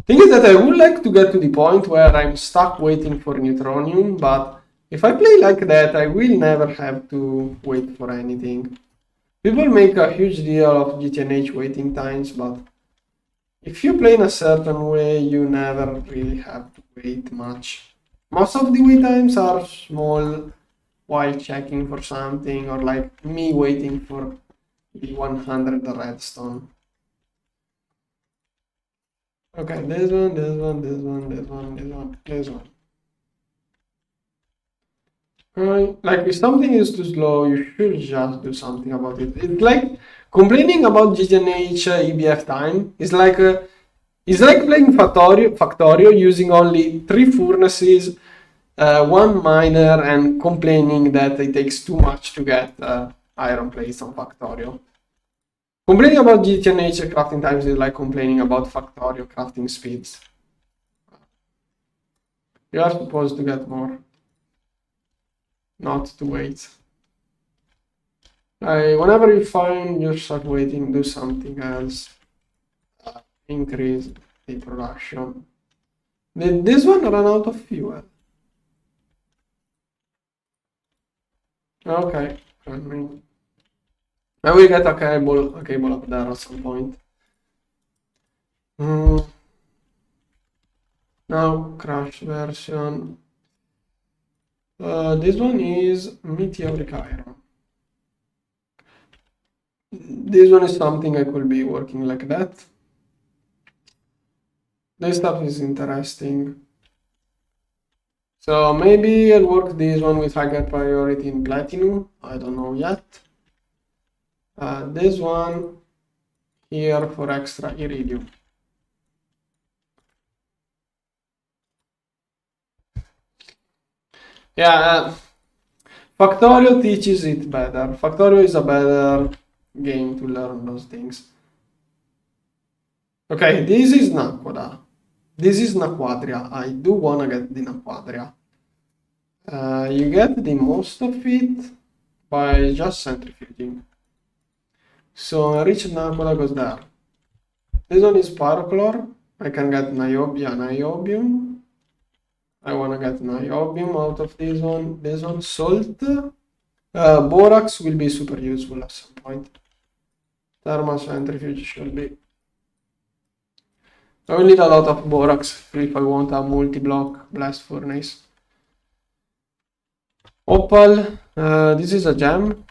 Thing is that I would like to get to the point where I'm stuck waiting for neutronium, but if I play like that, I will never have to wait for anything. People make a huge deal of GTNH waiting times, but if you play in a certain way, you never really have to wait much. Most of the wait times are small while checking for something, or like me waiting for the 100 redstone. Okay, this one, this one, this one, this one, this one, this one. Like if something is too slow, you should just do something about it. It's like complaining about GTNH EBF time. It's like playing Factorio using only 3 furnaces, 1 miner, and complaining that it takes too much to get iron plates on Factorio. Complaining about GTNH crafting times is like complaining about Factorio crafting speeds. You are supposed to get more, not to wait. Whenever you find yourself waiting, do something else. Increase the production. Did this one run out of fuel? Okay, I will get a cable up there at some point. Now crash version. This one is meteoric iron. This one is something I could be working like that. This stuff is interesting. So maybe I'll work this one with higher priority in platinum. I don't know yet. This one here for extra iridium. Yeah, Factorio teaches it better. Factorio is a better game to learn those things. Okay, this is Naquada. This is Naquadria. I do wanna get the Naquadria. You get the most of it by just centrifuging. So rich Naquada goes there. This one is Pyrochlor. I can get niobium. I wanna get niobium out of this one. This one, salt. Borax will be super useful at some point. Thermal centrifuge should be. I will need a lot of borax if I want a multi-block blast furnace. Opal, this is a gem.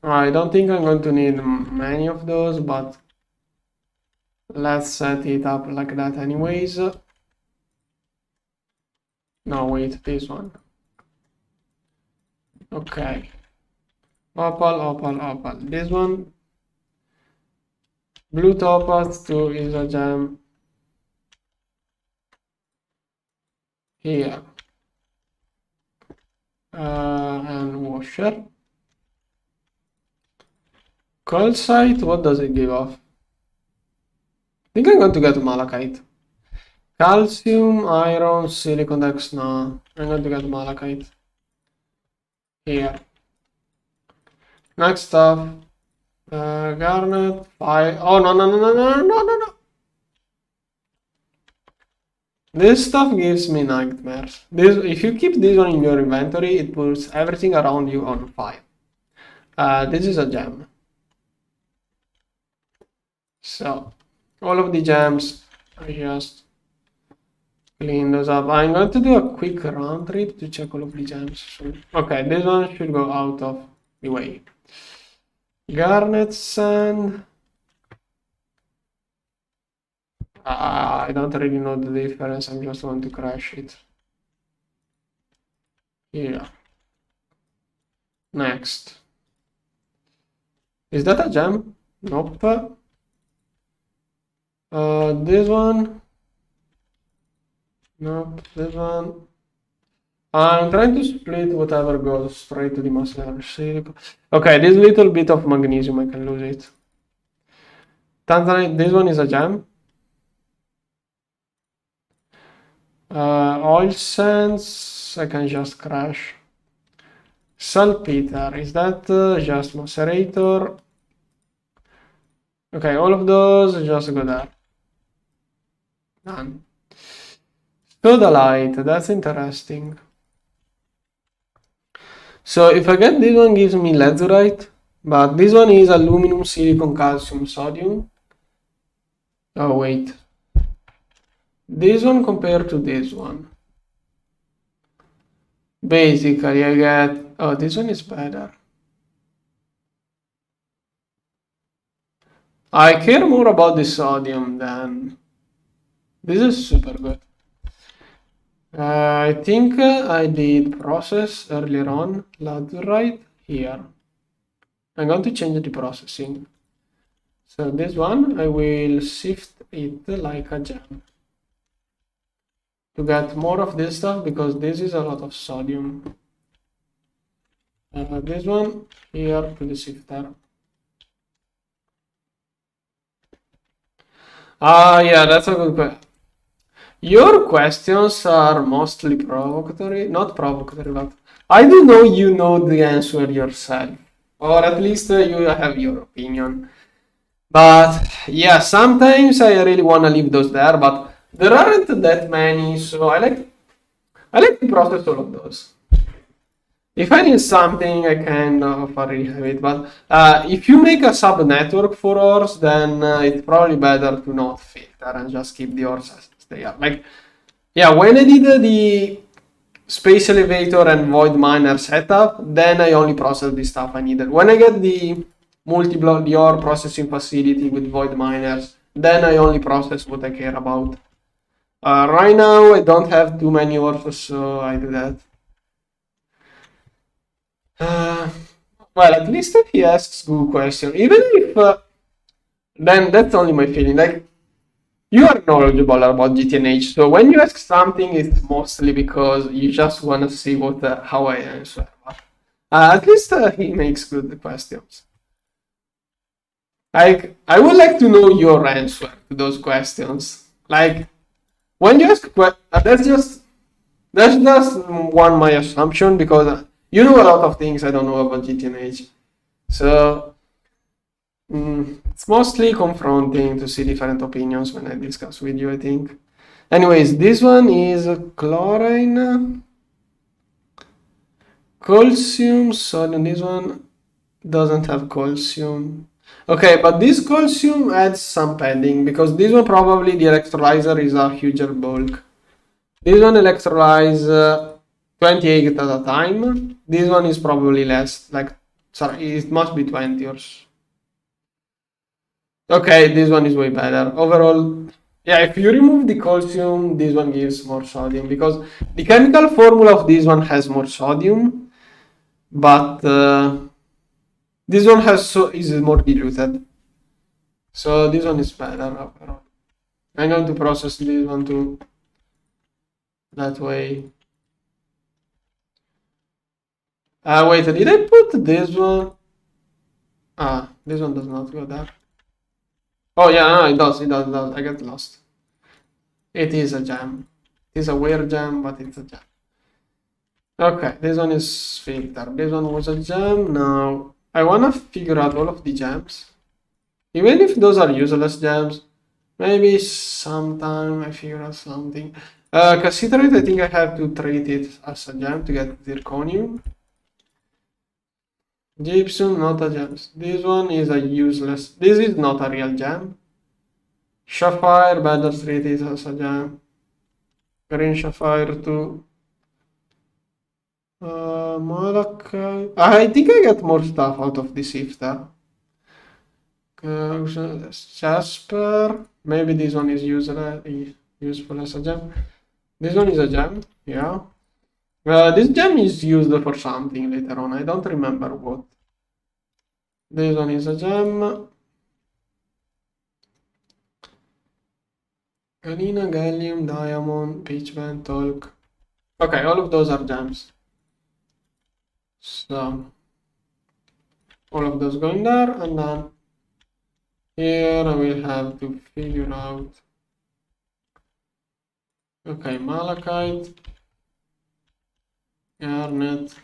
I don't think I'm going to need many of those, but let's set it up like that anyways. No, wait, this one. Okay. Opal. This one. Blue topaz 2 is a gem. Here. and washer. Calcite, what does it give off? I think I'm going to get malachite. Calcium, iron, silicon X, no. I'm going to get malachite. Here. Next stuff. Garnet, fire. Oh, no. This stuff gives me nightmares. If you keep this one in your inventory, it puts everything around you on fire. This is a gem. So, all of the gems, I just clean those up. I'm going to do a quick round trip to check all of the gems. Okay, this one should go out of the way. Garnet sand. I don't really know the difference. I just want to crash it. Here. Next. Is that a gem? Nope. This one. Nope. This one. I'm trying to split whatever goes straight to the macerator. Okay, this little bit of magnesium, I can lose it. Tanzanite, this one is a gem. Oil sands, I can just crash. Saltpeter, is that just macerator? Okay, all of those just go there. Done. Sodalite, that's interesting. So if I get this one, gives me lazurite, but this one is aluminum, silicon, calcium, sodium. Oh wait, this one compared to this one. Basically, I get. Oh, this one is better. I care more about the sodium than. This is super good. I think I did process earlier on, lazurite here. I'm going to change the processing. So this one, I will sift it like a gem to get more of this stuff because this is a lot of sodium. This one here to the sifter. Yeah, that's a good question. Your questions are mostly provocatory, not provocatory, but I do know you know the answer yourself, or at least you have your opinion. But yeah, sometimes I really want to leave those there, but there aren't that many, so I like to process all of those. If I need something, I can already have it. But if you make a sub network for ores, then it's probably better to not filter and just keep the ores as they are. Like, yeah, when I did the space elevator and void miner setup, then I only process the stuff I needed. When I get the Multiblock, the ore processing facility with void miners, then I only process what I care about. Right now, I don't have too many ores, so I do that. Well, at least if he asks good question, even if then that's only my feeling. Like you are knowledgeable about GTNH, so when you ask something, it's mostly because you just want to see what how I answer. At least he makes good questions. Like I would like to know your answer to those questions. Like when you ask that's just one my assumption because you know a lot of things I don't know about GTNH. So it's mostly confronting to see different opinions when I discuss with you, I think. Anyways, this one is chlorine, calcium, sodium. This one doesn't have calcium. Okay, but this calcium adds some padding because this one probably the electrolyzer is a huger bulk. This one electrolyze 28 at a time. This one is probably less, like, sorry, it must be 20 or so. Okay, this one is way better. Overall, yeah, if you remove the calcium, this one gives more sodium because the chemical formula of this one has more sodium, but this one is more diluted. So this one is better overall. I'm going to process this one too. That way. Wait, did I put this one? This one does not go there. Oh yeah, no, it does, it does, it does. I get lost. It is a jam. It is a weird jam, but it's a jam. Okay, this one is filter. This one was a jam. Now I wanna figure out all of the jams. Even if those are useless jams, maybe sometime I figure out something. Consider it, I think I have to treat it as a jam to get zirconium. Gypsum, not a jam. This one is a useless. This is not a real jam. Sapphire, better treat it as a jam. Green sapphire too. Malachite. I think I get more stuff out of this sifter. Jasper. Maybe this one is useful as a gem. This one is a gem, yeah. This gem is used for something later on. I don't remember what. This one is a gem. Galena, gallium, diamond, pitchblende, talc. Okay, all of those are gems. So all of those go in there, and then here I will have to figure out. Okay, malachite, garnet,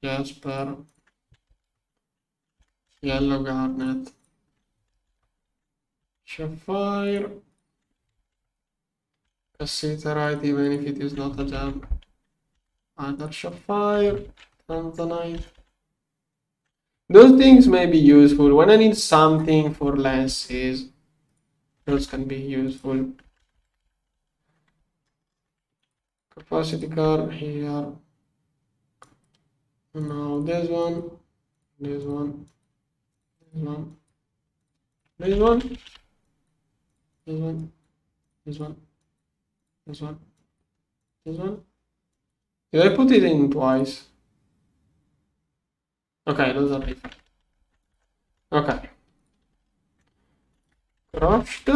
jasper, yellow garnet, sapphire, cassiterite, even if it is not a gem, either sapphire, tanzanite. Those things may be useful when I need something for lenses. Those can be useful. Capacity car here. Now this one, this one, this one, this one, this one, this one, this one, this one. Did I put it in twice? Okay, those are different. Okay. Crushed.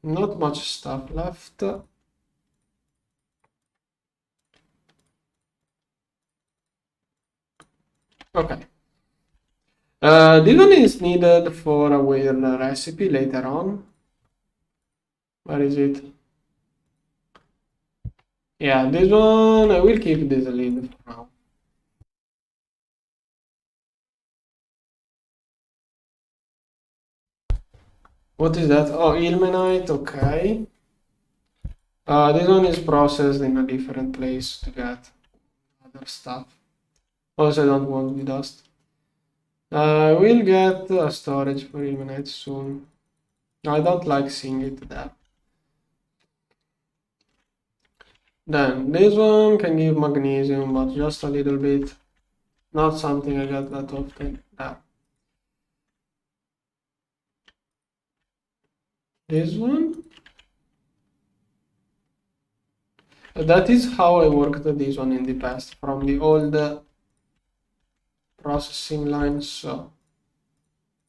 Not much stuff left. Okay. This one is needed for a weird recipe later on. Where is it? Yeah, this one, I will keep this lead for now. What is that? Oh, ilmenite, okay. This one is processed in a different place to get other stuff. Also, I don't want the dust. We'll get a storage for ilmenite soon. I don't like seeing it there. Then this one can give magnesium, but just a little bit. Not something I get that often. There. This one. That is how I worked this one in the past from the old processing lines. So,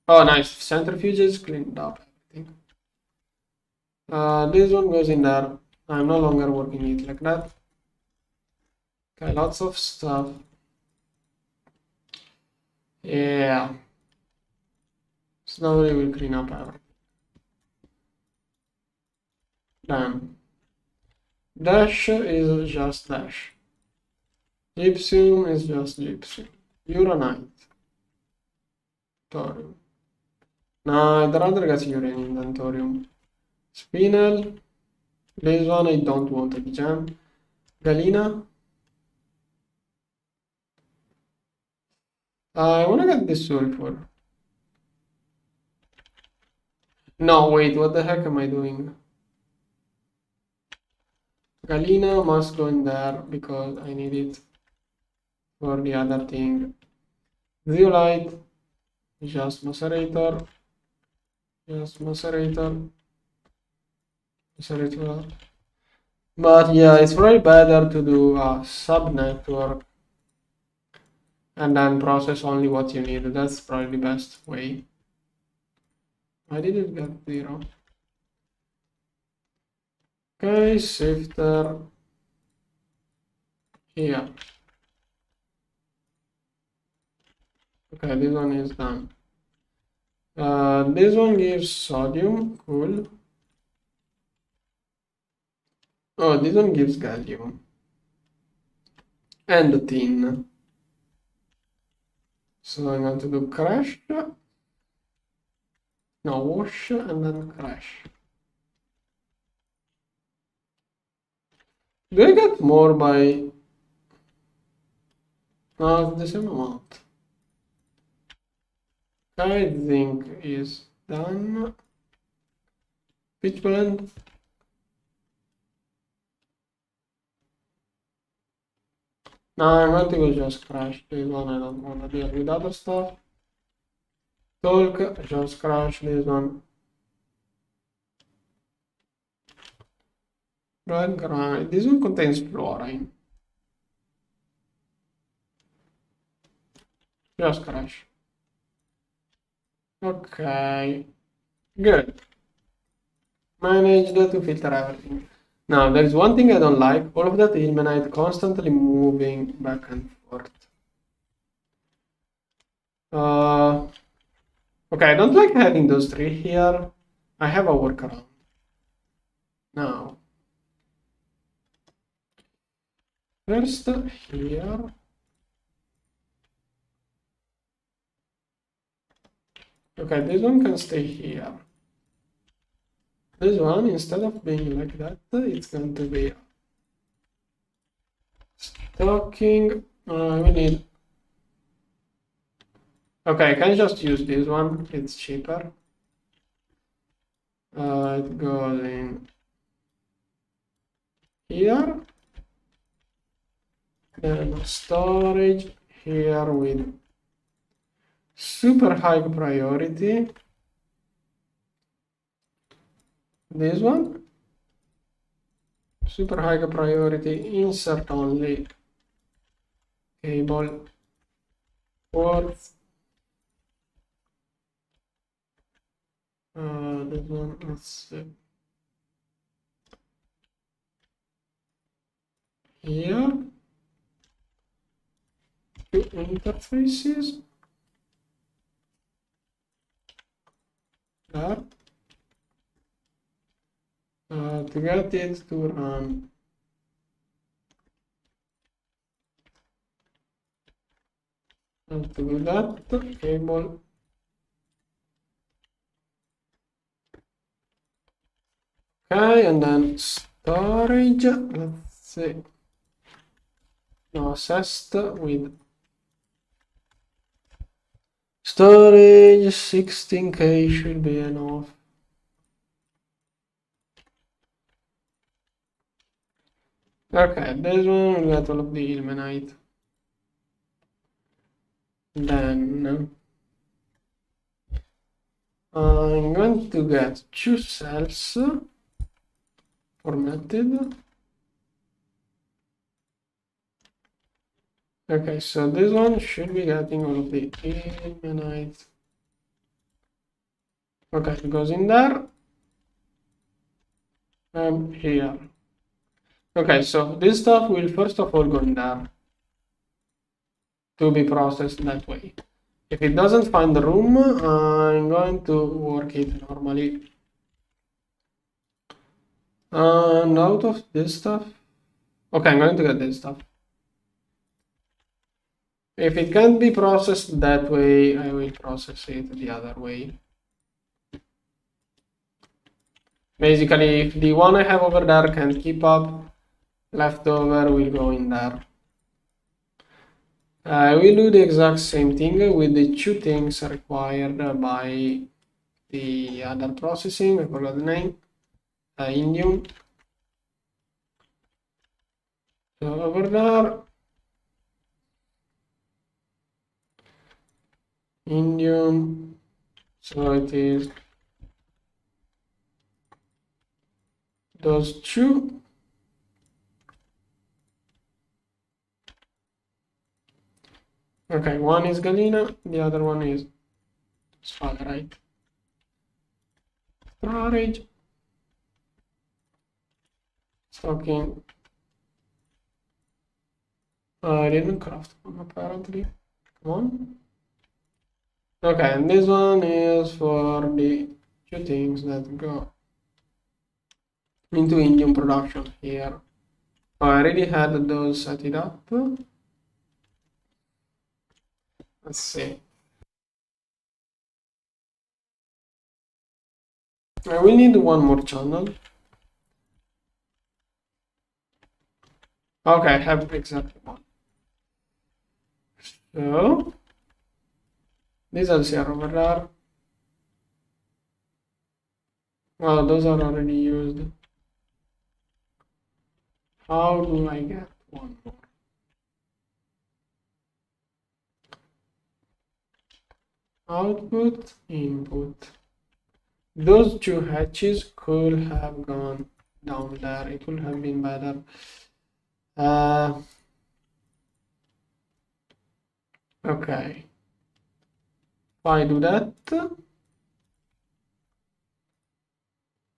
oh, nice. Centrifuge is cleaned up everything. This one goes in there. I'm no longer working it like that. Okay, lots of stuff. Yeah. Slowly we'll clean up everything. Then dash is just dash. Gypsum is just gypsum. Uranite. Thorium. No, I'd rather get uranium than thorium. Spinel. This one I don't want a gem. Galena. I wanna get this sulfur. No, wait, what the heck am I doing? Galena must go in there because I need it for the other thing. Zeolite, just macerator, macerator. But yeah, it's probably better to do a sub-network and then process only what you need. That's probably the best way. I didn't get 0. Okay, sifter here. Okay, this one is done. This one gives sodium, cool. Oh, this one gives gallium. And tin. So I'm going to do crash. No, wash and then crash. Do I get more by... No, it's the same amount. I think is done. Pitch blend. No, I'm going to go just crash this one. I don't want to deal with other stuff. Talk, just crash this one. Red granite. This one contains fluorine. Just crash. Okay. Good. Managed to filter everything. Now, there is one thing I don't like. All of that ilmenite constantly moving back and forth. Okay, I don't like having those three here. I have a workaround. Now, first here. Okay, this one can stay here. This one, instead of being like that, it's going to be stocking. We need. Okay, I can just use this one. It's cheaper. It goes in here. Then storage here with super high priority. This one. Super high priority, insert only cable ports. This one, let's see. Here, two interfaces. There. To get it to run. And to do that, cable. Okay, and then storage, let's see. No, assessed with storage, 16K should be enough. Okay, this one will get all of the ilmenite. Then I'm going to get two cells formatted. Okay, so this one should be getting all of the ilmenite. Okay, it goes in there. Here. Okay, so this stuff will first of all go in there to be processed that way. If it doesn't find the room, I'm going to work it normally. And out of this stuff, okay, I'm going to get this stuff. If it can't be processed that way, I will process it the other way. Basically, if the one I have over there can't keep up, leftover will go in there. I will do the exact same thing with the two things required by the other processing. I forgot the name. Indium. So over there, indium. So it is those two. Okay, one is galena, the other one is sphalerite. Storage. Stocking. I didn't craft one apparently. Come on. Okay, and this one is for the two things that go into Indian production here. Oh, I already had those set it up. Let's see. I will need one more channel. Okay, I have exactly one. So these are here over there. Well, those are already used. How do I get one more? Output, input. Those two hatches could have gone down there. It would have been better. Okay. If I do that,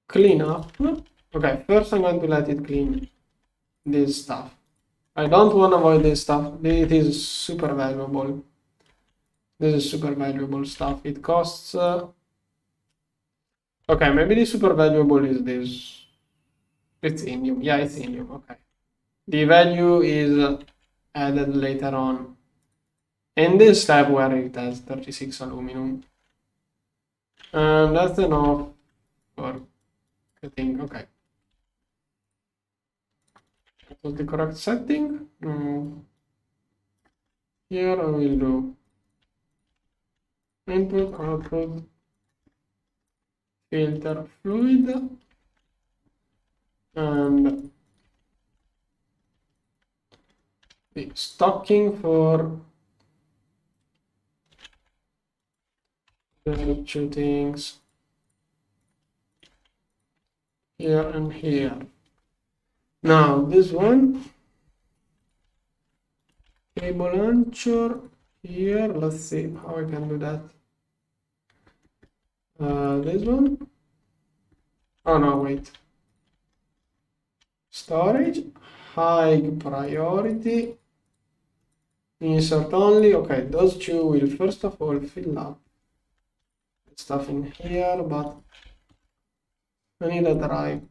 clean up. Okay, first I'm going to let it clean this stuff. I don't want to avoid this stuff. It is super valuable. This is super valuable stuff. It costs. Okay, maybe the super valuable is this. It's indium. Yeah, it's indium. Okay. The value is added later on in this step where it has 36 aluminum. And that's enough for cutting. Okay. That was the correct setting. Here I will do input, output, filter fluid, and the stocking for the two things here and here. Now this one, cable launcher here. Let's see how I can do that. This one. Oh no, wait. Storage, high priority, insert only. Okay, those two will first of all fill up stuff in here, but I need a drive.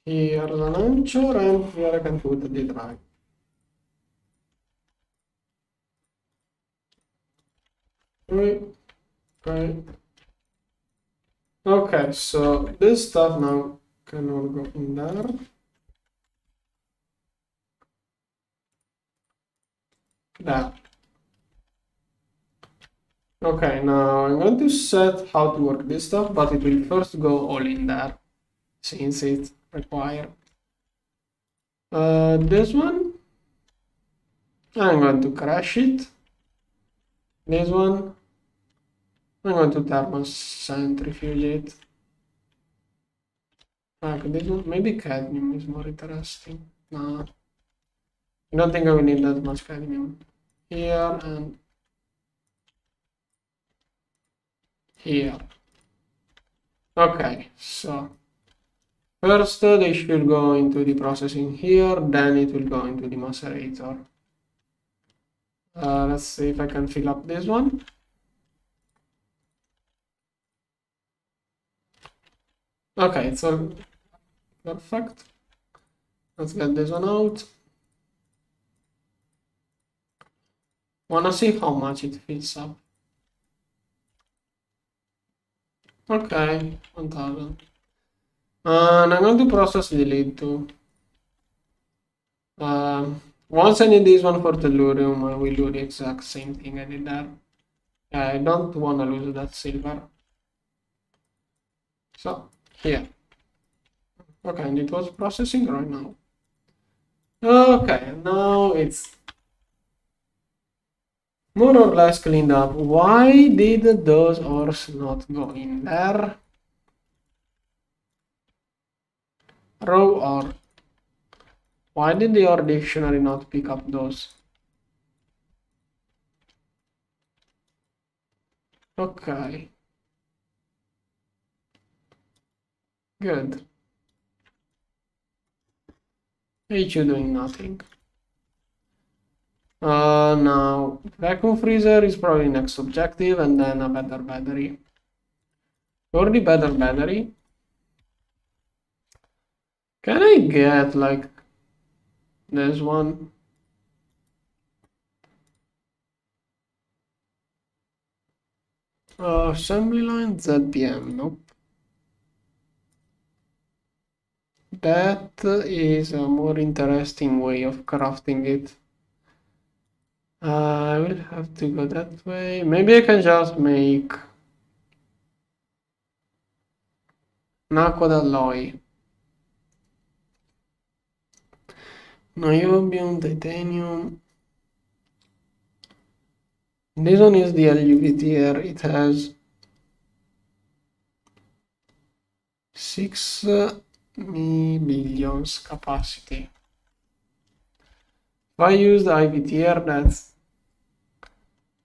Here's an launcher, and here I can put the drive. Okay. Okay, so this stuff now can all go in there. There. Okay, now I'm going to set how to work this stuff, but it will first go all in there, since it's required. This one, I'm going to crash it. This one, I'm going to thermocentrifuge it. Okay, this one, maybe cadmium is more interesting. No, I don't think I will need that much cadmium. Here and here. Okay, so first they should go into the processing here, then it will go into the macerator. Let's see if I can fill up this one. Okay, it's all perfect. Let's get this one out. Wanna see how much it fills up. Okay, 1000. And I'm going to process the lead too. Once I need this one for tellurium, I will do the exact same thing I did there. I don't want to lose that silver. So, here. Okay, and it was processing right now. Okay, now it's more or less cleaned up. Why did those ores not go in there? Raw ore. Why did the Oredictionary not pick up those? Okay. Good. H doing nothing. Now vacuum freezer is probably next objective, and then a better battery. For the better battery, can I get like this one? Assembly line ZPM, nope. That is a more interesting way of crafting it. I will have to go that way. Maybe I can just make Nacquo d'alloy. Niobium, titanium. This one is the LUVTR. It has 6 billions capacity. If I use the IVTR, that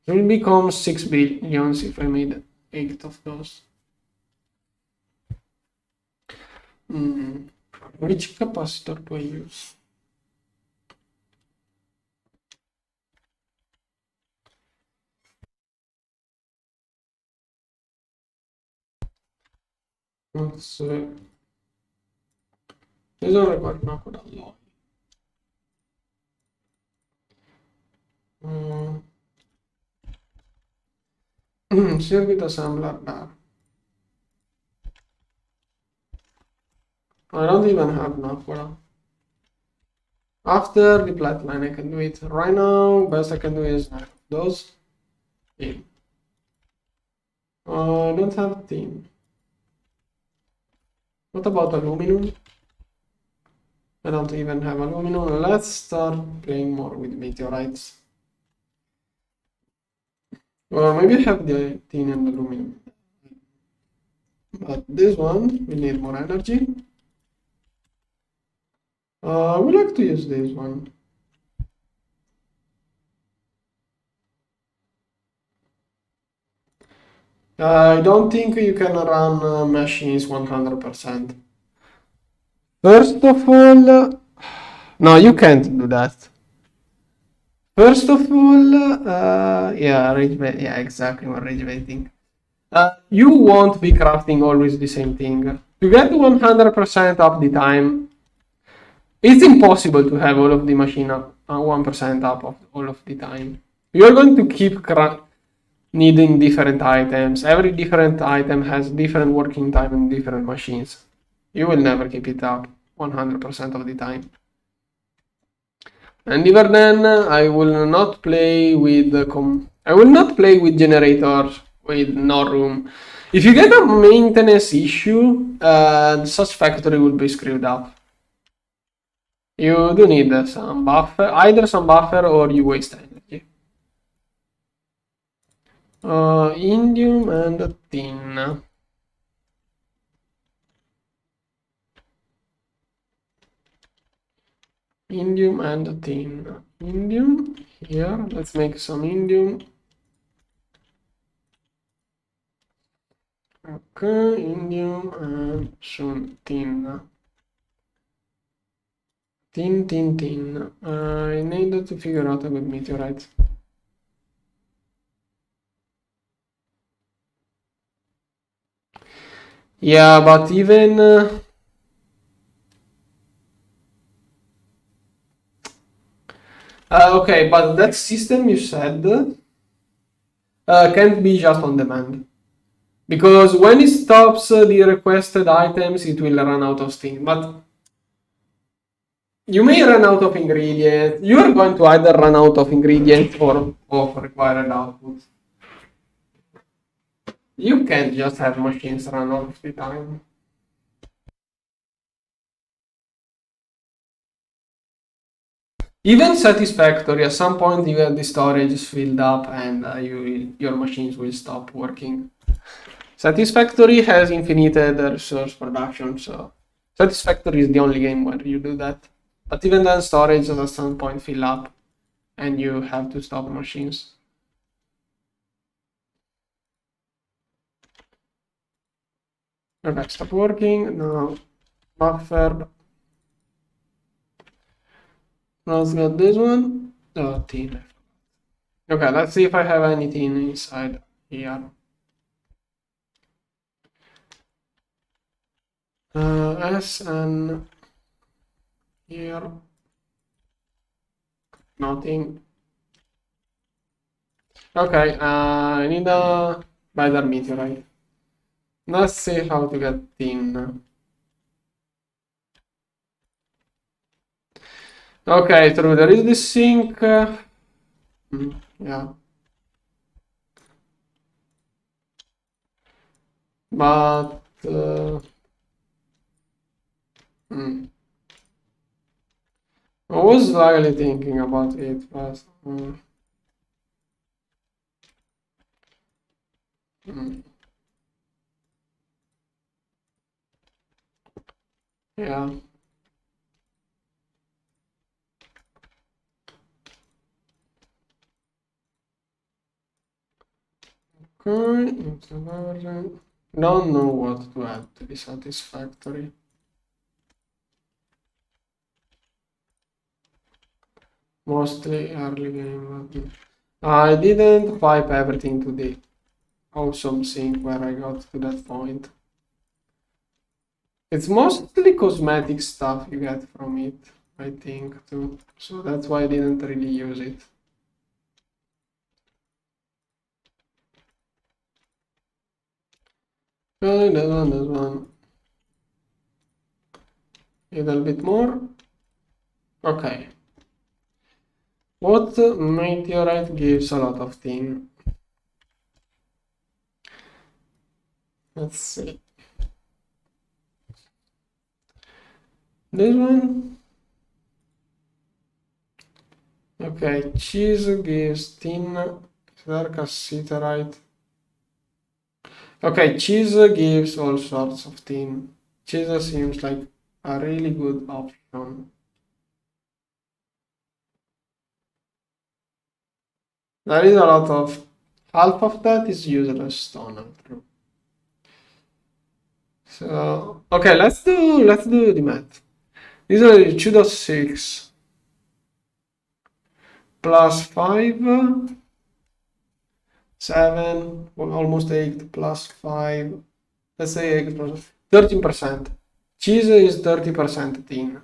will become 6 billions if I made 8 of those. Which capacitor do I use? Let's see. This one requires Nacquo d'alloy. Circuit assembler there. I don't even have Nacquo. After the plat line, I can do it. Right now, best I can do is those. In. I don't have tin. What about aluminum? I don't even have aluminum. Let's start playing more with meteorites. Or maybe I have the tin and aluminum. But this one, we need more energy. I would like to use this one. I don't think you can run machines 100%. First of all, no, you can't do that. First of all, yeah, exactly, rage baiting. You won't be crafting always the same thing. To get 100% up the time, it's impossible to have all of the machine up 1% up of all of the time. You're going to keep needing different items. Every different item has different working time in different machines. You will never keep it up 100% of the time. And even then, I will not play with generators with no room. If you get a maintenance issue, such factory will be screwed up. You do need some buffer, either some buffer or you waste energy. Indium and tin. Indium and tin. Indium here. Let's make some indium. Okay, indium and soon tin. Tin. I need to figure out a good meteorite. Yeah, but even okay, but that system you said can't be just on demand. Because when it stops the requested items, it will run out of steam. But you may run out of ingredients. You are going to either run out of ingredients or of required output. You can't just have machines run all of the time. Even Satisfactory, at some point you get the storage is filled up and your machines will stop working. Satisfactory has infinite resource production, so Satisfactory is the only game where you do that. But even then, storage at some point fill up and you have to stop machines. Okay, stop working. Now, buffer. Now let's get this one. Oh, T left. Okay, let's see if I have anything inside here. SN here, nothing. Okay, I need a better meteorite. Let's see how to get tin. Okay, true, there is this sink. Yeah. But I was slightly thinking about it, but yeah. Okay, don't know what to add to be satisfactory. Mostly early game. But I didn't pipe everything to the awesome sink where I got to that point. It's mostly cosmetic stuff you get from it, I think, too. So that's why I didn't really use it. Okay, this one. A little bit more. Okay. What meteorite gives a lot of tin? Let's see. This one. Okay, cheese gives tin. Dark cassiterite. Okay, cheese gives all sorts of tin. Cheese seems like a really good option. There is a lot of half of that is useless stone. True. So okay, let's do the math. These are 2.6 plus 5, 7, well, almost 8 plus 5. Let's say 8 plus 13%. Cheese is 30% tin.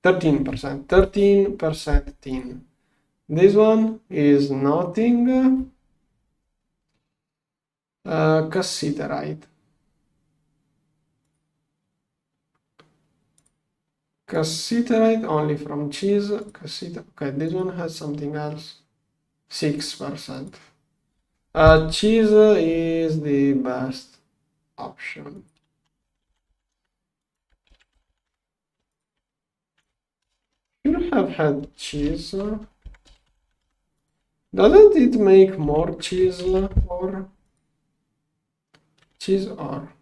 13%. 13% tin. This one is nothing. Cassiterite. Cassiterite only from cheese. Okay, this one has something else. 6%. Cheese is the best option. Should have had cheese. Doesn't it make more cheese or cheese or?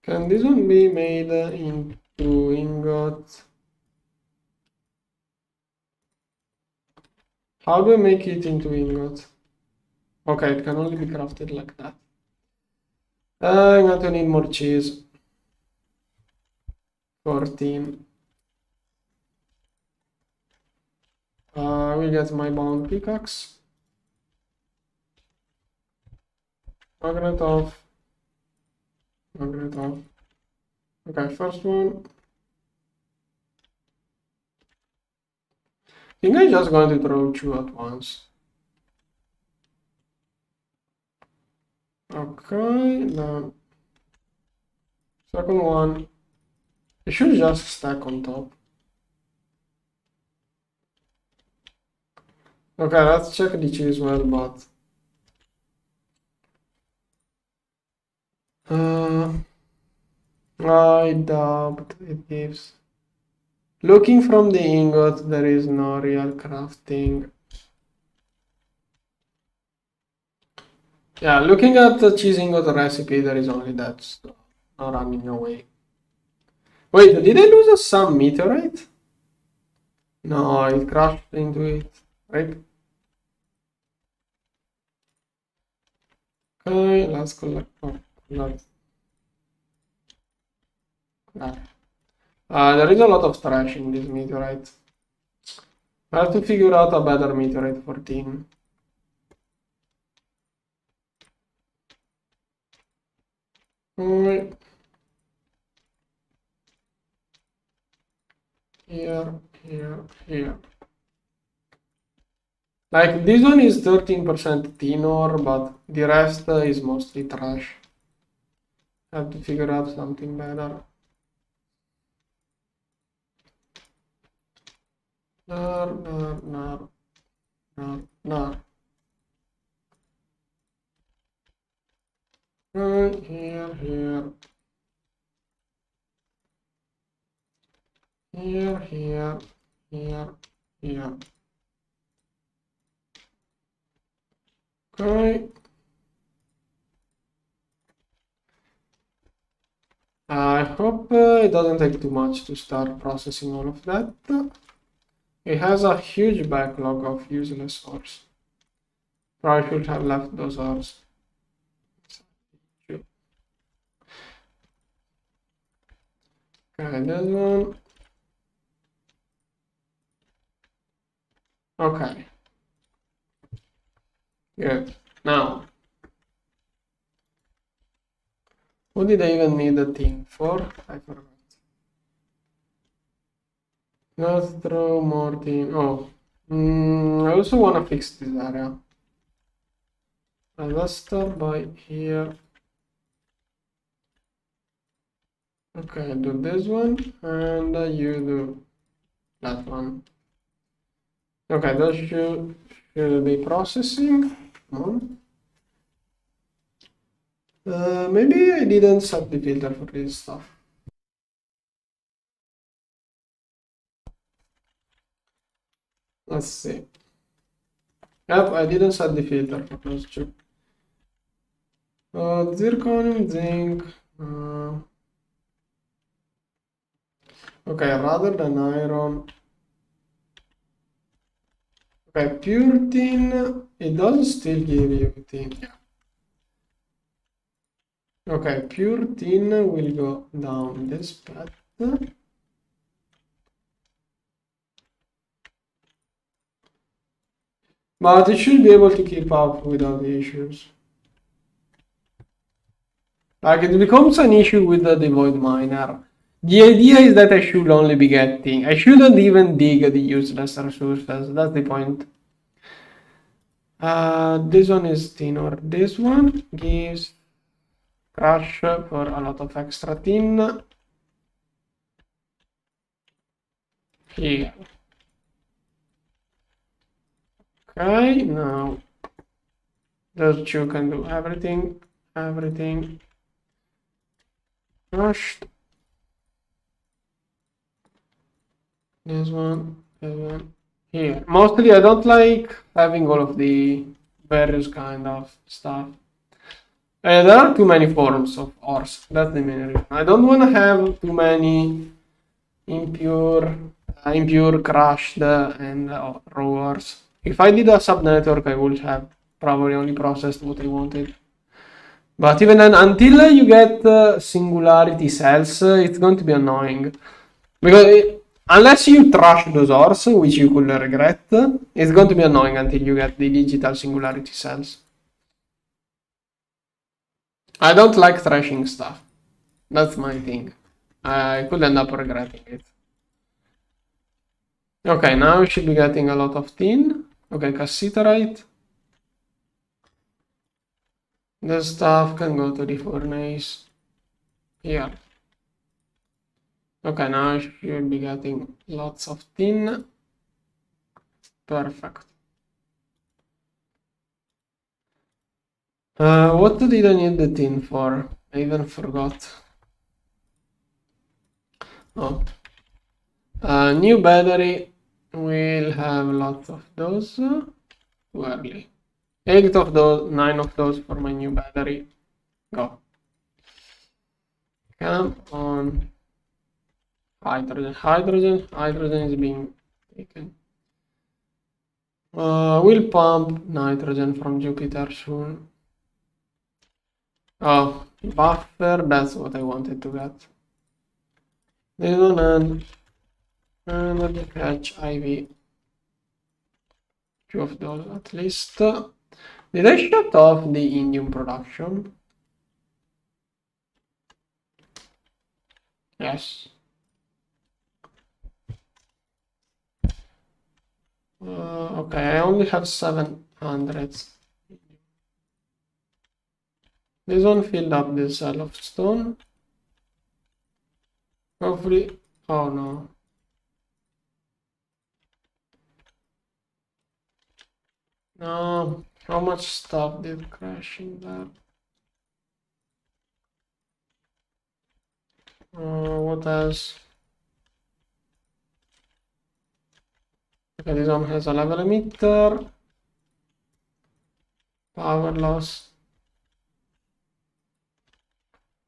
Can this one be made into ingot? How do I make it into ingot? Okay, it can only be crafted like that. I'm going to need more cheese. 14. I will get my bound pickaxe. Magnet off. Magnet off. Okay, first one. I think I'm just going to throw 2 at once. Okay, then second one. It should just stack on top. Okay, let's check the cheese well, but I doubt it gives. Looking from the ingot, there is no real crafting. Yeah, looking at the cheese ingot recipe, there is only that stuff. Not running away. Wait, did I lose some meteorite? No, it crashed into it, right? Okay, let's collect. Oh, let's. There is a lot of trash in this meteorite. I have to figure out a better meteorite for tin. Here, here. Like this one is 13% tin ore, but the rest is mostly trash. I have to figure out something better. No. Here. Okay. I hope it doesn't take too much to start processing all of that. It has a huge backlog of useless ores. Probably should have left those ores. Okay, this one. Okay. Good. Now, what did I even need the tin for? I forgot. Let's throw more tin. Oh, I also want to fix this area. Let's start by here. Okay, do this one, and you do that one. Okay, that should be processing. Come on. Maybe I didn't set the filter for this stuff. Let's see. Yep, I didn't set the filter for those two. Zirconium, zinc. Okay, rather than iron. Okay, pure tin, it does still give you tin. Yeah. Okay, pure tin will go down this path. But it should be able to keep up without the issues. Like it becomes an issue with the void miner. The idea is that I should only be getting, I shouldn't even dig the useless resources, that's the point. This one is tin ore. This one gives crush for a lot of extra tin. Here. Okay, now those two can do everything. Crushed. This one. Here. Mostly I don't like having all of the various kind of stuff. There are too many forms of ores. That's the main reason. I don't want to have too many impure, crushed, and raw ores. If I did a sub-network, I would have probably only processed what I wanted. But even then, until you get singularity cells, it's going to be annoying. Because unless you trash those ores, which you could regret, it's going to be annoying until you get the digital singularity cells. I don't like trashing stuff. That's my thing. I could end up regretting it. Okay, now we should be getting a lot of tin. Okay, cassiterite. This stuff can go to the furnace here. Okay, now I should be getting lots of tin. Perfect. What did I need the tin for? I even forgot. Oh. New battery. We'll have lots of those. Too early. 8 of those, 9 of those for my new battery. Go. Come on. Hydrogen is being taken. We'll pump nitrogen from Jupiter soon. Oh, buffer, that's what I wanted to get. This one and the catch IV. Two of those at least. Did I shut off the indium production? Yes. Okay, I only have 700. This one filled up the cell of stone. Hopefully, oh no. No, how much stuff did crash in there? What else? Okay, this one has a level emitter. Power loss.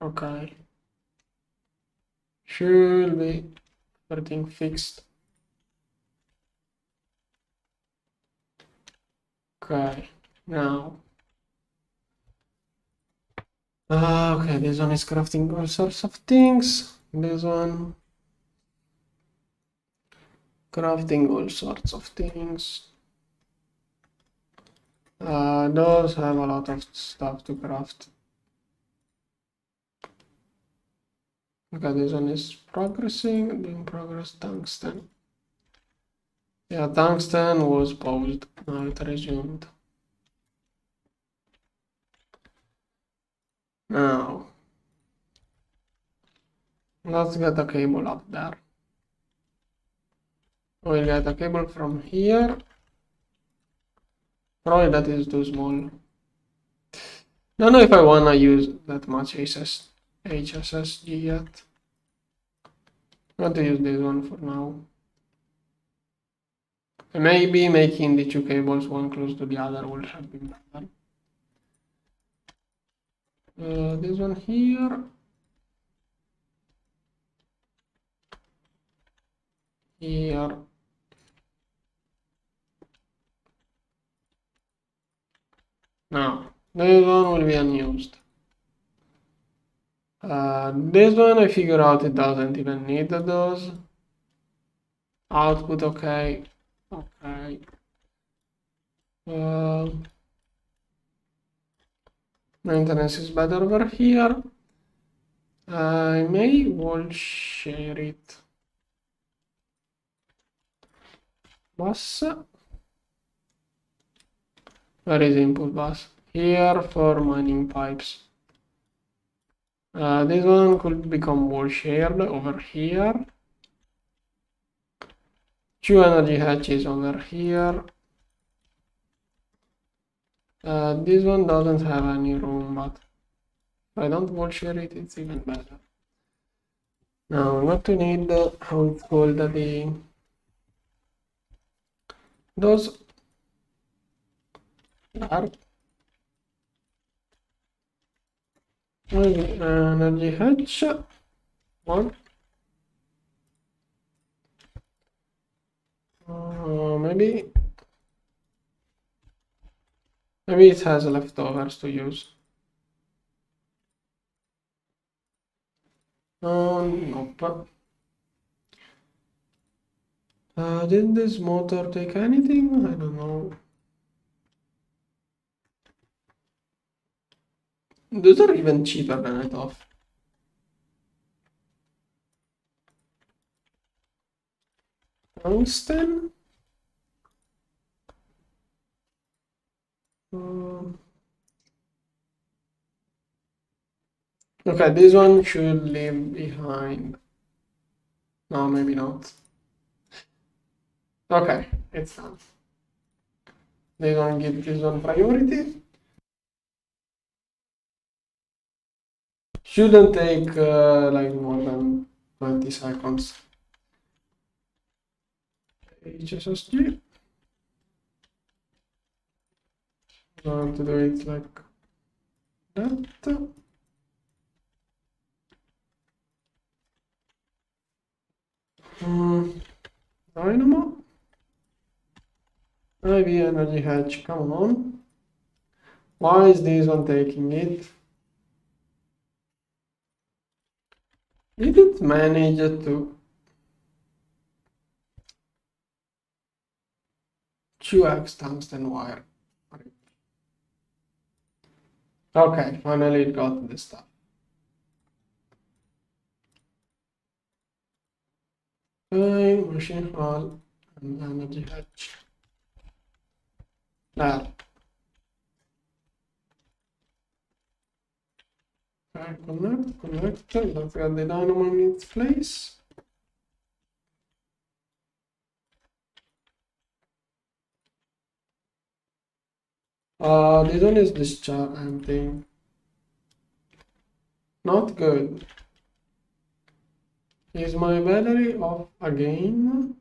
Okay. Should be everything fixed. Okay, now. Okay, this one is crafting all sorts of things. This one crafting all sorts of things. Those have a lot of stuff to craft. Okay, this one is progressing, doing progress. Tungsten. Yeah, tungsten was paused. Now it resumed. Now, let's get a cable up there. We'll get a cable from here. Probably that is too small. Don't know if I wanna use that much HSSG yet. I'm going to use this one for now. Maybe making the two cables one close to the other will have been better. This one here. Here. Now, this one will be unused. This one I figure out it doesn't even need those. Output, okay. Okay. Maintenance is better over here. I may wall share it. Bus. Where is input bus? Here for mining pipes. This one could become wall shared over here. Two energy hatches over here. This one doesn't have any room, but if I don't wall share it, it's even better. Now, not to need how it's called those are energy hatch one. Maybe it has leftovers to use. Nope. Did this motor take anything? I don't know. Those are even cheaper than I thought. Tungsten? Okay, this one should leave behind. No, maybe not. Okay, it's done. They don't give this one priority. Shouldn't take like more than 20 seconds. HSSG. Want to do it like that. Dynamo. Maybe energy hatch, come on. Why is this one taking it? Did it manage to 2x tungsten wire. Okay, finally it got the stuff. Okay, machine hall and energy hatch. There. Okay, connect. Let's get the dynamo in its place. This one is discharge, I think. Not good. Is my battery off again?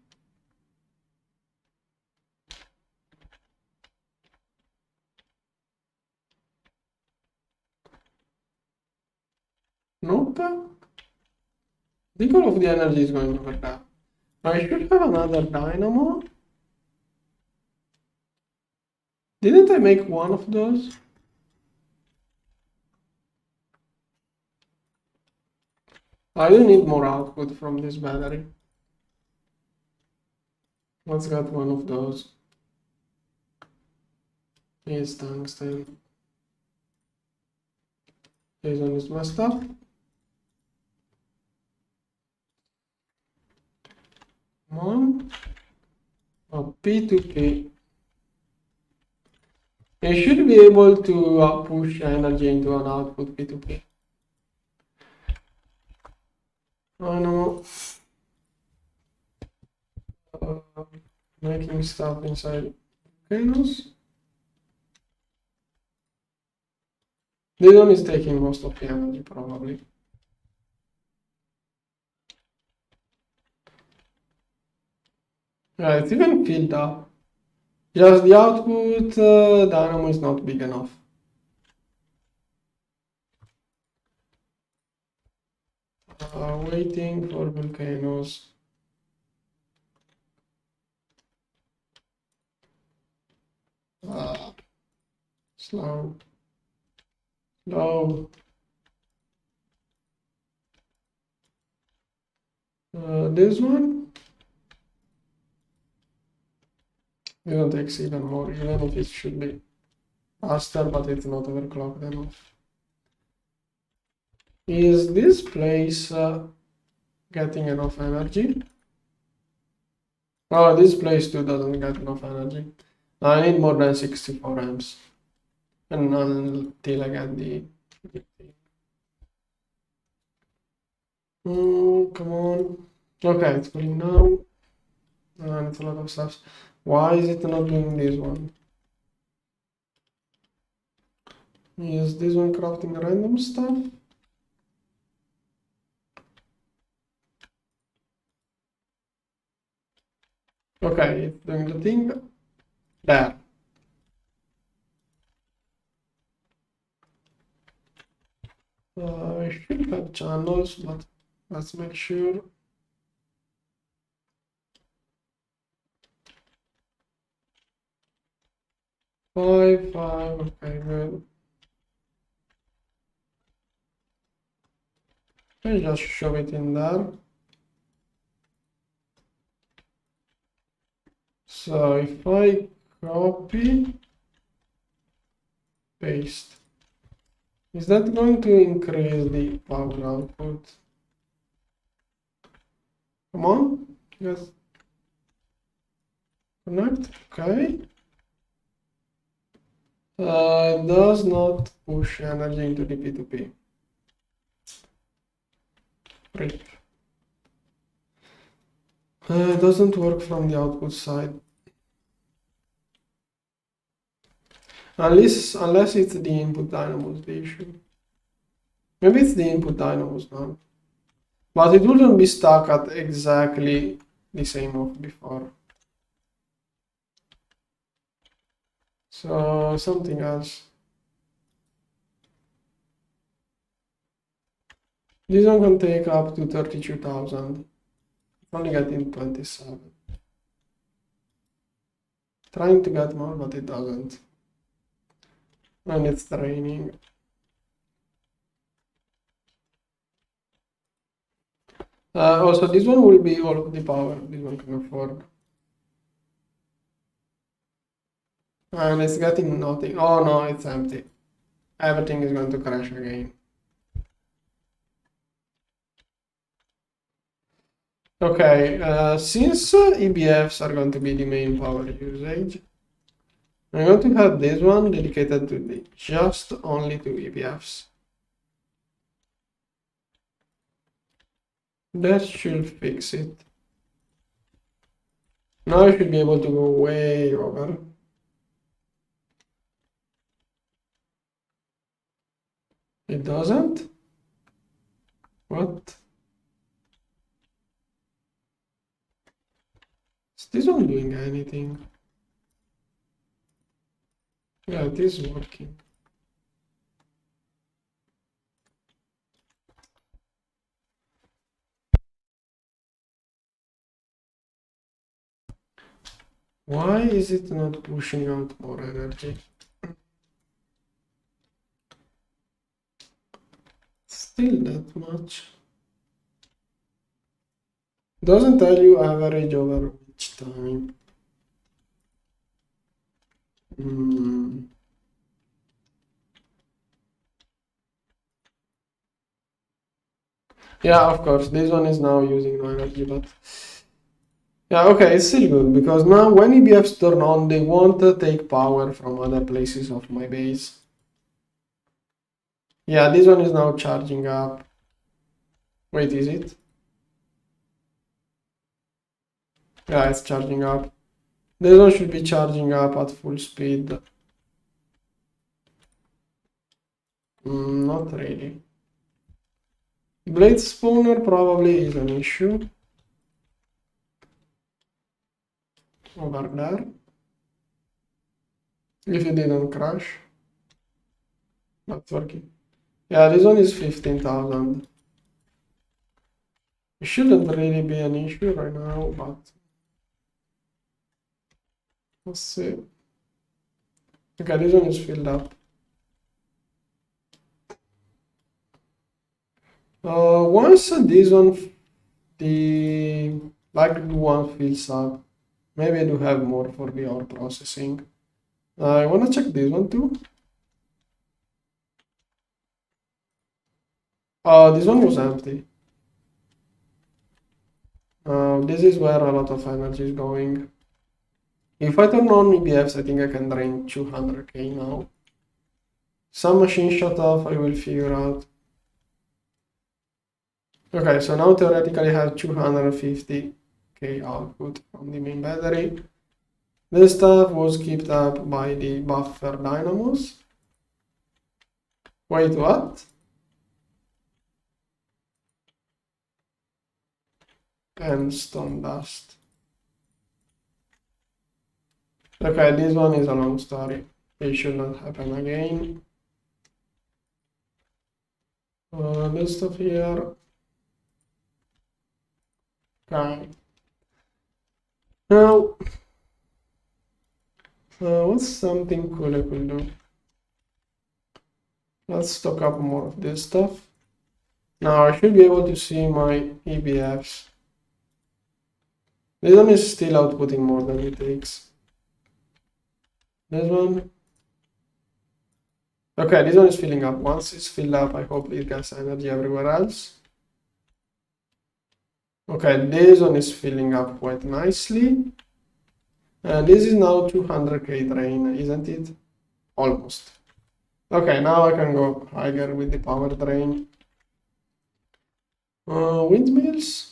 Nope. I think all of the energy is going over there. I should have another dynamo. Didn't I make one of those? I do need more output from this battery. Let's get one of those. Here's tungsten. This one is messed up. Come on. Oh, P2P. I should be able to push energy into an output P2P. Oh no. Making stuff inside volcanoes. This one is taking most of the energy probably. Yeah, it's even filled up. Just the output dynamo is not big enough. Waiting for volcanoes. Slow. This one takes even more, even if it should be faster, but it's not overclocked enough. Is this place getting enough energy? Oh, this place too doesn't get enough energy. I need more than 64 amps. And until I get the... come on. Okay, it's pulling now. And it's a lot of stuff. Why is it not doing this one? Is this one crafting random stuff? Okay, it's doing the thing. There. I should have channels, but let's make sure. Five, okay, good. And just shove it in there. So if I copy, paste, is that going to increase the power output? Come on, yes. Connect, okay. It does not push energy into the P2P. Rip. It doesn't work from the output side. Unless it's the input dynamos the issue. Maybe it's the input dynamos now. But it wouldn't be stuck at exactly the same of before. So something else. This one can take up to 32,000. Only getting 27. Trying to get more, but it doesn't. And it's draining. Also, this one will be all of the power this one can afford. And it's getting nothing. Oh no, it's empty. Everything is going to crash again. Okay, since EBFs are going to be the main power usage, I'm going to have this one dedicated to the just only to EBFs. That should fix it. Now I should be able to go way over. It doesn't? What? Is this one doing anything? Yeah, it is working. Why is it not pushing out more energy? Still that much. Doesn't tell you average over which time. Yeah, of course, this one is now using no energy, but yeah, okay, it's still good because now when EBFs turn on, they won't take power from other places of my base. Yeah, this one is now charging up. Wait, is it? Yeah, it's charging up. This one should be charging up at full speed. Not really. Blade spawner probably is an issue. Over there. If it didn't crash. That's working. Yeah, this one is 15,000. It shouldn't really be an issue right now, but let's see. Okay, this one is filled up. Once this one, the like one fills up, maybe I do have more for the ore processing. I want to check this one too. This one was empty. This is where a lot of energy is going. If I turn on EBFs, I think I can drain 200k now. Some machine shut off, I will figure out. Okay, so now theoretically I have 250k output from the main battery. This stuff was kept up by the buffer dynamos. Wait, what? And stone dust. Okay, this one is a long story. It should not happen again. This stuff here. Okay. Now, what's something cool I could do? Let's stock up more of this stuff. Now I should be able to see my EBFs. This one is still outputting more than it takes. This one. Okay, this one is filling up. Once it's filled up, I hope it gets energy everywhere else. Okay, this one is filling up quite nicely. And this is now 200k drain, isn't it? Almost. Okay, now I can go higher with the power drain. Windmills.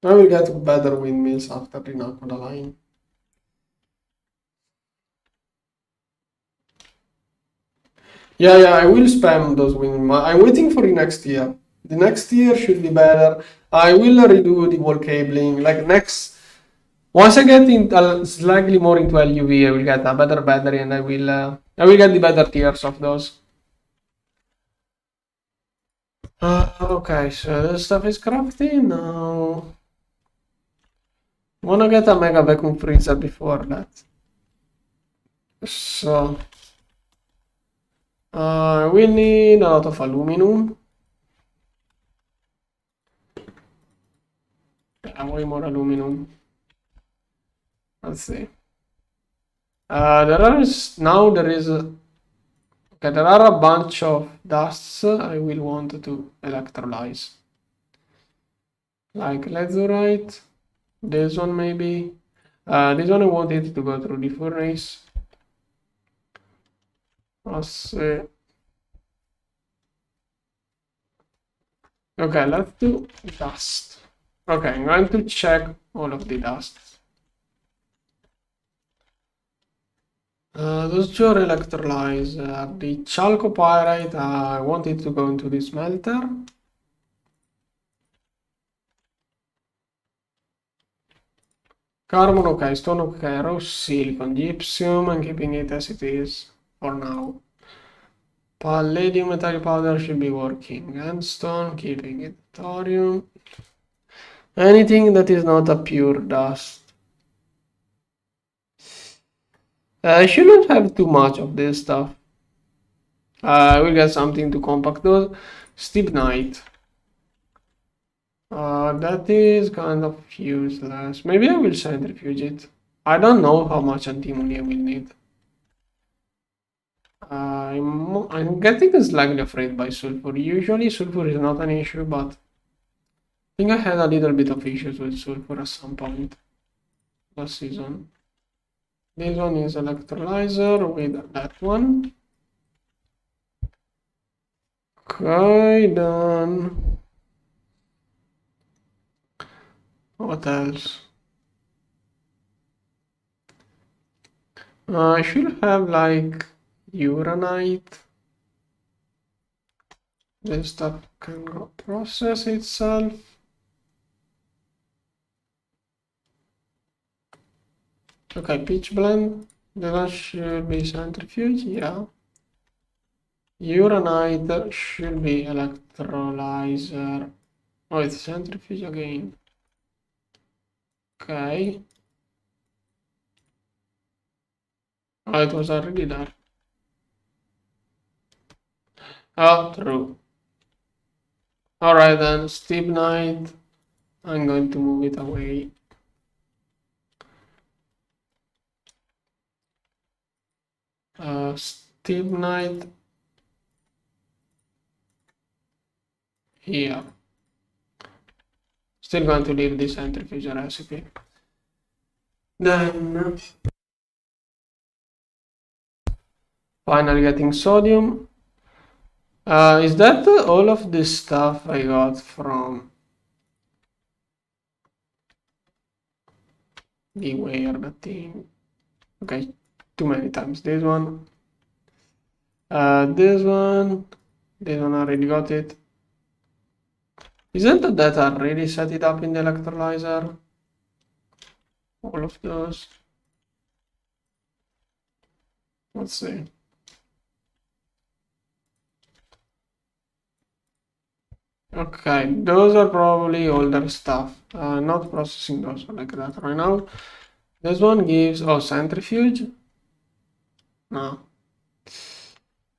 I will get better windmills after the Nakoda line. Yeah, I will spam those windmills. I'm waiting for the next year. The next year should be better. I will redo the wall cabling. Like once I get slightly more into LUV, I will get a better battery and I will get the better tiers of those. Okay, so this stuff is crafty now. I wanna get a mega vacuum freezer before that. So we need a lot of aluminum. Yeah, way more aluminum. Let's see. there are a bunch of dusts I will want to electrolyze. Like let's write this one maybe. This one I want it to go through the furnace. Let's see. Okay, let's do dust. Okay, I'm going to check all of the dust. Those two are electrolyzed. The chalcopyrite, I want it to go into the smelter. Carbon, okay, stone, okay, rose silicon, gypsum, I'm keeping it as it is for now. Palladium metallic powder should be working. Sandstone, keeping it. Thorium. Anything that is not a pure dust. I shouldn't have too much of this stuff. I will get something to compact those. Stibnite. That is kind of useless. Maybe I will centrifuge it. I don't know how much antimony I will need. I'm getting slightly afraid by sulfur. Usually sulfur is not an issue, but I think I had a little bit of issues with sulfur at some point last season. This one is electrolyzer with that one. Okay, done. What else? I should have like uranite. This stuff can go process itself. Okay, pitch blend. That should be centrifuge, yeah. Uranite should be electrolyzer. Oh, it's centrifuge again. Okay. Oh, it was already there. Oh, true. Alright then, stibnite. I'm going to move it away. Stibnite here. Still going to leave the centrifuge recipe. Then finally getting sodium. Is that all of this stuff I got from the weird thing? Okay, too many times. This one, this one, I already got it. Isn't that already set it up in the electrolyzer? All of those. Let's see. Okay, those are probably older stuff. Not processing those like that right now. This one gives, oh, centrifuge? No.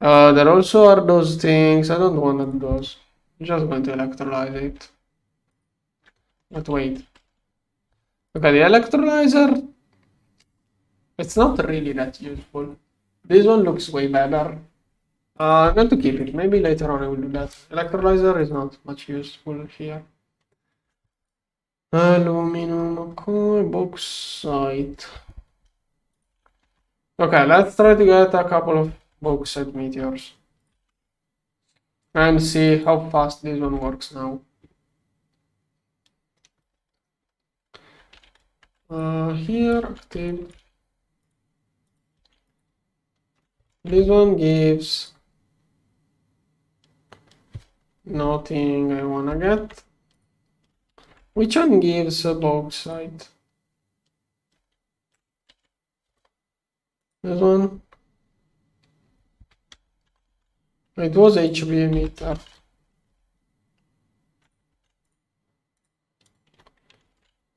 There also are those things. I don't want those. I'm just going to electrolyze it. But wait. Okay, the electrolyzer, it's not really that useful. This one looks way better. I'm going to keep it. Maybe later on I will do that. Electrolyzer is not much useful here. Aluminum, okay, bauxite. Okay, let's try to get a couple of bauxite meteors. And see how fast this one works now. Here, active. This one gives nothing I wanna get. Which one gives a bauxite? This one? It was HB meter.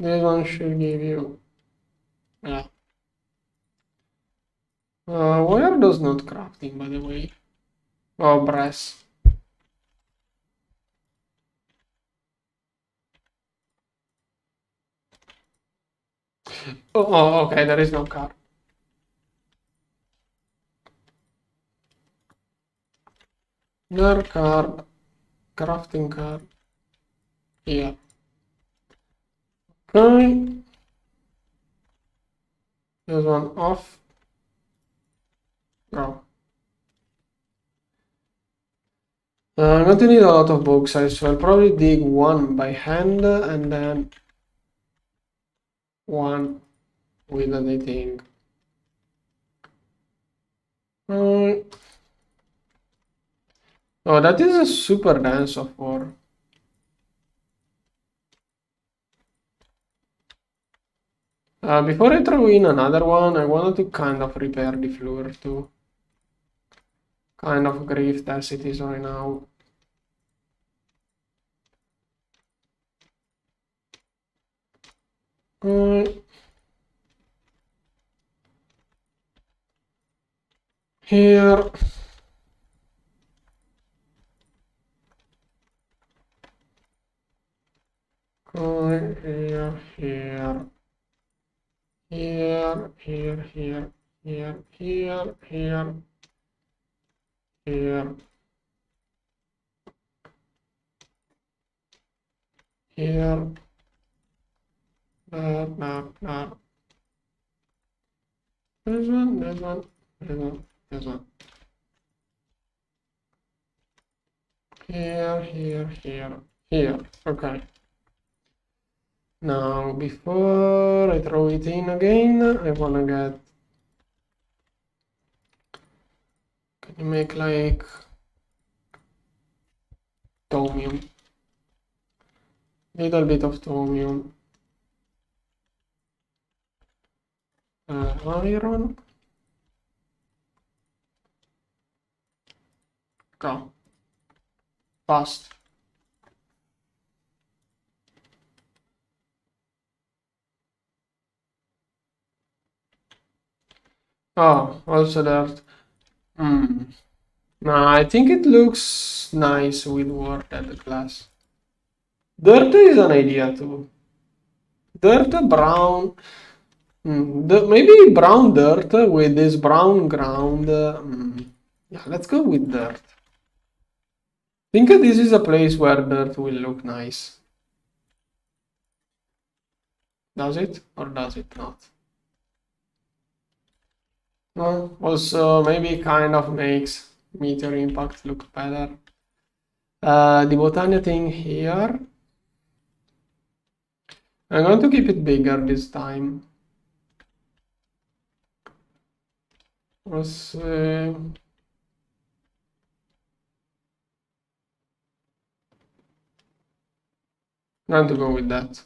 This one should give you, yeah. Why are those not crafting, by the way? Oh, brass. Oh, okay, there is no car. card, crafting card. Yeah. Okay. This one off. Go. I'm going to need a lot of bauxite, so I'll probably dig one by hand and then one with the knitting. Oh, that is a super dense of ore. Before I throw in another one, I wanted to kind of repair the floor to kind of grift as it is right now. Here. Here, here. Here, here, here, here, here, here, here, here, there. This one, this one, this one, this one. Here, here, here, here. Okay. Now, before I throw it in again, I wanna get. Can you make like chromium? Little bit of chromium. Iron. Go. Fast. Oh, also that. No, I think it looks nice with word at the class. Dirt is an idea too. Dirt, brown. Maybe brown dirt with this brown ground. Yeah, let's go with dirt. I think this is a place where dirt will look nice. Does it or does it not? No, also maybe kind of makes meteor impact look better. The botania thing here. I'm going to keep it bigger this time. Let's I'm going to go with that.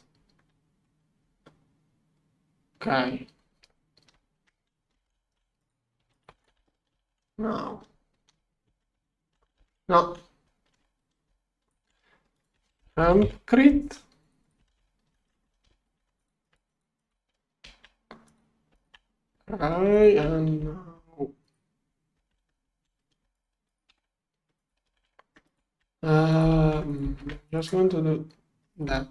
Okay. No. No. Crit. Okay, and now. Just going to do that.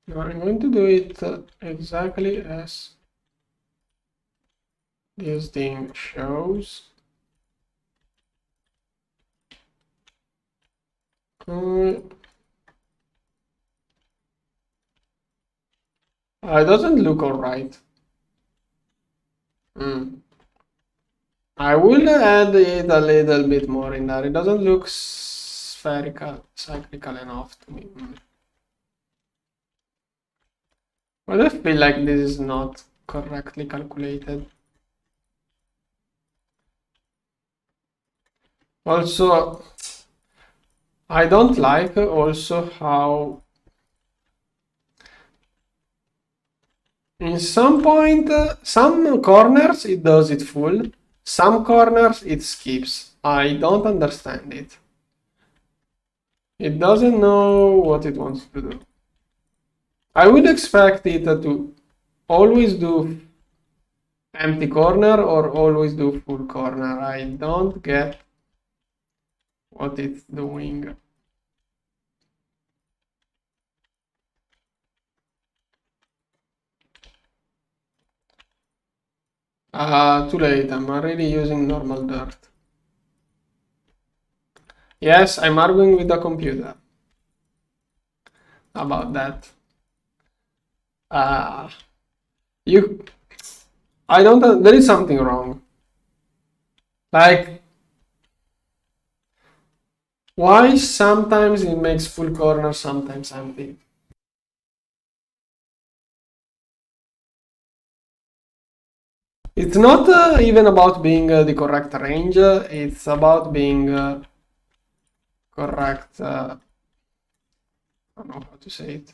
Now I'm going to do it exactly as this thing shows. It doesn't look alright. I will add it a little bit more in there. It doesn't look spherical, cyclical enough to me. But I feel like this is not correctly calculated. Also, I don't like also how in some point, some corners it does it full, some corners it skips. I don't understand it. It doesn't know what it wants to do. I would expect it to always do empty corner or always do full corner. I don't get what it's doing. Too late, I'm already using normal dirt. Yes, I'm arguing with the computer about that. You, I don't, there is something wrong. Like, why sometimes it makes full corner, sometimes empty? It's not even about being the correct range, it's about being correct, I don't know how to say it.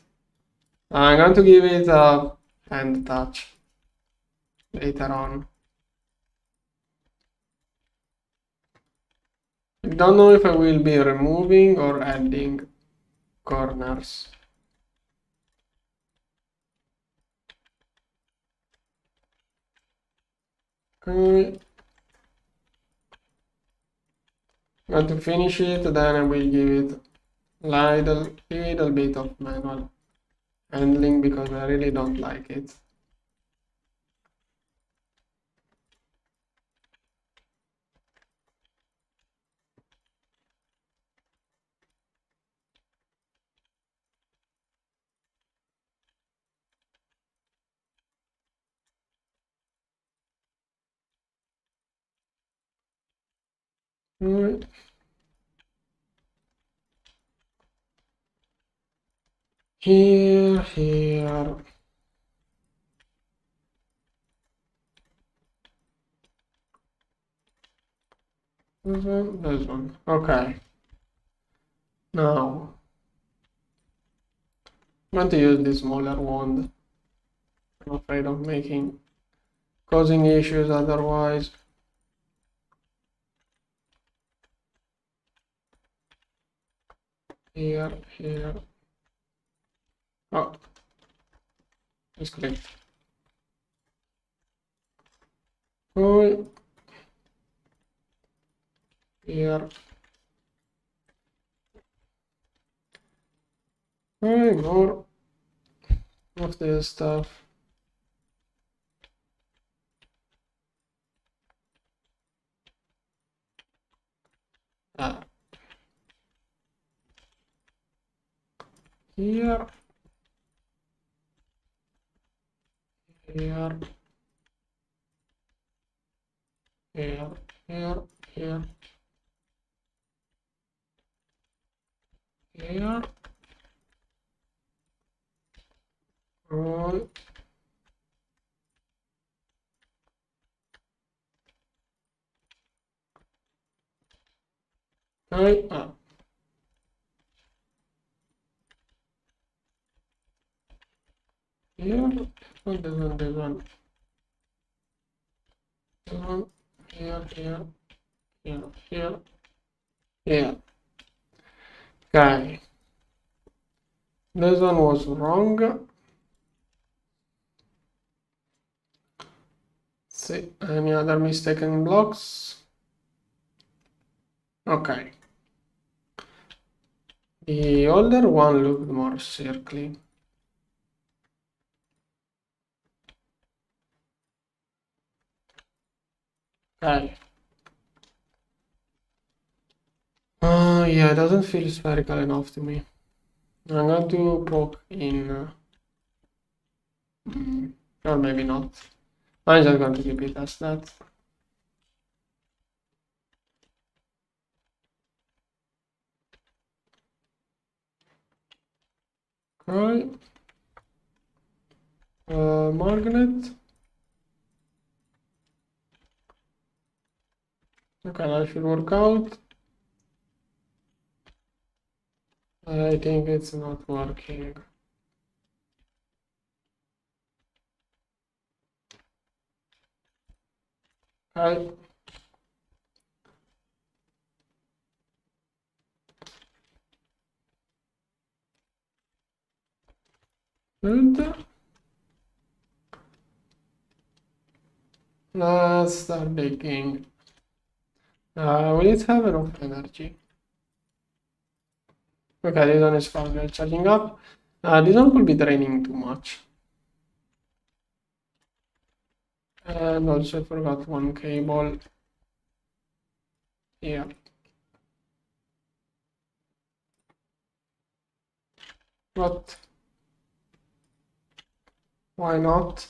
I'm going to give it a hand touch later on. I don't know if I will be removing or adding corners. Okay. I'm going to finish it, then I will give it little bit of manual handling because I really don't like it. Right. Here. This one. Okay. Now, I'm going to use this smaller wand. I'm afraid of causing issues otherwise. Here. Oh, just click. Oh, here. More of this stuff. Here. Here. Here. Here. Here. Here. Right. Okay. Here. And this one. This one. Here. Here. Here. Here. Here. Okay. This one was wrong. See any other mistaken blocks? Okay. The older one looked more circly. Okay. Yeah, it doesn't feel spherical enough to me. I'm going to poke in, or maybe not. I'm just going to keep it as that. Right. Magnet. Okay, that should work out. I think it's not working. Okay. Good. Let's start digging. We need to have enough energy. Okay, this one is finally charging up. This one could be draining too much. And also I forgot one cable here. But why not?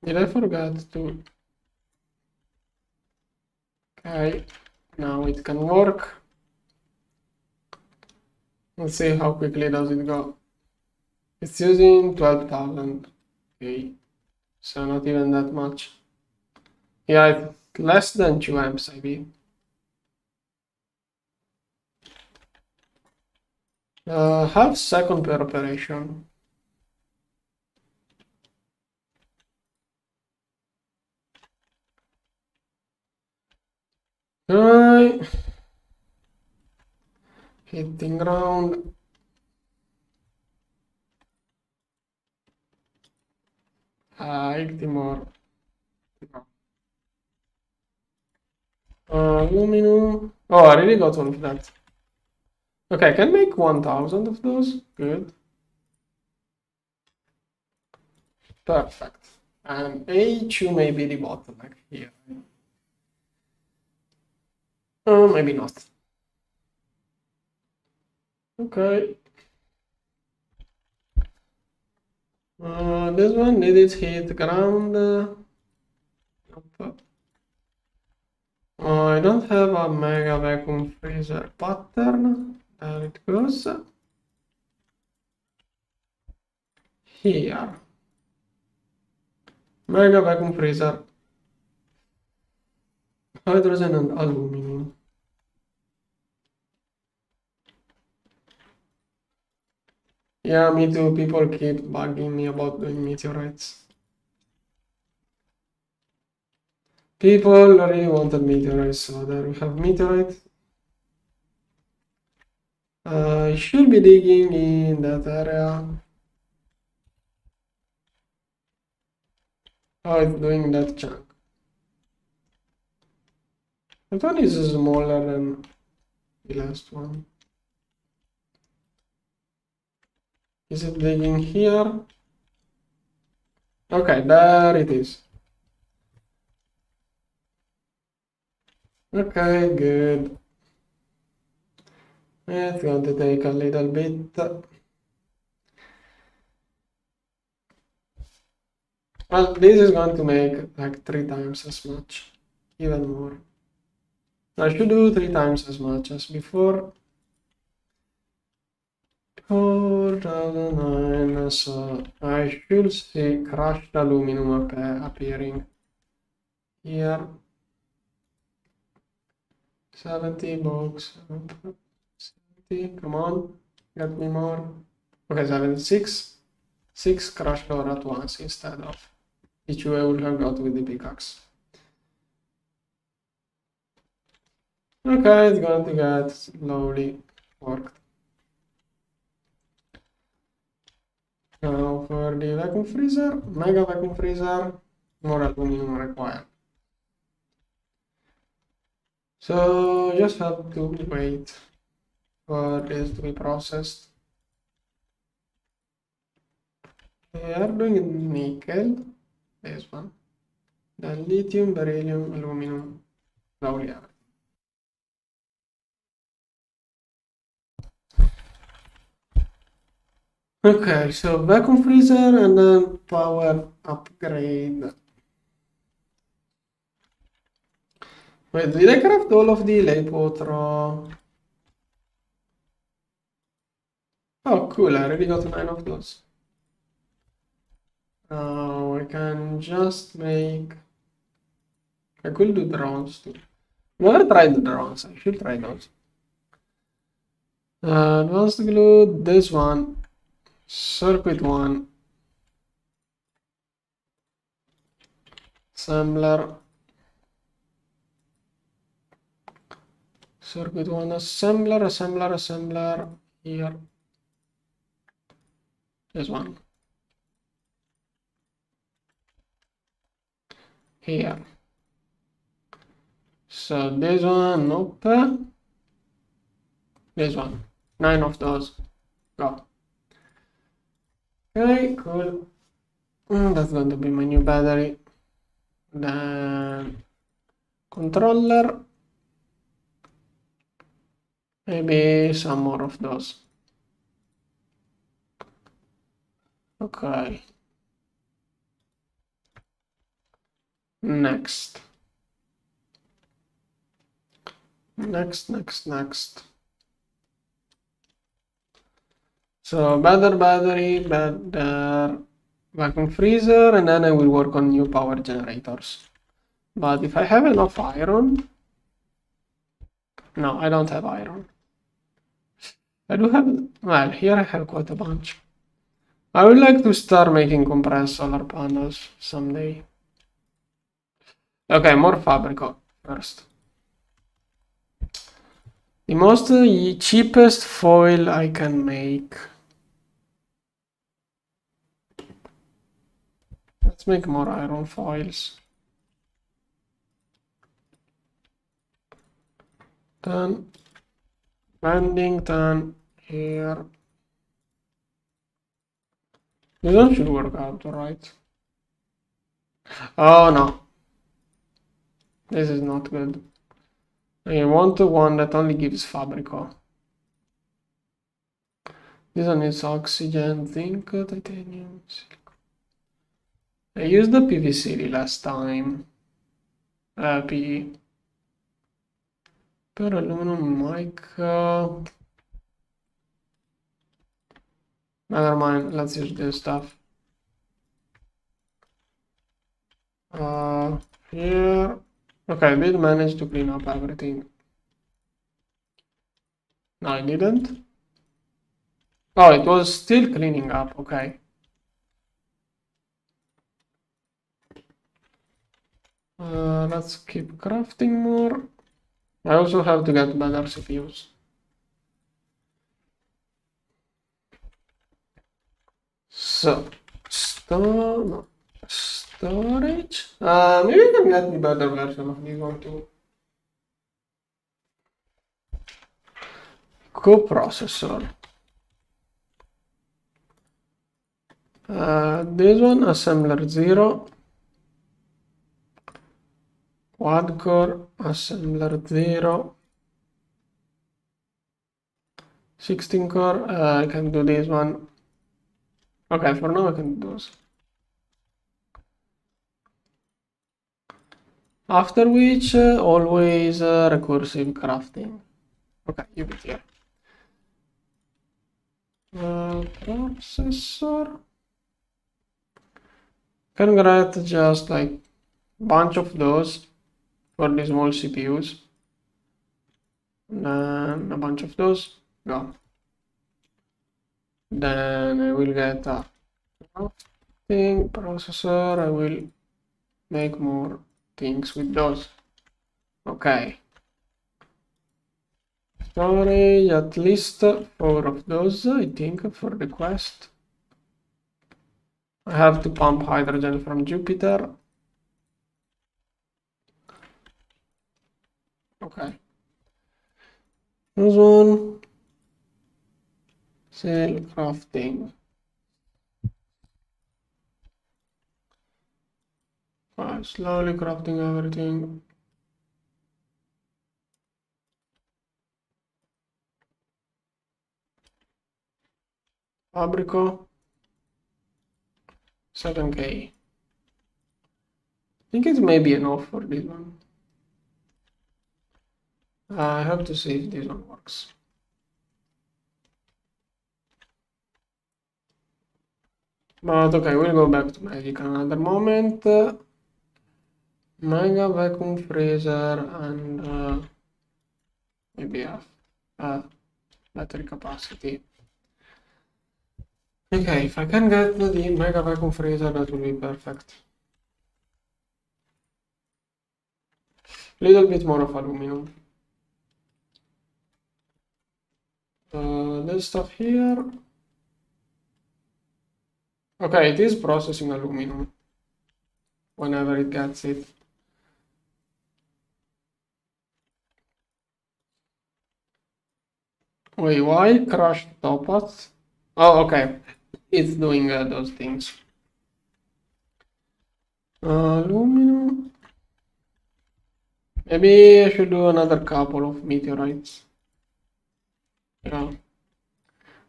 Did I forget to? Okay, now it can work. Let's see how quickly does it go. It's using 12,000. Okay, so not even that much. Yeah, it's less than 2 amps, I mean. Half second per operation. Right. Hitting ground. 80 more. Aluminum. Oh, I really got all of that. Okay, I can make 1,000 of those. Good. Perfect. And A2 may be the bottleneck here. Oh, maybe not. Okay. This one, did it hit ground? Nope. I don't have a mega vacuum freezer pattern. There it goes. Here. Mega vacuum freezer. Hydrogen and aluminum. Yeah, me too. People keep bugging me about doing meteorites. People really wanted meteorites, so there we have meteorite. I should be digging in that area. Oh, it's doing that chunk. That one is smaller than the last one. Is it digging here? Okay, there it is. Okay, good. It's going to take a little bit. Well, this is going to make like 3 times as much, even more. I should do 3 times as much as before. 4,009, so I should see crushed aluminum appearing here. 70 bucks. 70, come on, get me more. Okay, 76. 6 crushed ore at once instead of which I would have got with the pickaxe. Okay, it's going to get slowly worked. Now for the vacuum freezer, mega vacuum freezer, more aluminum required. So just have to wait for this to be processed. They are doing nickel, this one. Then lithium, beryllium, aluminum, slowly. Okay, so vacuum freezer and then power upgrade. Wait, did I craft all of the Leipotro? Oh, cool, I already got 9 of those. Now I can just make... I could do drones too. Never tried the drones, I should try those. Advanced glue, this one. Circuit 1. Assembler. Circuit 1 assembler, assembler, here. This one. Here. So this one, nope. This one. 9 of those. Go. Okay, cool. That's going to be my new battery. Then controller. Maybe some more of those. Okay. Next. Next. So better battery, better vacuum freezer, and then I will work on new power generators. But if I have enough iron, no, I don't have iron. I do have, well, here I have quite a bunch. I would like to start making compressed solar panels someday. Okay, more fabrico first. The most cheapest foil I can make. Let's make more iron foils. Then bending, then here. This one should work out, right? Oh no, this is not good. I want one that only gives fabrico. This one is oxygen, zinc, titanium, silicon. I used the PVC last time. PE. Per aluminum mica. Never mind, let's use this stuff. Here. Okay, I did manage to clean up everything. No, I didn't. Oh, it was still cleaning up, okay. Let's keep crafting more. I also have to get better CPUs. So, storage. Maybe I can get the better version of this one too. Coprocessor. This one, assembler 0. Quad core, assembler 0. 16 core, I can do this one. Okay, for now I can do those. After which, always recursive crafting. Okay, you it here. Processor. Can get just like bunch of those for the small CPUs. Then a bunch of those. Go. Then I will get a thing processor. I will make more things with those. Okay. Storage, at least 4 of those, I think, for the quest. I have to pump hydrogen from Jupiter. Okay. This one. Cell crafting. Slowly crafting everything. Fabrico. 7K. I think it may be enough for this one. I have to see if this one works. But okay, we'll go back to magic another moment. Mega vacuum freezer and maybe battery capacity. Okay, if I can get the mega vacuum freezer, that will be perfect. Little bit more of aluminum. This stuff here. Okay, it is processing aluminum whenever it gets it. Wait, why crushed topaz? Oh, okay. it's doing those things. Aluminum. Maybe I should do another couple of meteorites. Yeah.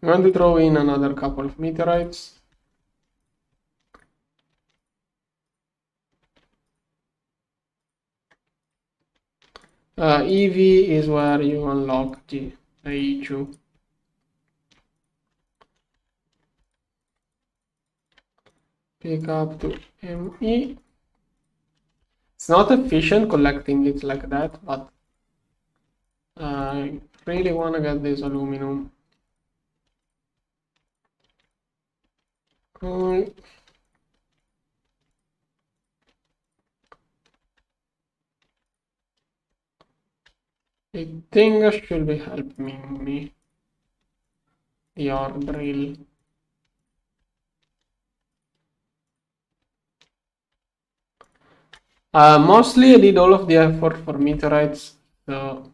I'm going to throw in another couple of meteorites. EV is where you unlock the E2. Pick up to ME. It's not efficient collecting it like that, but I really want to get this aluminum. I think I should be helping me. The ore drill. Mostly I did all of the effort for meteorites, so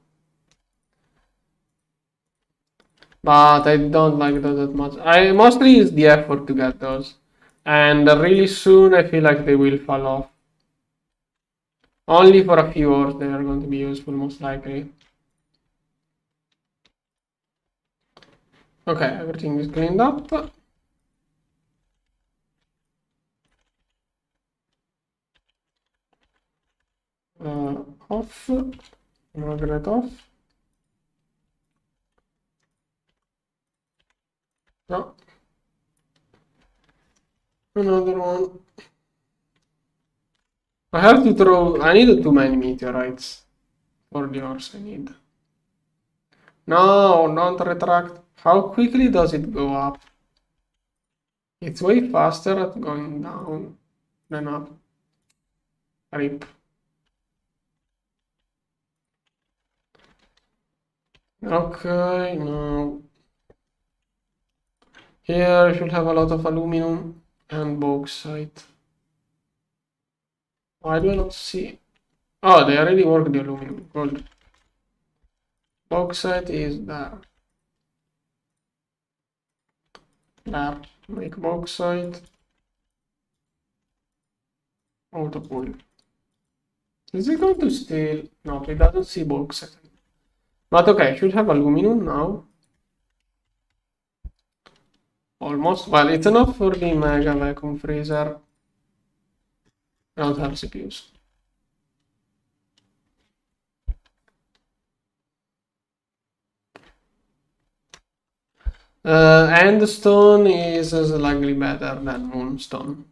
but I don't like those that much. I mostly use the effort to get those, and really soon I feel like they will fall off. Only for a few hours they are going to be useful, most likely. Okay, everything is cleaned up. Off. Magnet off. No. Another one. I have to throw. I need too many meteorites for the ores I need. No, don't retract. How quickly does it go up? It's way faster at going down than up. Rip. Okay, now here I should have a lot of aluminum and bauxite. I do not see. Oh, they already worked the aluminum. Good. Bauxite is there. There. Make bauxite. Auto pull. Is it going to steal? No, it doesn't see bauxite. But okay, I should have aluminum now. Almost. Well, it's enough for the mega vacuum freezer. I don't have CPUs. Endstone is slightly better than moonstone.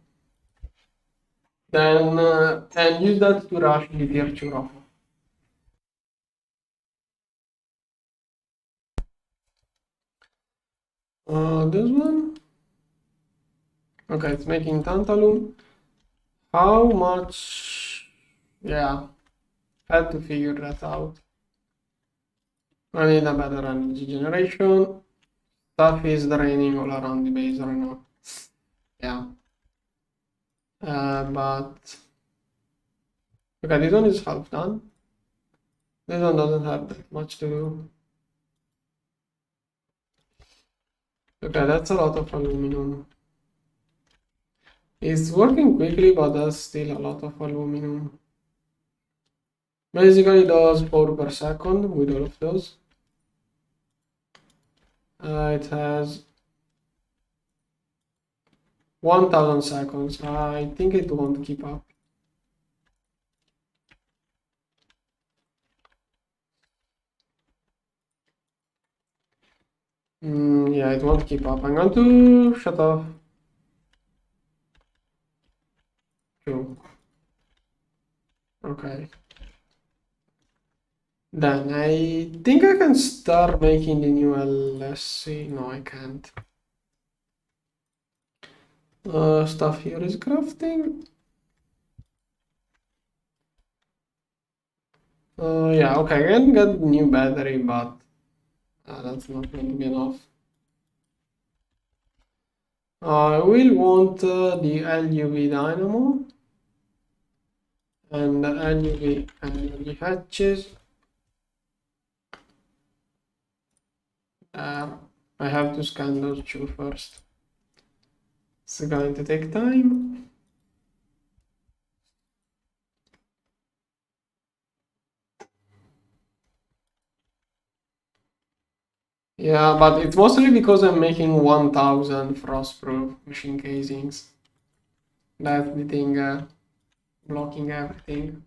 Then and use that to rush the tier 2 rock. This one. Okay, it's making tantalum. How much? Yeah, had to figure that out. I need a better energy generation. Stuff is draining all around the base right now. Yeah. But okay, this one is half done. This one doesn't have that much to do. Okay, that's a lot of aluminum. It's working quickly, but there's still a lot of aluminum. Basically does 4 per second with all of those. It has 1000 seconds. I think it won't keep up. Yeah, it won't keep up. I'm going to shut off. True. Okay. Then I think I can start making the new LSC. No, I can't. Stuff here is crafting. Yeah, okay, I can get new battery, but that's not going to be enough. I will want the LUV dynamo and the LUV energy hatches. I have to scan those two first. It's going to take time. Yeah, but it's mostly because I'm making 1000 frost-proof machine casings. That's the thing, blocking everything.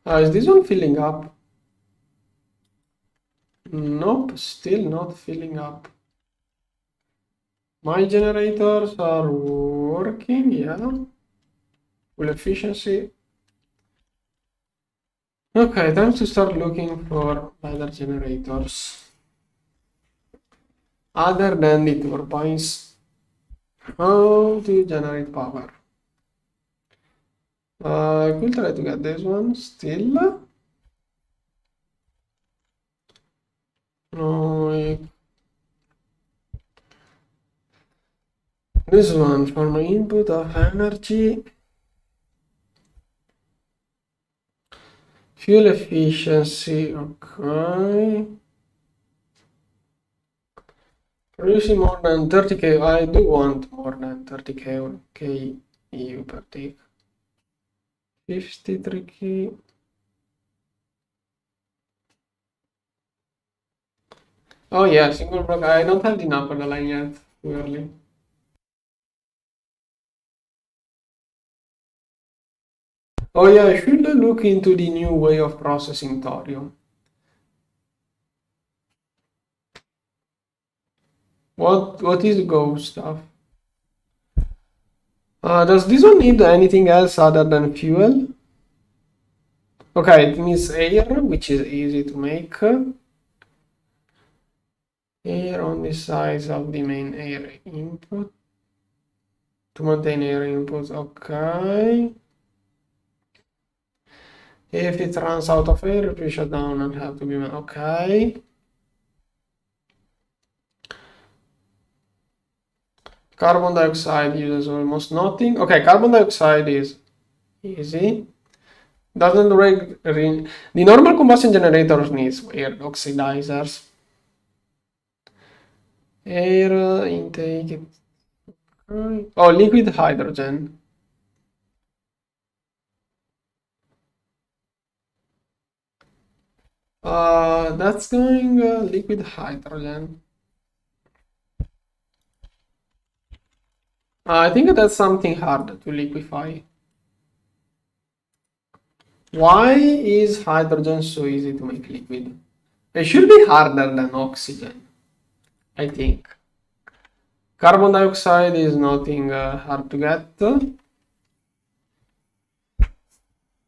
Is this one filling up? Nope, still not filling up. My generators are working, yeah. Full efficiency. Okay, time to start looking for better generators. Other than the turbines. How do you generate power? I could try to get this one still. No, this one for my input of energy. Fuel efficiency, okay. Producing more than 30k, I do want more than 30k EU per tick. 53k. Oh yeah, single block. I don't have the number line yet, too early. Oh yeah, I should look into the new way of processing thorium. What is Go stuff? Does this one need anything else other than fuel? Okay, it needs air, which is easy to make. Air on the size of the main air input. To maintain air input, okay. If it runs out of air, it will shut down and have to be, okay. Carbon dioxide uses almost nothing. Okay, carbon dioxide is easy. Doesn't the normal combustion generators needs air oxidizers. Air intake. Oh, liquid hydrogen. That's going liquid hydrogen. I think that's something hard to liquefy. Why is hydrogen so easy to make liquid? It should be harder than oxygen, I think. Carbon dioxide is nothing hard to get.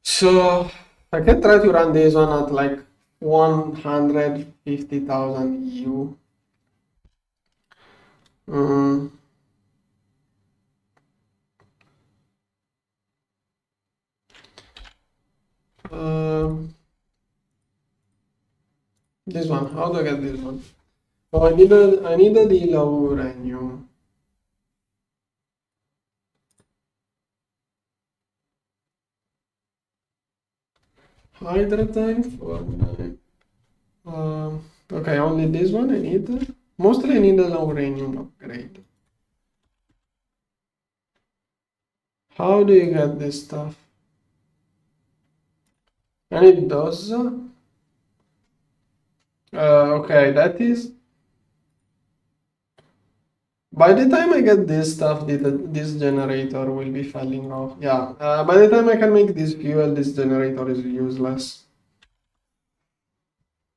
So I can try to run this one at like 150,000 EU. This one, how do I get this one? Oh, I need a the uranium. Hydrogen for okay, only this one I need. Mostly I need a uranium upgrade. How do you get this stuff? And it does. Okay, that is. By the time I get this stuff, this generator will be falling off. Yeah, by the time I can make this fuel, this generator is useless.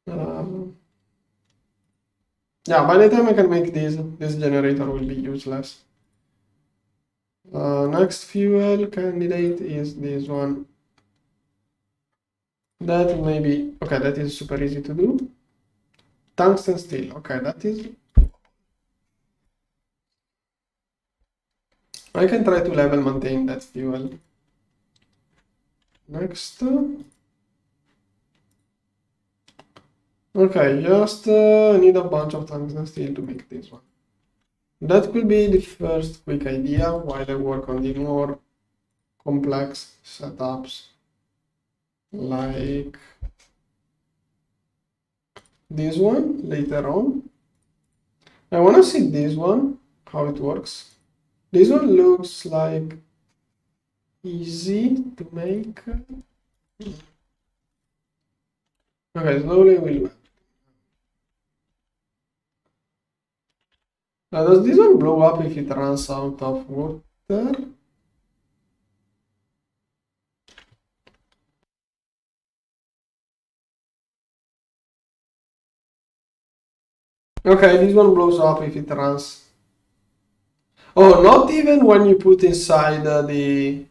Yeah, by the time I can make this generator will be useless. Next fuel candidate is this one. That maybe, okay, that is super easy to do. Tungsten steel, okay, that is. I can try to level maintain that fuel. Next. Okay, just need a bunch of tungsten steel to make this one. That could be the first quick idea while I work on the more complex setups, like this one later on. I want to see this one, how it works. This one looks like easy to make. Okay, slowly we'll. Now, does this one blow up if it runs out of water? Okay, this one blows up if it runs. Oh, not even when you put inside the...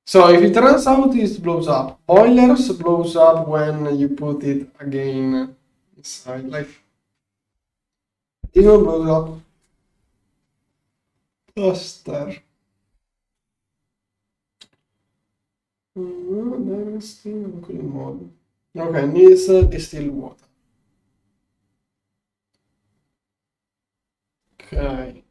So if it runs out, it blows up. Boilers blows up when you put it again inside. Like, this one blows up faster. There is still a cooling mode. Okay, needs distilled water. Okay.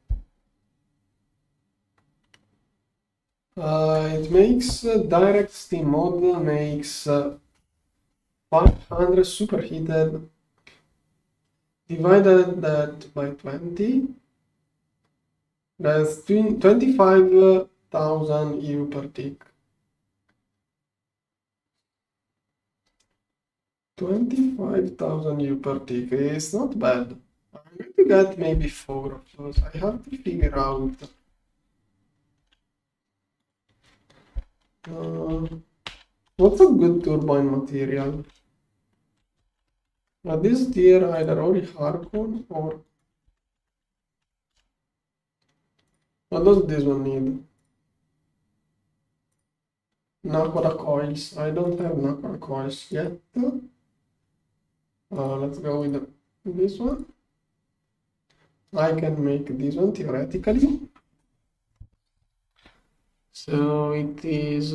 It makes direct steam mode, makes 500 superheated, divided that by 20. That's 25,000 EU per tick. 25,000 EU per tick. It's not bad. I'm going to get maybe 4 of those. I have to figure out. What's a good turbine material? This tier either only Harcon or... What does this one need? Nakora coils. I don't have Nakora coils yet. Let's go with this one. I can make this one theoretically. So it is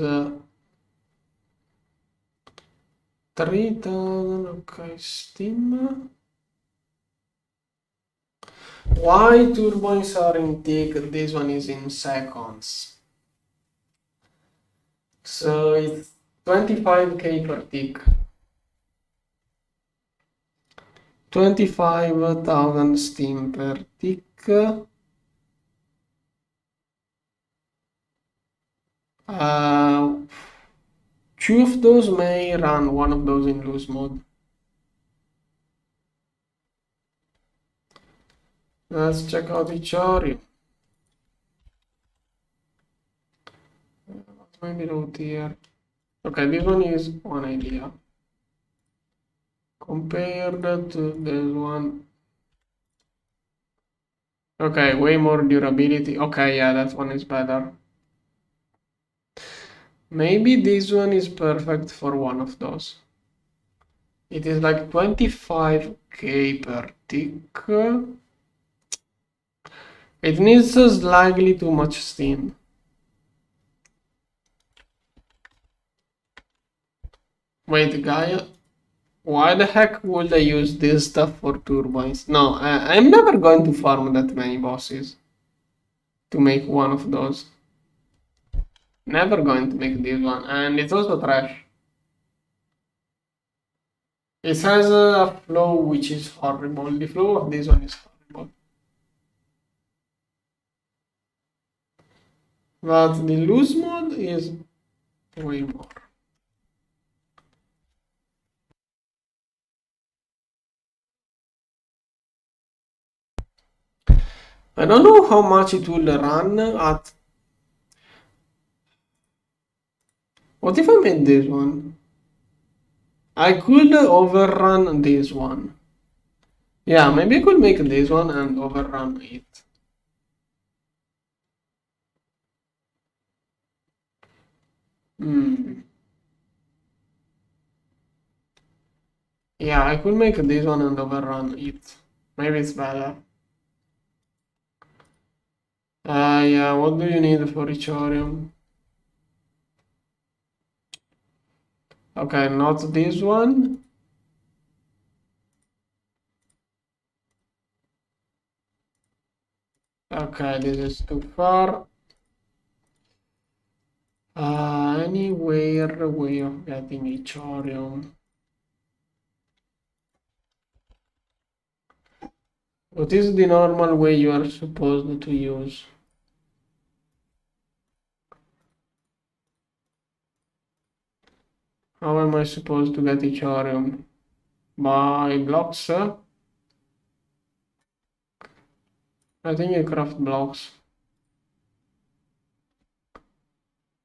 3,000. Okay, steam. Why turbines are in tick? This one is in seconds. So it's 25k per tick. 25,000 steam per tick. Two of those may run, one of those in loose mode. Let's check out the chart. Maybe out here. Okay, this one is one idea. Compared to this one. Okay, way more durability. Okay, yeah, that one is better. Maybe this one is perfect for one of those. It is like 25k per tick. It needs slightly too much steam. Wait, Gaia, why the heck would I use this stuff for turbines? No, I'm never going to farm that many bosses to make one of those. Never going to make this one, and it's also trash. It has a flow which is horrible. The flow of this one is horrible. But the loose mode is way more. I don't know how much it will run at. What if I made this one? I could overrun this one. Yeah, maybe I could make this one and overrun it. Yeah, I could make this one and overrun it. Maybe it's better. Yeah, what do you need for Ichorium? Okay, not this one. Okay, this is too far. Anywhere way of getting Ichorium. What is the normal way you are supposed to use? How am I supposed to get Ethereum? By blocks? I think you craft blocks.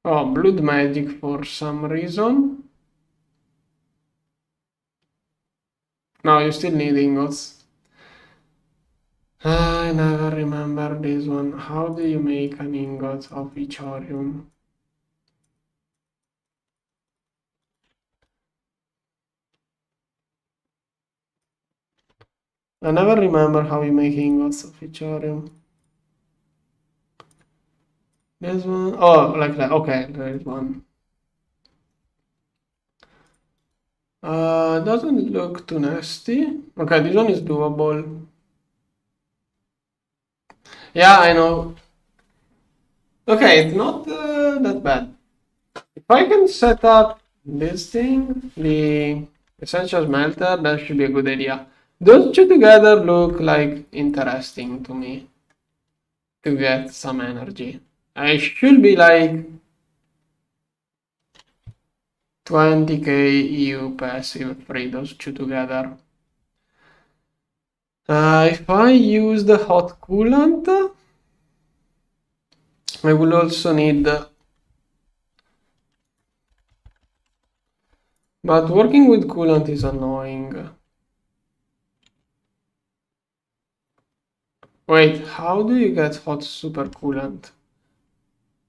Oh, blood magic for some reason. No, you still need ingots. I never remember this one. How do you make an ingot of Ethereum? I never remember how you make ingots of Ethereum. There's one. Oh, like that. Okay, there is one. Doesn't look too nasty. Okay, this one is doable. Yeah, I know. Okay, it's not that bad. If I can set up this thing, the essential smelter, that should be a good idea. Those two together look like interesting to me to get some energy. I should be like 20k EU passive for those two together. If I use the hot coolant, I will also need, but working with coolant is annoying. Wait, how do you get hot super coolant?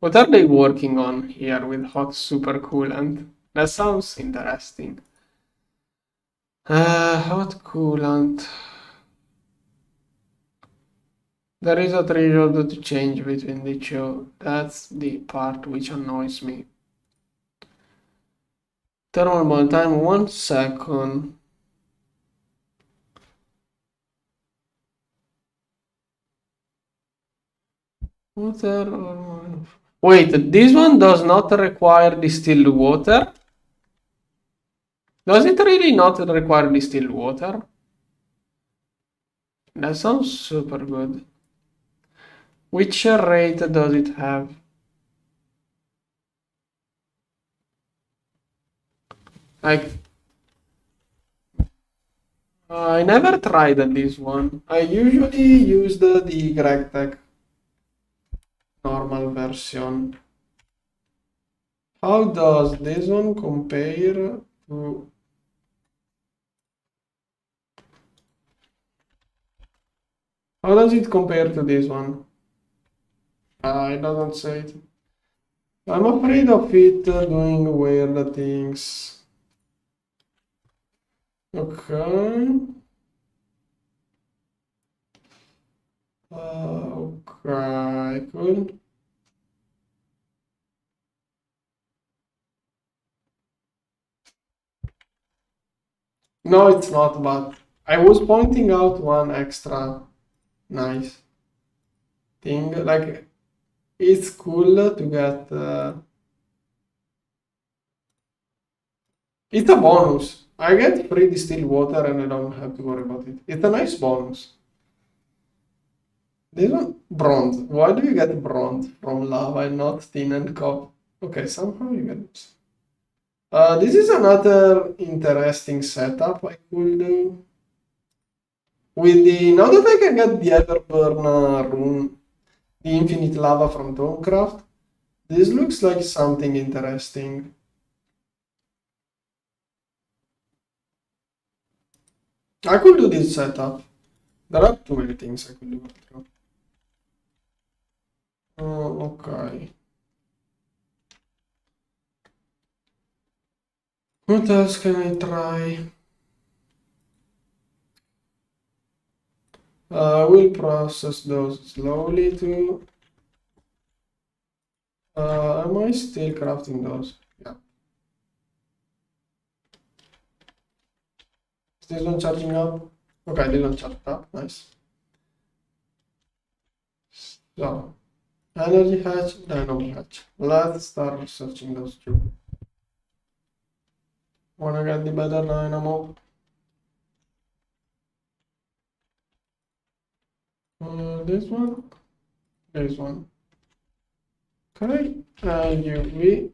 What are they working on here with hot super coolant? That sounds interesting. Hot coolant. There is a threshold to change between the two. That's the part which annoys me. Thermal bond time, 1 second. Water. Wait, this one does not require distilled water? Does it really not require distilled water? That sounds super good. Which rate does it have? Like, I never tried this one. I usually used the Gregtech normal version. How does this one compare to... How does it compare to this one? It doesn't say it. I'm afraid of it doing weird things. Okay. Okay, cool. No, it's not, but I was pointing out one extra nice thing. Like, it's cool to get... it's a bonus. I get free distilled water and I don't have to worry about it. It's a nice bonus. This one, bronze. Why do you get bronze from lava and not tin and copper? Okay, somehow you get it. This is another interesting setup I could do. With the, now that I can get the Everburn rune, the infinite lava from Thaumcraft, this looks like something interesting. I could do this setup. There are too many things I could do. Okay. What else can I try? I will process those slowly too. Am I still crafting those? Yeah. Is this one charging up? Okay, this one charged up. Nice. So, energy hatch, dynamo hatch. Let's start researching those two. Wanna get the better dynamo? This one, this one. Okay, UV.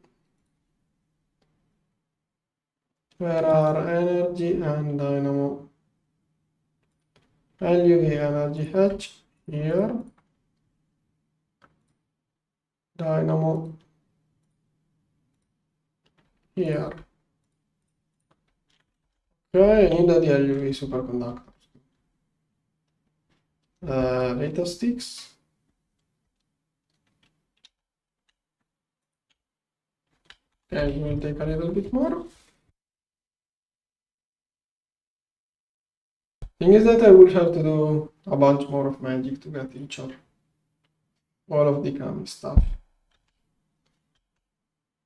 Where are energy and dynamo? LUV energy H here. Dynamo here. Okay, I need the LUV superconductors. Data sticks. Okay, we'll take a little bit more. Thing is that I will have to do a bunch more of magic to get each of all of the coming stuff.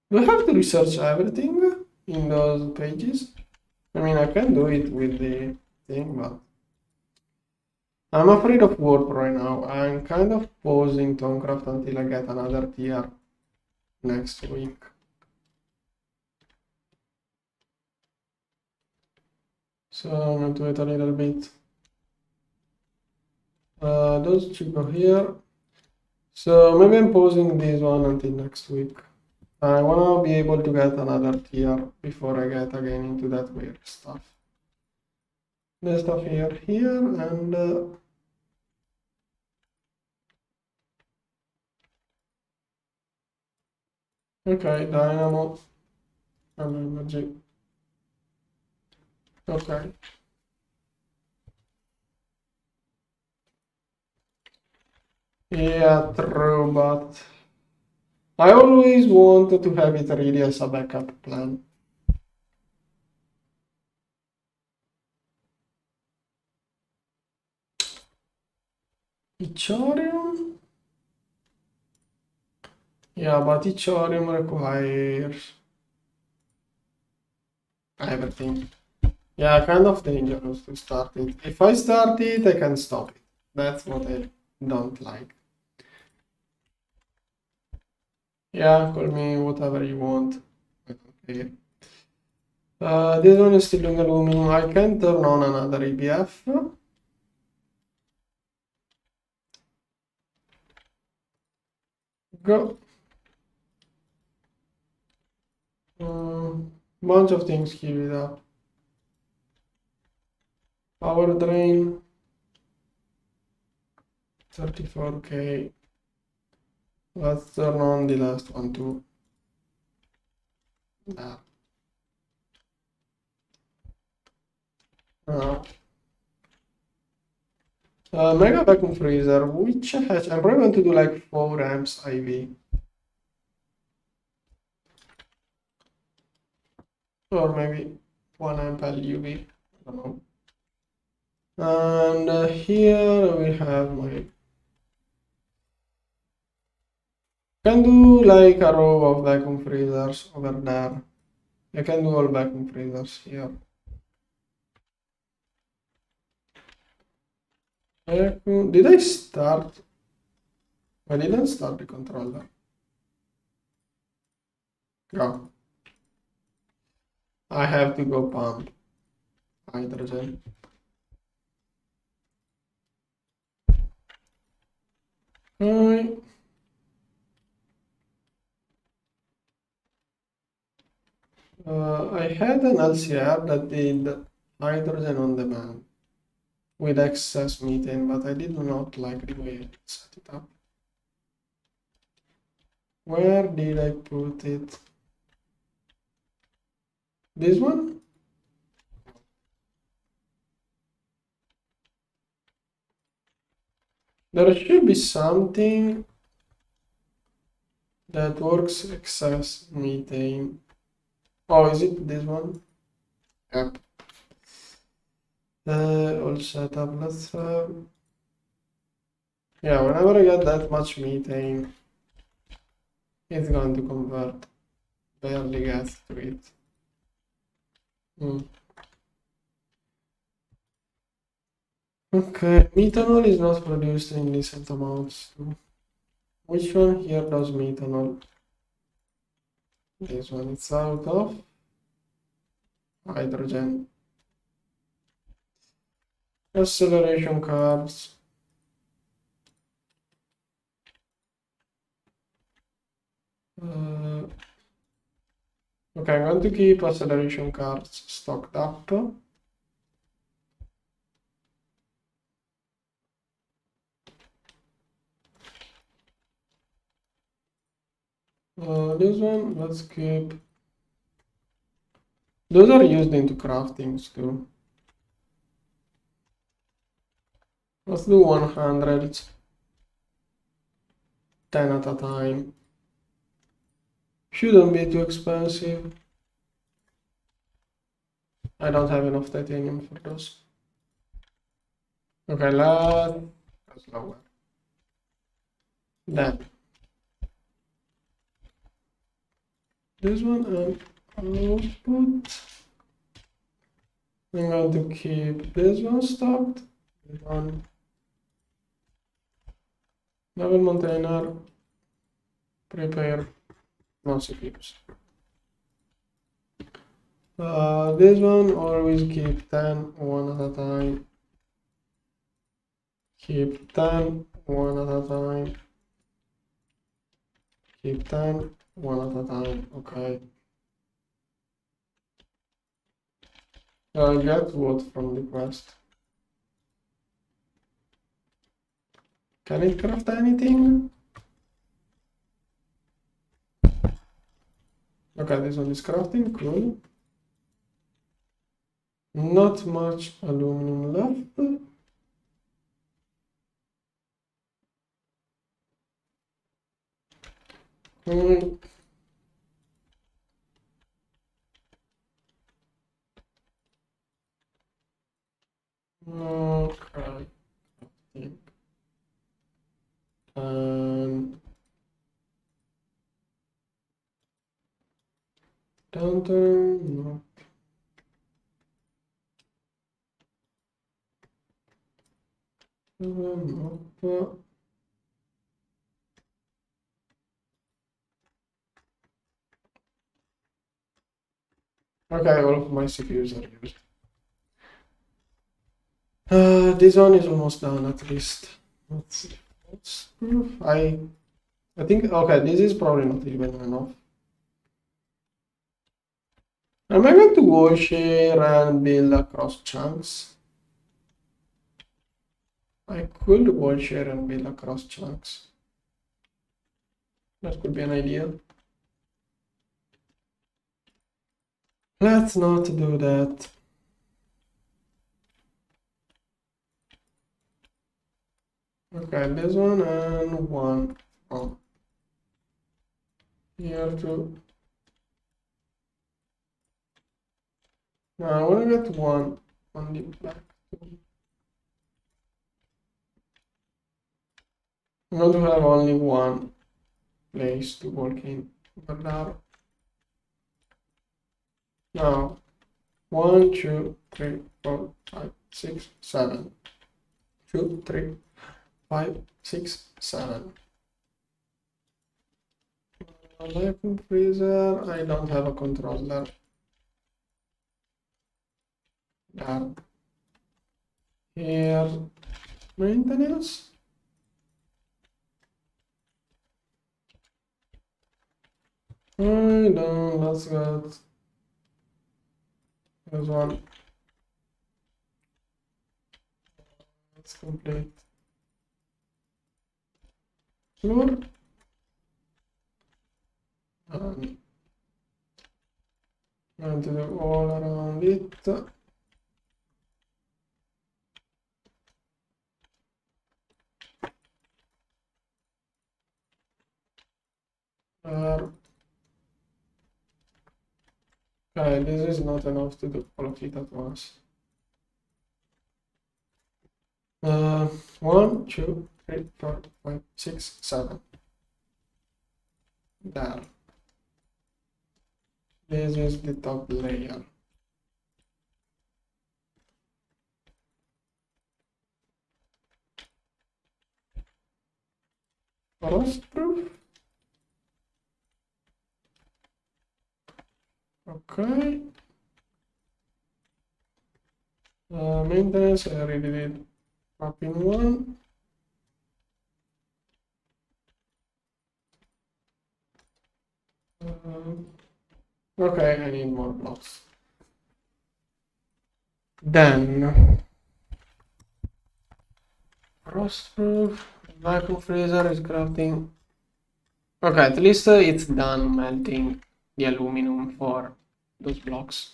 Do I have to research everything in those pages? I mean, I can do it with the thing, but I'm afraid of warp right now. I'm kind of pausing Thaumcraft until I get another tier next week. So I'm going to wait a little bit. Those two go here. So maybe I'm pausing this one until next week. I want to be able to get another tier before I get again into that weird stuff. There's stuff here, and okay, dynamo and energy. Okay. Yeah, true, but I always wanted to have it ready as a backup plan. Ithorium? Yeah, but Ithorium requires everything. Yeah, kind of dangerous to start it. If I start it, I can stop it. That's what I don't like. Yeah, call me whatever you want. I don't care. This one is still doing aluminum. I can turn on another EBF. Go. Bunch of things give it up. Power drain. 34k. Let's turn on the last one too. Nah. Mega vacuum freezer, which has, I'm probably going to do like 4 amps IV. Or maybe 1 amp LUV, I don't know. And here we have my, can do like a row of vacuum freezers over there. I can do all vacuum freezers here. Vacuum. Did I start? I didn't start the controller. Go. I have to go pump hydrogen. Okay. I had an LCR that did hydrogen on demand with excess methane, but I did not like the way I set it up. Where did I put it? This one? There should be something that works excess methane. Oh, is it this one? Yep. All set up. Let's yeah, whenever I get that much methane, it's going to convert. Barely gets to it. Okay, methanol is not produced in decent amounts. Which one here does methanol? This one, it's out of hydrogen. Acceleration curves. Okay, I'm going to keep acceleration cards stocked up. This one, let's keep. Those are used into craftings too. Let's do 100, 10 at a time. Shouldn't be too expensive. I don't have enough titanium for those. Okay, let's go slower. Then this one and output. I'm going to keep this one stocked. This one. Level maintainer. Prepare. No CPUs. This one always keep 10 one at a time. Keep 10 one at a time. Keep 10 one at a time. Okay. Get what from the quest? Can it craft anything? Okay, this one is crafting, cool. Not much aluminum left. Okay. And downturn, no. Nope. Okay, all of my CPUs are used. This one is almost done at least. Let's see. What's proof? I think okay, this is probably not even enough. Am I going to wall share and build across chunks? I could wall share and build across chunks. That could be an idea. Let's not do that. Okay, this one and one. Oh. Here too. Now I want to get one on the back. I'm going to have only one place to work in. But now 1, 2, 3, 4, 5, 6, 7. 2, 3, 5, 6, 7. Vacuum freezer. I don't have a controller. There. Here, maintenance. Let's get this one. Let's complete floor. And going to do all around it. Okay, this is not enough to do all of it at once. 1, 2, 3, 4, 5, 6, 7. There. This is the top layer. Rust proof. Okay. Maintenance, I already did up in one. Okay, I need more blocks. Then frostproof vacuum freezer is crafting. Okay, at least it's done melting the aluminum for those blocks.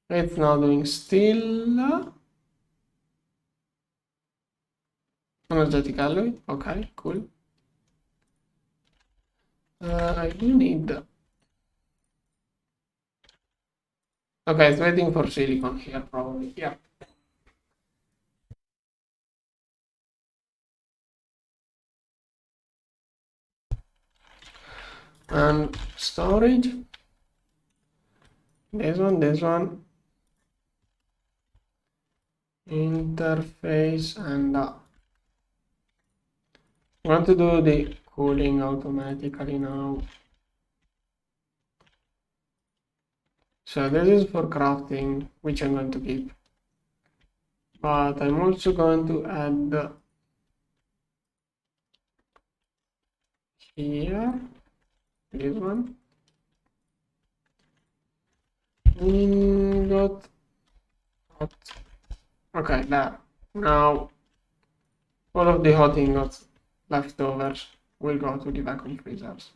It's now doing steel. Energetic alloy. Okay, cool. I do need. Okay, it's waiting for silicon here, probably. Yeah. And storage. This one. Interface and I want to do the cooling automatically now. So this is for crafting, which I'm going to keep. But I'm also going to add here, this one. Ingot. Okay, there. Now all of the hot ingots leftovers will go to the vacuum freezers.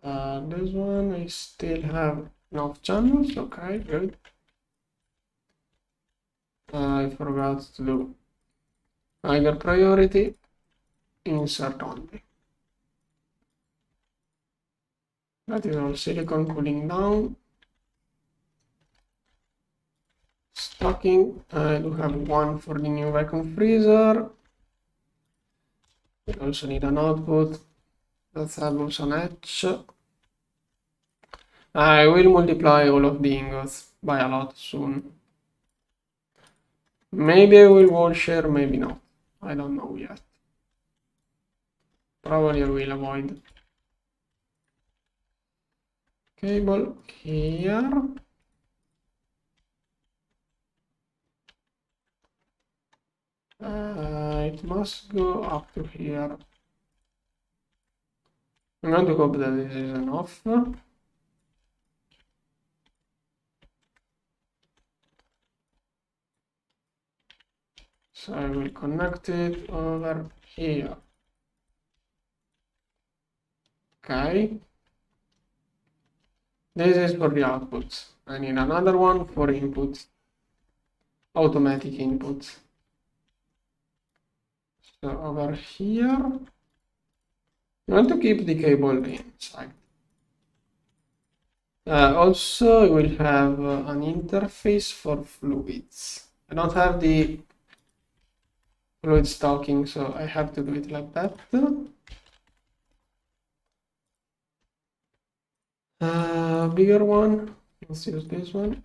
This one I still have enough channels. Okay, good. I forgot to do higher priority, insert only. That is all silicon cooling down. Stocking, I do have one for the new vacuum freezer. We also need an output. Let's have also an etch. I will multiply all of the ingots by a lot soon. Maybe I will wall share, maybe not. I don't know yet. Probably I will avoid. Cable here. It must go up to here. I'm going to hope that this is enough. So I will connect it over here. Okay. This is for the outputs. I need another one for inputs. Automatic inputs. So over here, you want to keep the cable inside. Also, you will have an interface for fluids. I don't have the fluid stocking, so I have to do it like that. Bigger one. Let's use this one.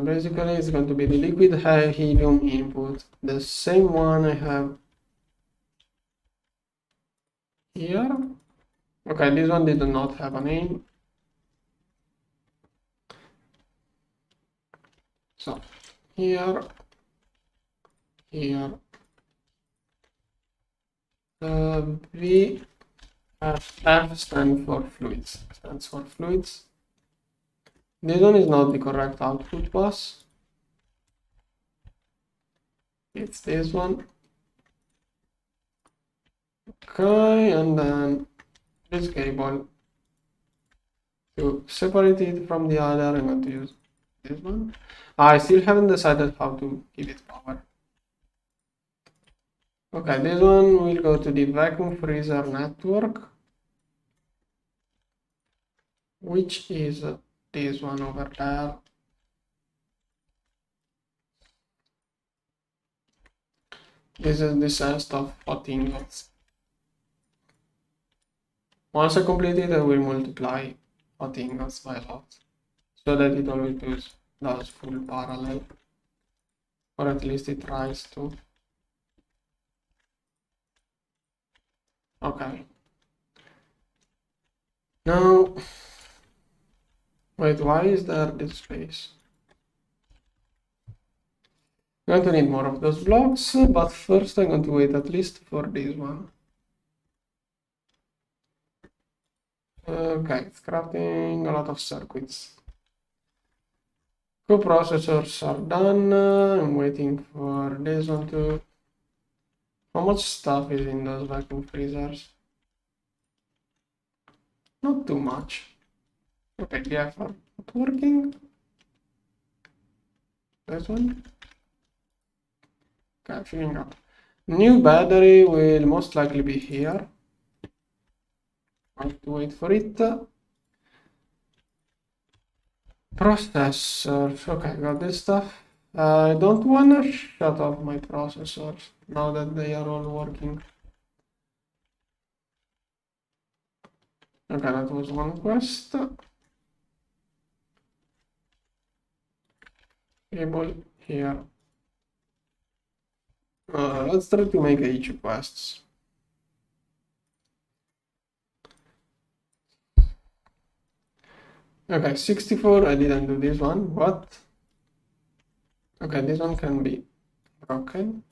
Basically, it's going to be the liquid helium input, the same one I have here. Okay, this one did not have a name. So here, here, V, F stands for fluids. This one is not the correct output bus. It's this one. Okay, and then this cable. To separate it from the other, I'm going to use this one. I still haven't decided how to give it power. Okay, this one will go to the vacuum freezer network, which is this one over there. This is the set of hot ingots. Once I complete it, I will multiply hot ingots by a lot, so that it always does full parallel, or at least it tries to. Okay. Now, wait, why is there this space? I'm going to need more of those blocks, but first I'm going to wait at least for this one. Okay, it's crafting a lot of circuits. Coprocessors are done. I'm waiting for this one to... How much stuff is in those vacuum freezers? Not too much. Okay, yeah, not working. This one. Okay, filling up. New battery will most likely be here. I have to wait for it. Processors. Okay, got this stuff. I don't want to shut off my processors now that they are all working. Okay, that was one quest. Cable here. Let's try to make each quests. Okay, 64, I didn't do this one. What? Okay, this one can be broken.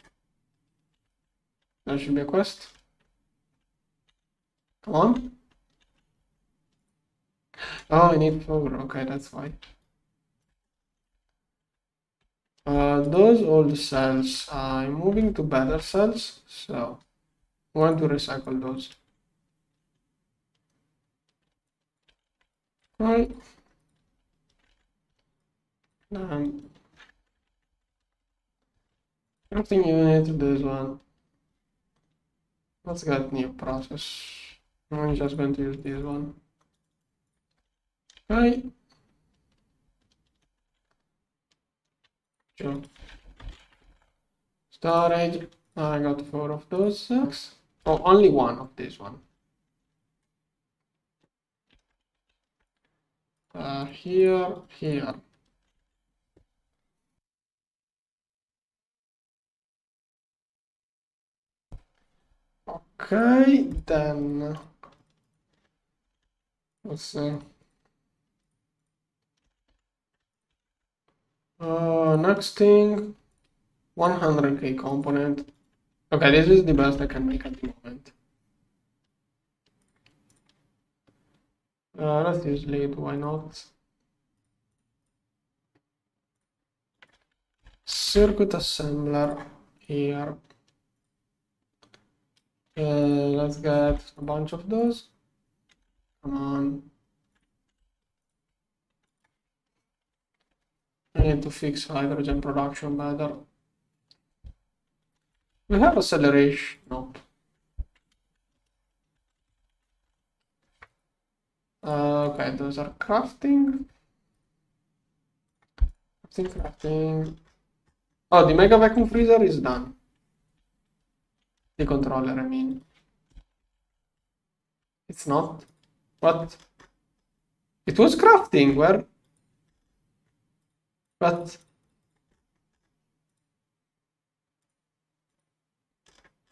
That should be a quest. Come on. Oh, I need 4. Okay, that's why. Those old cells, I'm moving to better cells, so I want to recycle those. Right. Crafting unit, this one. Let's get new process. I'm just going to use this one. Okay. Sure. Storage. I got 4 of those. Oh, only 1 of this one. Here. Okay, then let's see. Next thing, 100k component. Okay, this is the best I can make at the moment. Let's use lead, why not? Circuit assembler here. Let's get a bunch of those. Come on. I need to fix hydrogen production better. We have acceleration. Nope. Okay, those are crafting. Crafting. Oh, the mega vacuum freezer is done. The controller, I mean. It's not. What? It was crafting. Where? But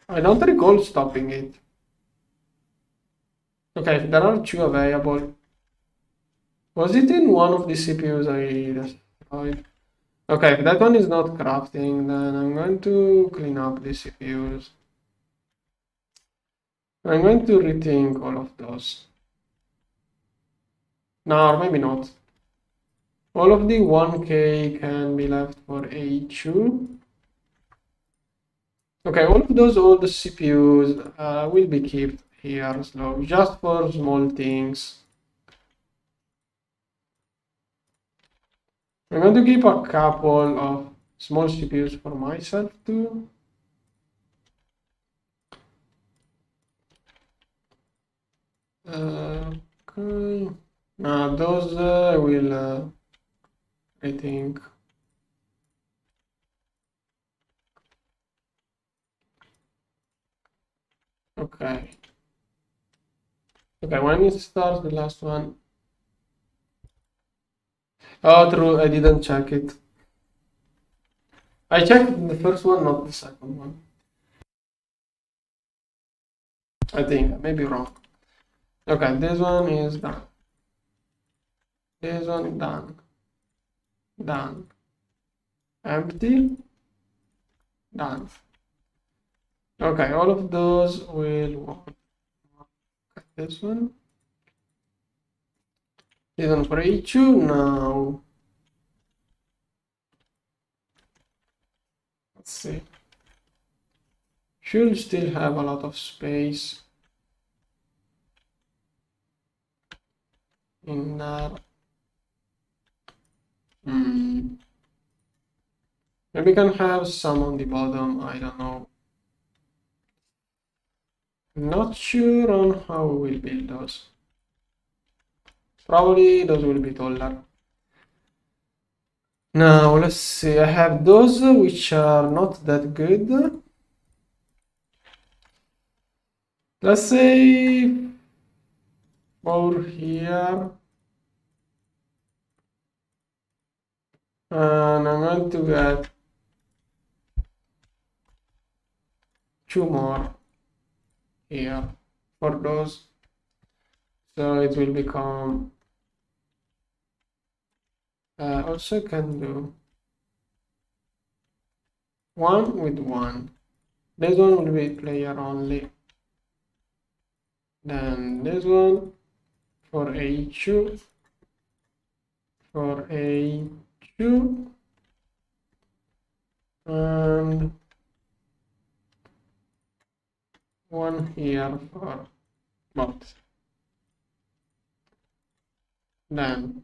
I don't recall stopping it. Okay, there are 2 available. Was it in one of the CPUs I destroyed? Okay, if that one is not crafting, then I'm going to clean up the CPUs. I'm going to rethink all of those. No, or maybe not. All of the 1K can be left for A2. Okay, all of those old CPUs will be kept here slow, just for small things. I'm going to keep a couple of small CPUs for myself too. Okay. Now those will, I think. Okay. Okay, when it starts, the last one. Oh, true, I didn't check it. I checked the first one, not the second one. I think, I may be wrong. Okay, this one is done. This one done. Done. Empty. Done. Okay, all of those will work. This one. This one for HU. Now, let's see. Should still have a lot of space in there. Maybe we can have some on the bottom. I don't know. Not sure on how we will build those. Probably those will be taller. Now let's see. I have those which are not that good. Let's say 4 here. And I'm going to get 2 more here for those. So it will become also can do 1 with 1. This one will be player only. Then this one for A2, for A2, and 1 here for both. Then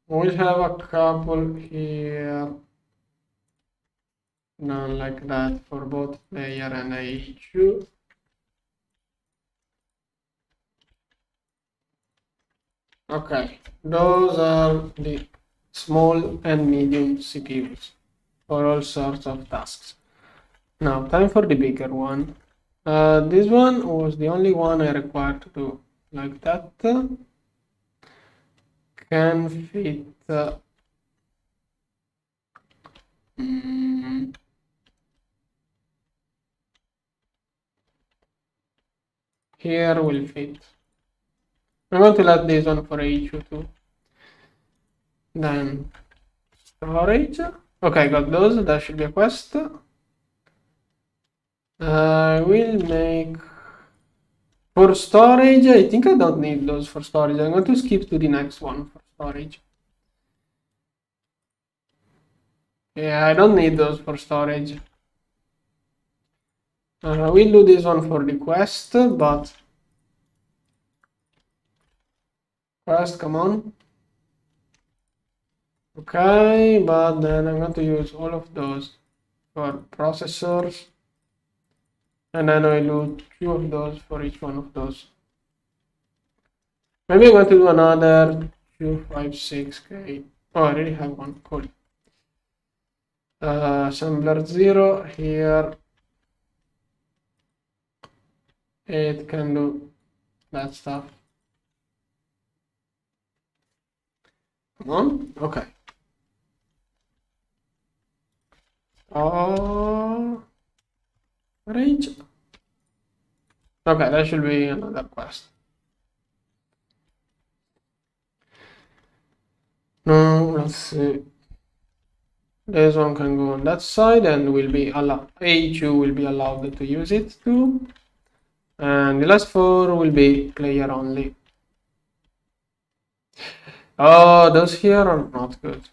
we'll have a couple here, done like that for both player and A2. Okay, those are the small and medium CPUs for all sorts of tasks. Now, time for the bigger one. This one was the only one I required to do like that. Can fit here will fit. I'm going to let this one for HU too. Then storage. Okay, got those. That should be a quest. I will make for storage. I think I don't need those for storage. I'm going to skip to the next one for storage. Yeah, I don't need those for storage. We'll do this one for the quest, but quest, come on. Okay, but then I'm going to use all of those for processors, and then I'll do 2 of those for each one of those. Maybe I'm going to do another 256K. Oh, I already have one. Cool. Assembler 0 here. It can do that stuff. Come on. Okay. Range. Okay, that should be another quest. Now let's see. This one can go on that side and will be allowed. A2 will be allowed to use it too. And the last 4 will be player only. Oh, those here are not good.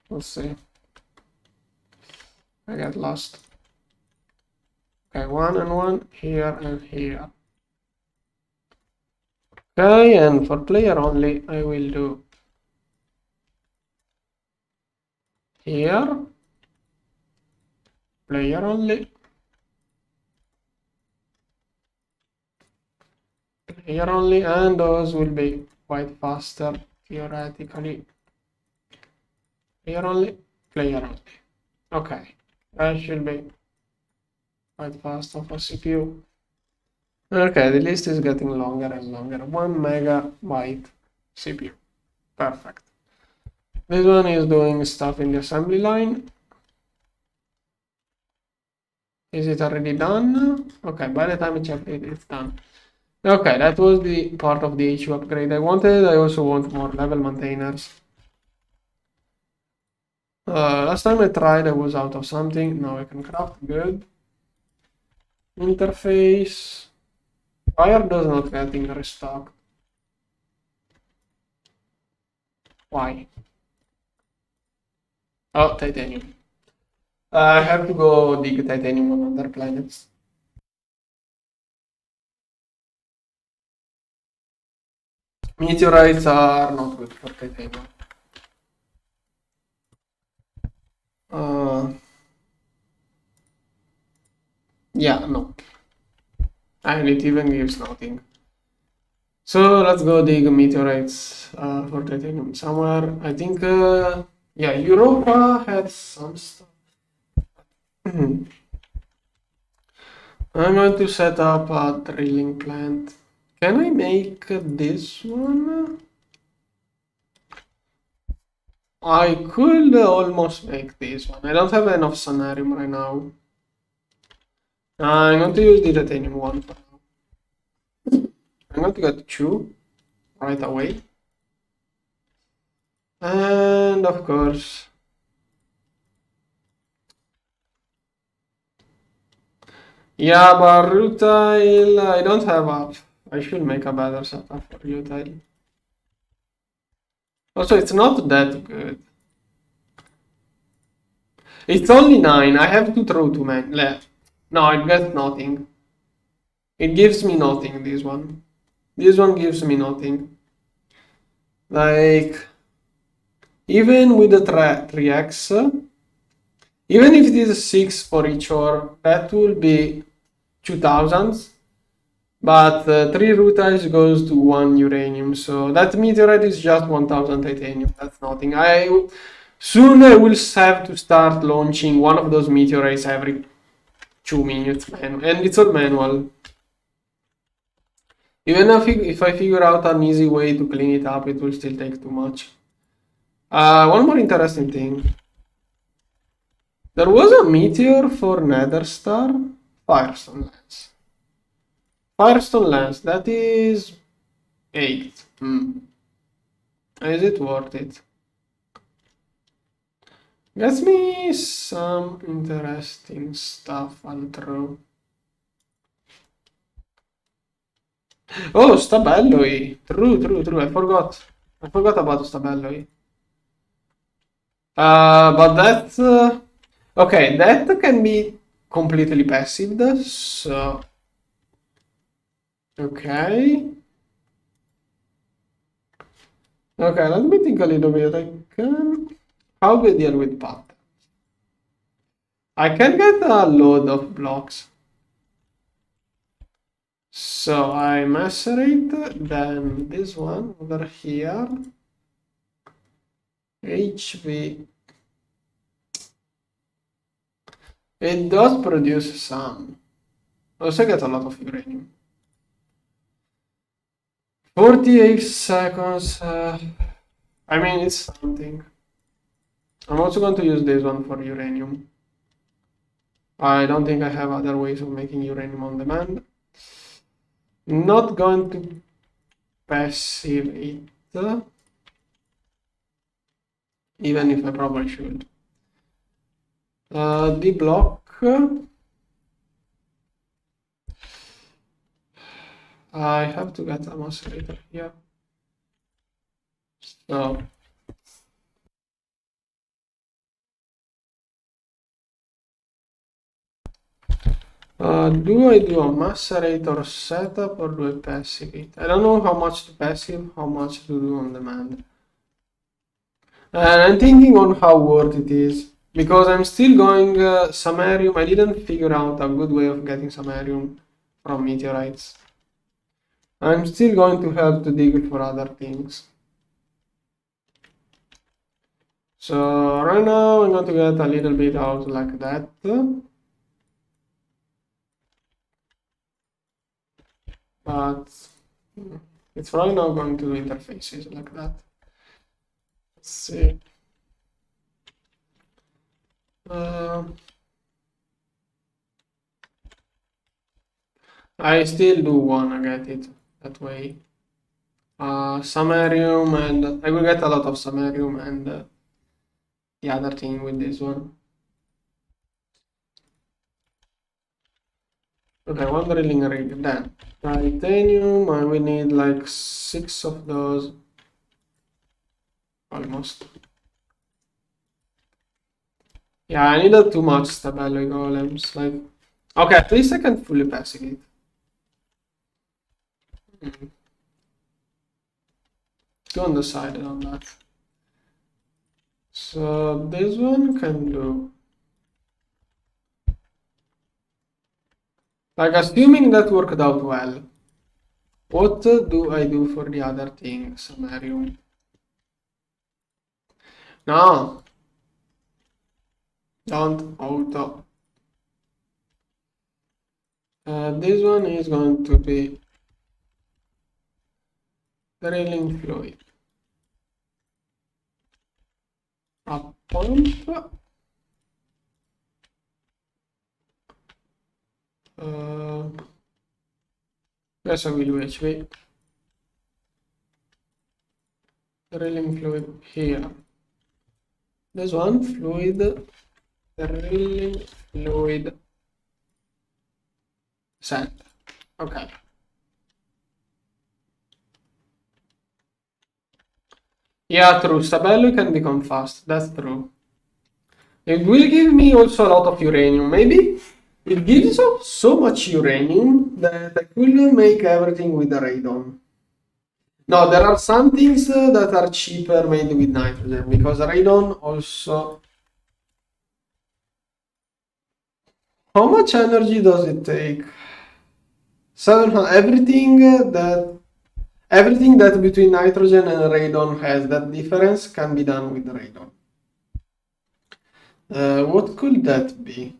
Let's see. I got lost. Okay, 1 and 1 here and here. Okay, and for player only, I will do here, player only, player only, and those will be quite faster theoretically. Player only, player only. Okay, that should be quite fast of a CPU. Okay, the list is getting longer and longer. 1 megabyte CPU. Perfect. This one is doing stuff in the assembly line. Is it already done? Okay, by the time I check it, it's done. Okay, that was the part of the HU upgrade I wanted. I also want more level maintainers. Last time I tried, I was out of something. Now I can craft. Good. Interface. Wire does not getting restocked. Why? Oh, titanium. I have to go dig titanium on other planets. Meteorites are not good for titanium. Yeah, no. And it even gives nothing. So let's go dig meteorites for titanium somewhere. I think, yeah, Europa had some stuff. I'm going to set up a drilling plant. Can I make this one? I could almost make this one. I don't have enough sanarium right now. I'm going to use the titanium one for now. I'm going to get 2 right away. And of course, yeah, but rutile, I don't have a. I should make a better setup for rutile. Also, it's not that good. It's only 9. I have to throw 2 men left. No, it gets nothing. It gives me nothing, this one. This one gives me nothing. Like, even with the 3x, even if it is 6 for each ore, that will be 2000. But 3 rutiles goes to 1 uranium, so that meteorite is just 1000 titanium. That's nothing. Soon I will have to start launching one of those meteorites every 2 minutes, man, and it's all manual. Even if I figure out an easy way to clean it up, it will still take too much. One more interesting thing. There was a meteor for Nether Star, Firestone Lens. Firestone Lens, that is 8. Is it worth it? Gets me some interesting stuff, I'll throw. Oh, stabelloi. True. I forgot about stabelloi. But that's... okay, that can be completely passive, so... Okay. Okay, let me think a little bit. How we deal with patterns? I can get a load of blocks. So I macerate, then this one over here. HV. It does produce some. Also get a lot of uranium. 48 seconds. I mean, it's something. I'm also going to use this one for uranium. I don't think I have other ways of making uranium on demand. Not going to passive it, even if I probably should. The block. I have to get a macerator here. So do I do a macerator setup or do I passive it? I don't know how much to passive, how much to do on demand. And I'm thinking on how worth it is, because I'm still going samarium. I didn't figure out a good way of getting samarium from meteorites. I'm still going to have to dig for other things. So right now I'm going to get a little bit out like that. But it's right now going to do interfaces like that. Let's see. I still do wanna get it that way. Samarium, and I will get a lot of samarium, and the other thing with this one. Okay, one drilling rig. Then titanium. I will need like 6 of those. Almost. Yeah, I needed too much stability golems. Like, okay, at least I can fully passive it. Too undecided on that. So this one can do. Like, assuming that worked out well, what do I do for the other thing? Samarium. No, don't auto. This one is going to be drilling fluid. A pump. Yes, I will UHV. Drilling fluid here. This one, fluid, drilling fluid, sand. Okay. Yeah, true. Stabello can become fast. That's true. It will give me also a lot of uranium. Maybe it gives off so much uranium that I could make everything with the radon. No, there are some things that are cheaper made with nitrogen because radon also. How much energy does it take? 700. Everything that between nitrogen and radon has that difference can be done with radon. What could that be?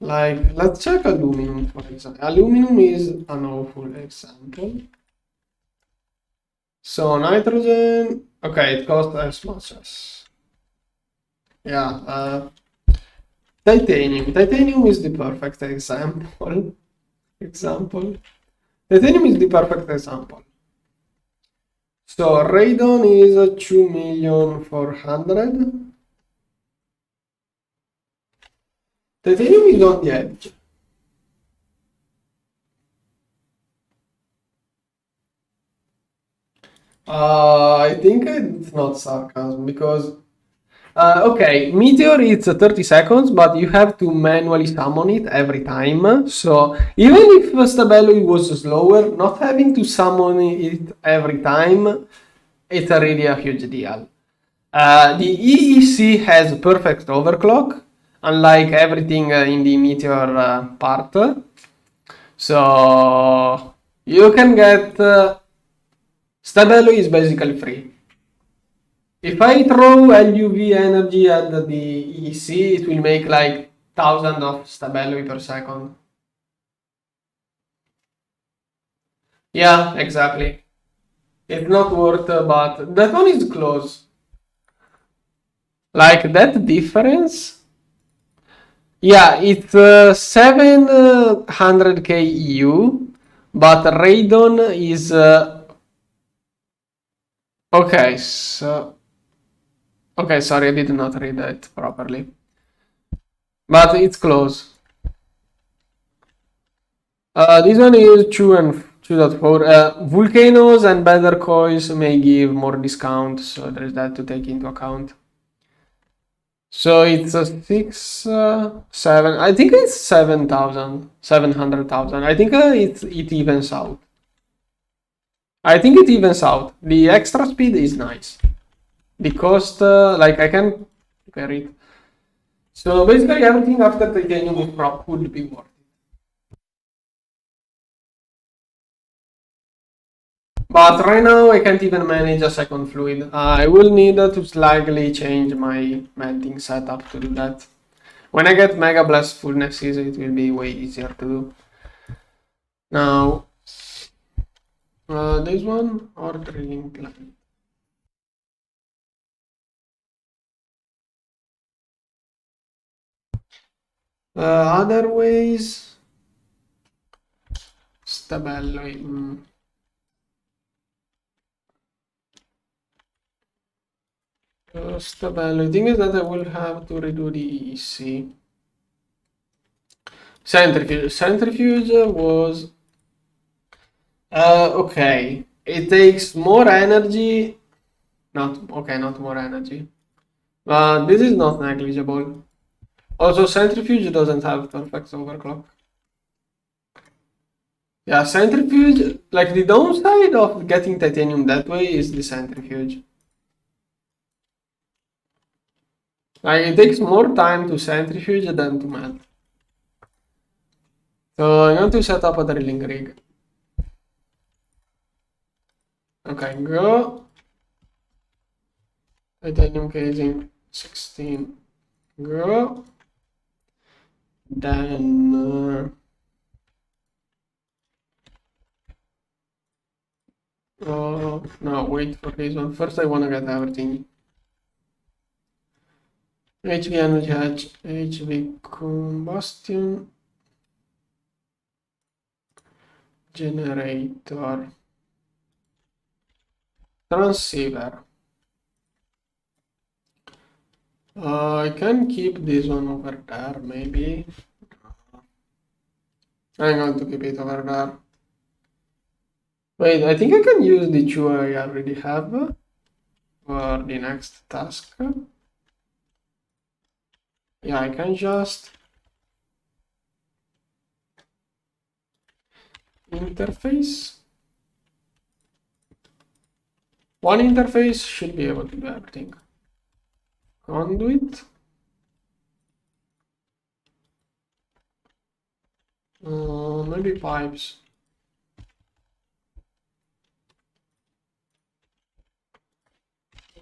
Like, let's check aluminum, for example. Aluminum is an awful example. So nitrogen, okay, it costs as much as, yeah, titanium. Titanium is the perfect example. Titanium is the perfect example. So radon is 2,400,000. Titanium is on the edge. I think it's not sarcasm because okay, Meteor it's 30 seconds, but you have to manually summon it every time. So even if Stabello was slower, not having to summon it every time, it's really a huge deal. The EEC has perfect overclock, unlike everything in the Meteor part. So you can get Stabello is basically free. If I throw LUV energy at the EC, it will make like 1000 of Stabello per second. Yeah, exactly. It's not worth, but that one is close. Like that difference. Yeah, it's 700k EU, but Radon is okay. So okay, sorry, I did not read it properly, but it's close. This one is 2.4. Volcanoes and better coins may give more discount, so there's that to take into account. So it's a 6, 7. I think it's 7,000, 700,000. I think it evens out. I think it evens out. The extra speed is nice. The cost, like I can compare it. So basically everything after titanium prop would be worth it. But right now I can't even manage a second fluid. I will need to slightly change my melting setup to do that. When I get Mega Blast fullnesses, it will be way easier to do. Now, this one or drilling plan. Other ways, Stabello. Stable. The thing is that I will have to redo the EC. Centrifuge. Centrifuge was okay. It takes more energy. Not okay, not more energy. But this is not negligible. Also, centrifuge doesn't have perfect overclock. Yeah, centrifuge, like the downside of getting titanium that way is the centrifuge. Like it takes more time to centrifuge than to melt. So I'm going to set up a drilling rig. Okay, go. Titanium casing 16. Go. Then oh no, wait for this one. First I wanna get everything. HV HV combustion generator transceiver. I can keep this one over there, maybe. I'm going to keep it over there. Wait, I think I can use the two I already have for the next task. Yeah, I can just interface. One interface should be able to do everything. Conduit. Maybe pipes.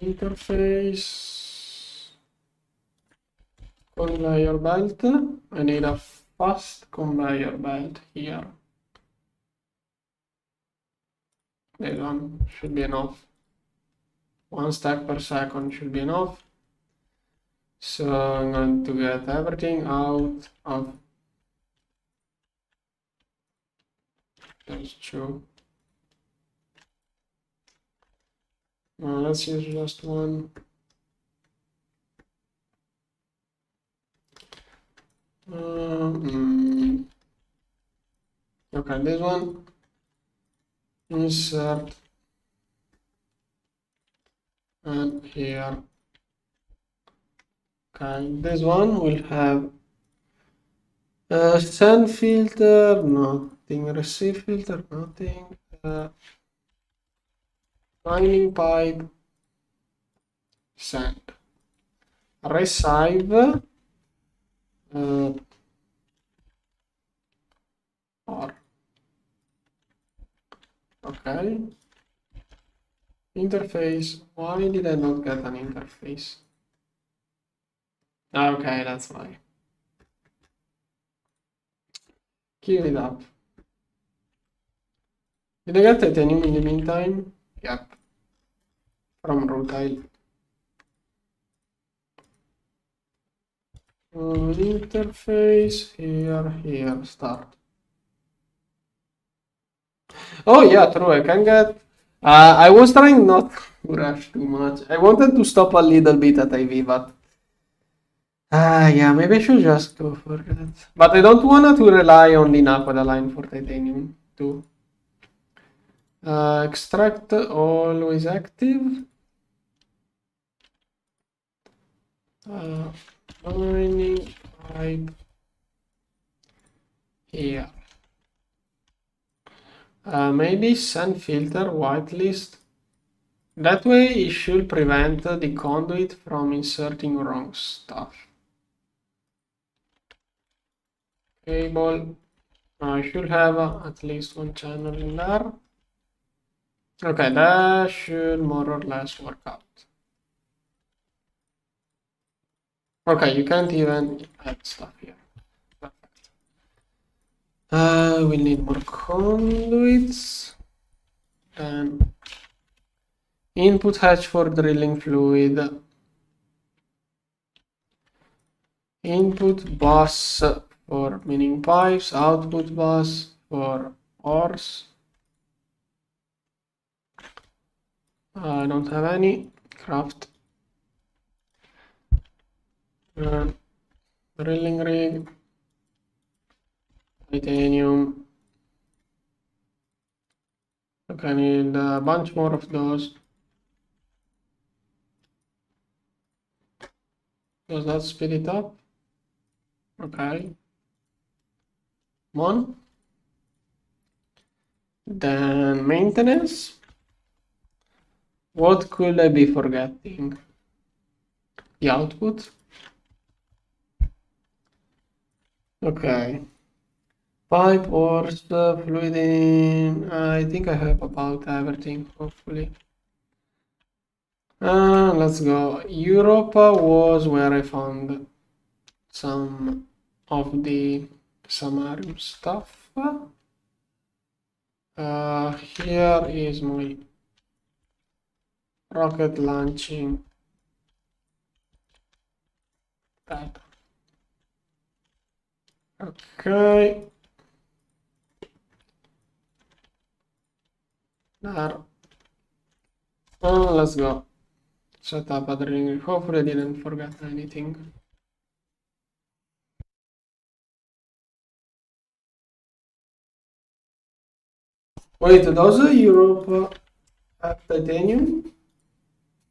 Interface. Conveyor belt. I need a fast conveyor belt here. This one should be enough. 1 stack per second should be enough. So I'm going to get everything out of those two. Let's use just one. Okay, this one. Insert. And here. Okay, this one will have send filter, nothing, receive filter, nothing, mining pipe, send, receive, or, okay, interface, why did I not get an interface? Okay, that's why. Give it up. Did I get titanium in the meantime? Yep. From rutile. Interface, here, start. Oh yeah, true, I can get... I was trying not to rush too much. I wanted to stop a little bit at IV, but... yeah, maybe I should just go for that. But I don't want to rely on the Nakoda line for titanium too. Extract always active. Mining pipe here. Maybe send filter whitelist. That way it should prevent the conduit from inserting wrong stuff. Cable. I should have at least one channel in there. Okay, that should more or less work out. Okay, you can't even add stuff here. Perfect. We need more conduits. And input hatch for drilling fluid. Input bus for mining pipes. Output bus for ores. I don't have any. Craft. Drilling rig, titanium. Okay, I need a bunch more of those. Does that speed it up? Okay. Come on. Then maintenance. What could I be forgetting? The output. Okay. Pipe or fluid in. I think I have about everything, hopefully. Let's go. Europa was where I found some of the samarium stuff. Here is my rocket launching pad. Okay. There. Let's go. Set up a drilling. Hopefully I didn't forget anything. Wait, does Europe have titanium?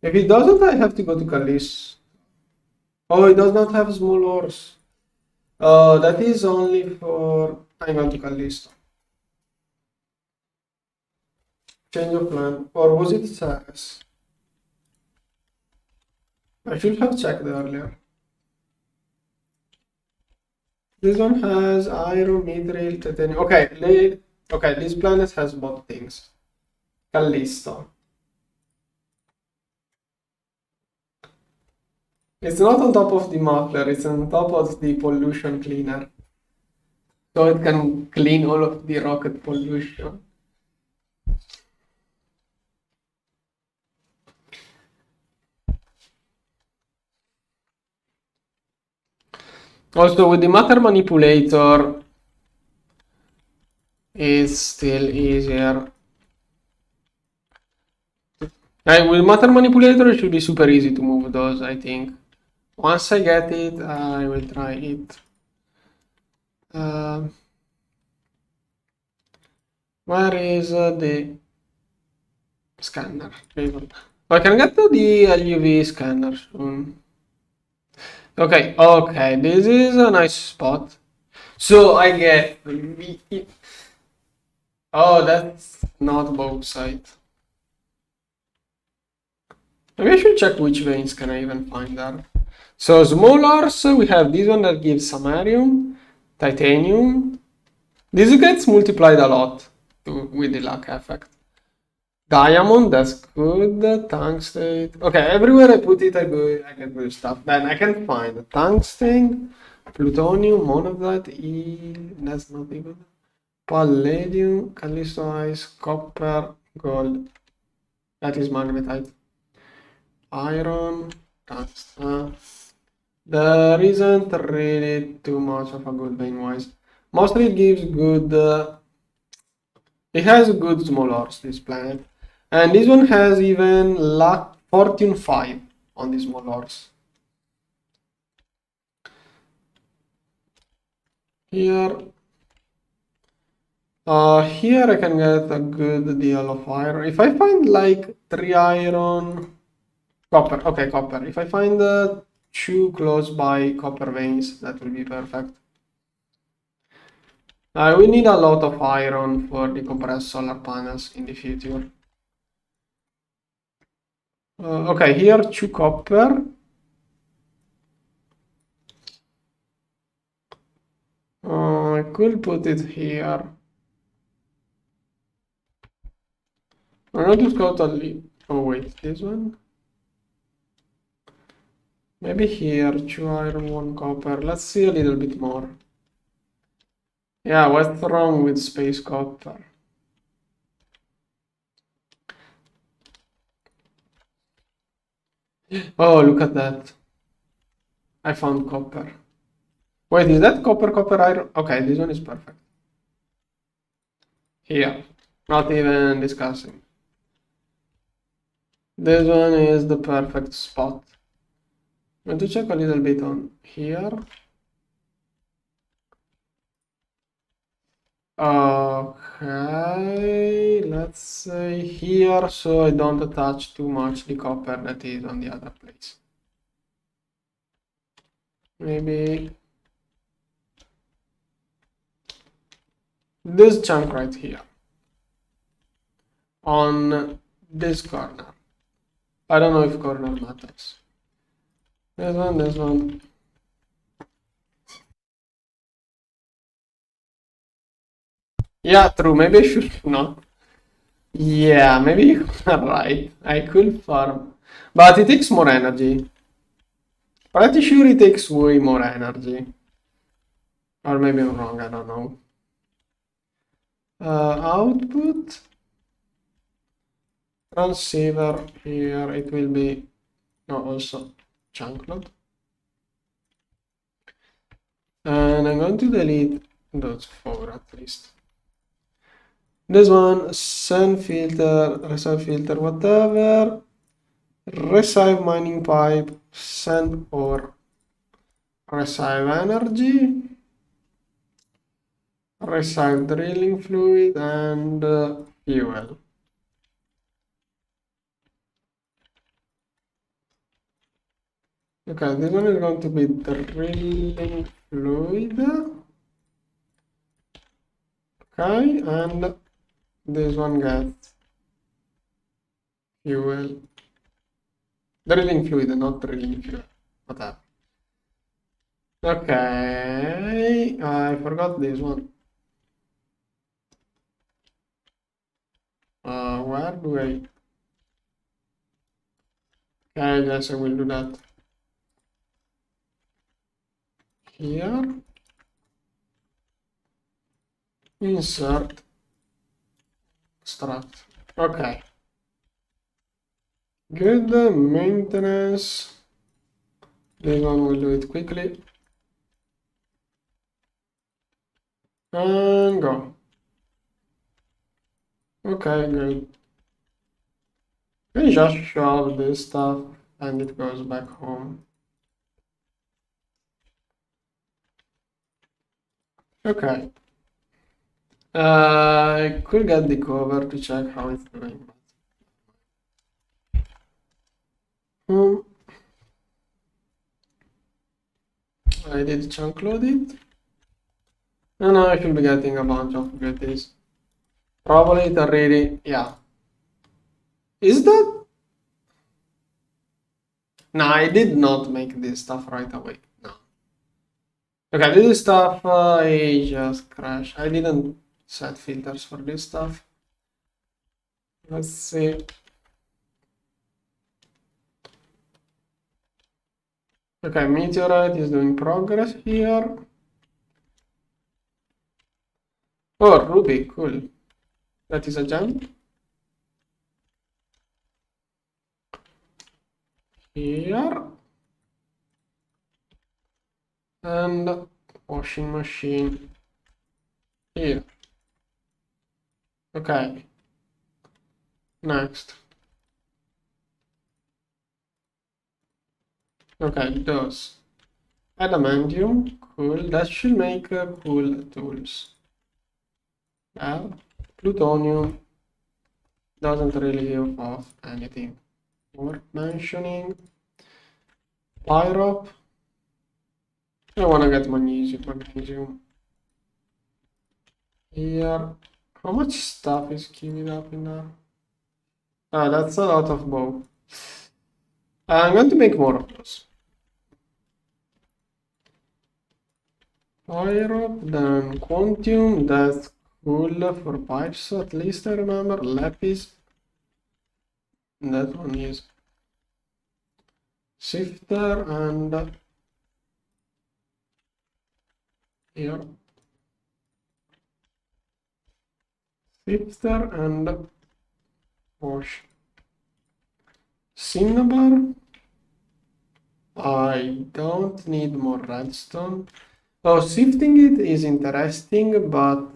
If it doesn't, I have to go to Callis. Oh, it does not have small ores. That is only for... I'm going to Callisto. Change of plan. Or was it Saras? I should have checked earlier. This one has iron, mithril, titanium. Okay, okay, this planet has both things. Callisto. It's not on top of the muffler, it's on top of the pollution cleaner. So it can clean all of the rocket pollution. Also, with the matter manipulator, it's still easier. With matter manipulator, it should be super easy to move those, I think. Once I get it, I will try it. Where is the scanner? I can get to the LUV scanner soon. Okay, okay, this is a nice spot. So I get... Oh, that's not bauxite. Maybe I should check which veins can I even find there. So small ores, we have this one that gives samarium, titanium. This gets multiplied a lot with the luck effect. Diamond, that's good. Tungsten. Okay, everywhere I put it, I get good stuff. Then I can find tungsten, plutonium, monazite, that's not even. Palladium, callisto ice, copper, gold. That is magnetite. Iron, tungsten. There isn't really too much of a good vein wise. Mostly it gives good. It has good small ores, this planet. And this one has even luck fortune 5 on the small ores. Here. Here I can get a good deal of iron. If I find like 3 iron, copper. Okay, copper. If I find 2 close by copper veins, that will be perfect. We need a lot of iron for the compressed solar panels in the future. Okay, here 2 copper. I could put it here. I'm not just totally. Oh wait, this one. Maybe here 2 iron, 1 copper. Let's see a little bit more. Yeah, what's wrong with space copper? Oh, look at that. I found copper. Wait, is that copper iron? Okay, this one is perfect. Here, not even discussing. This one is the perfect spot. I'm going to check a little bit on here. Okay, let's say here, so I don't attach too much the copper that is on the other place. Maybe this chunk right here on this corner. I don't know if corner matters. This one, this one. Yeah, true. Maybe I should not. Yeah, maybe you're right. I could farm, but it takes more energy. Pretty sure it takes way more energy. Or maybe I'm wrong, I don't know. Output. Transceiver here, it will be, no, also chunk load. And I'm going to delete those four at least. This one, send filter, receive filter, whatever. Receive mining pipe, send or receive energy. Receive drilling fluid and fuel. Okay, this one is going to be drilling fluid. Okay, and this one gets fuel. Drilling fluid, not drilling fuel. Whatever. Okay, I forgot this one. Where do I? I guess I will do that here. Insert extract. Okay. Good maintenance. This one will do it quickly. And go. Okay, good. We just shove this stuff and it goes back home. Okay. I could get the cover to check how it's doing. I did chunk load it. And now I should be getting a bunch of goodies. Probably it already, yeah. Is that? No, I did not make this stuff right away. No. Okay, this stuff I just crashed. I didn't set filters for this stuff. Let's see. Okay, meteorite is doing progress here. Oh, ruby, cool. That is a gem. Here. And washing machine here. Okay. Next. Okay, those. Adamantium, cool. That should make cool tools. Plutonium doesn't really give off anything worth mentioning. Pyrope. I wanna get magnesium. Here. How much stuff is queued up in there? Ah, that's a lot of bow. I'm going to make more of those. Pyrope, then quantium, that's cool for pipes, at least I remember. Lapis, that one is sifter, and here sifter and wash. Cinnabar, I don't need more redstone. Oh, sifting it is interesting, but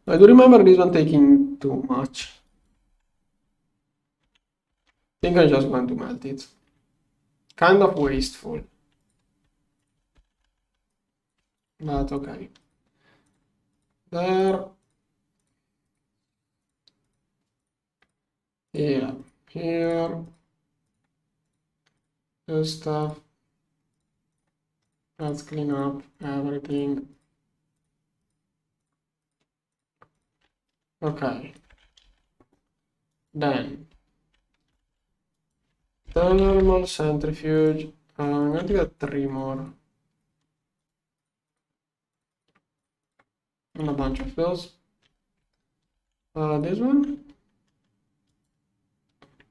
I do remember this one taking too much. I think I'm just going to melt it. Kind of wasteful. But okay. There. Here. Here. This stuff. Let's clean up everything. Okay. Then. Thermal centrifuge. I'm going to get 3 more. And a bunch of those. This one.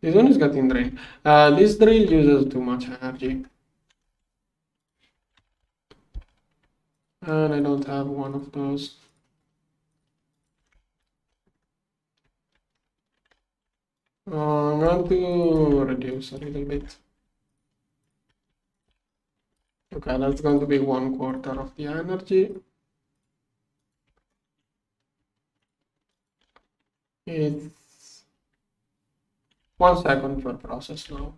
This one is getting drained. This drill uses too much energy. And I don't have one of those. I'm going to reduce a little bit. Okay, that's going to be 1/4 of the energy. It's 1 second per process now.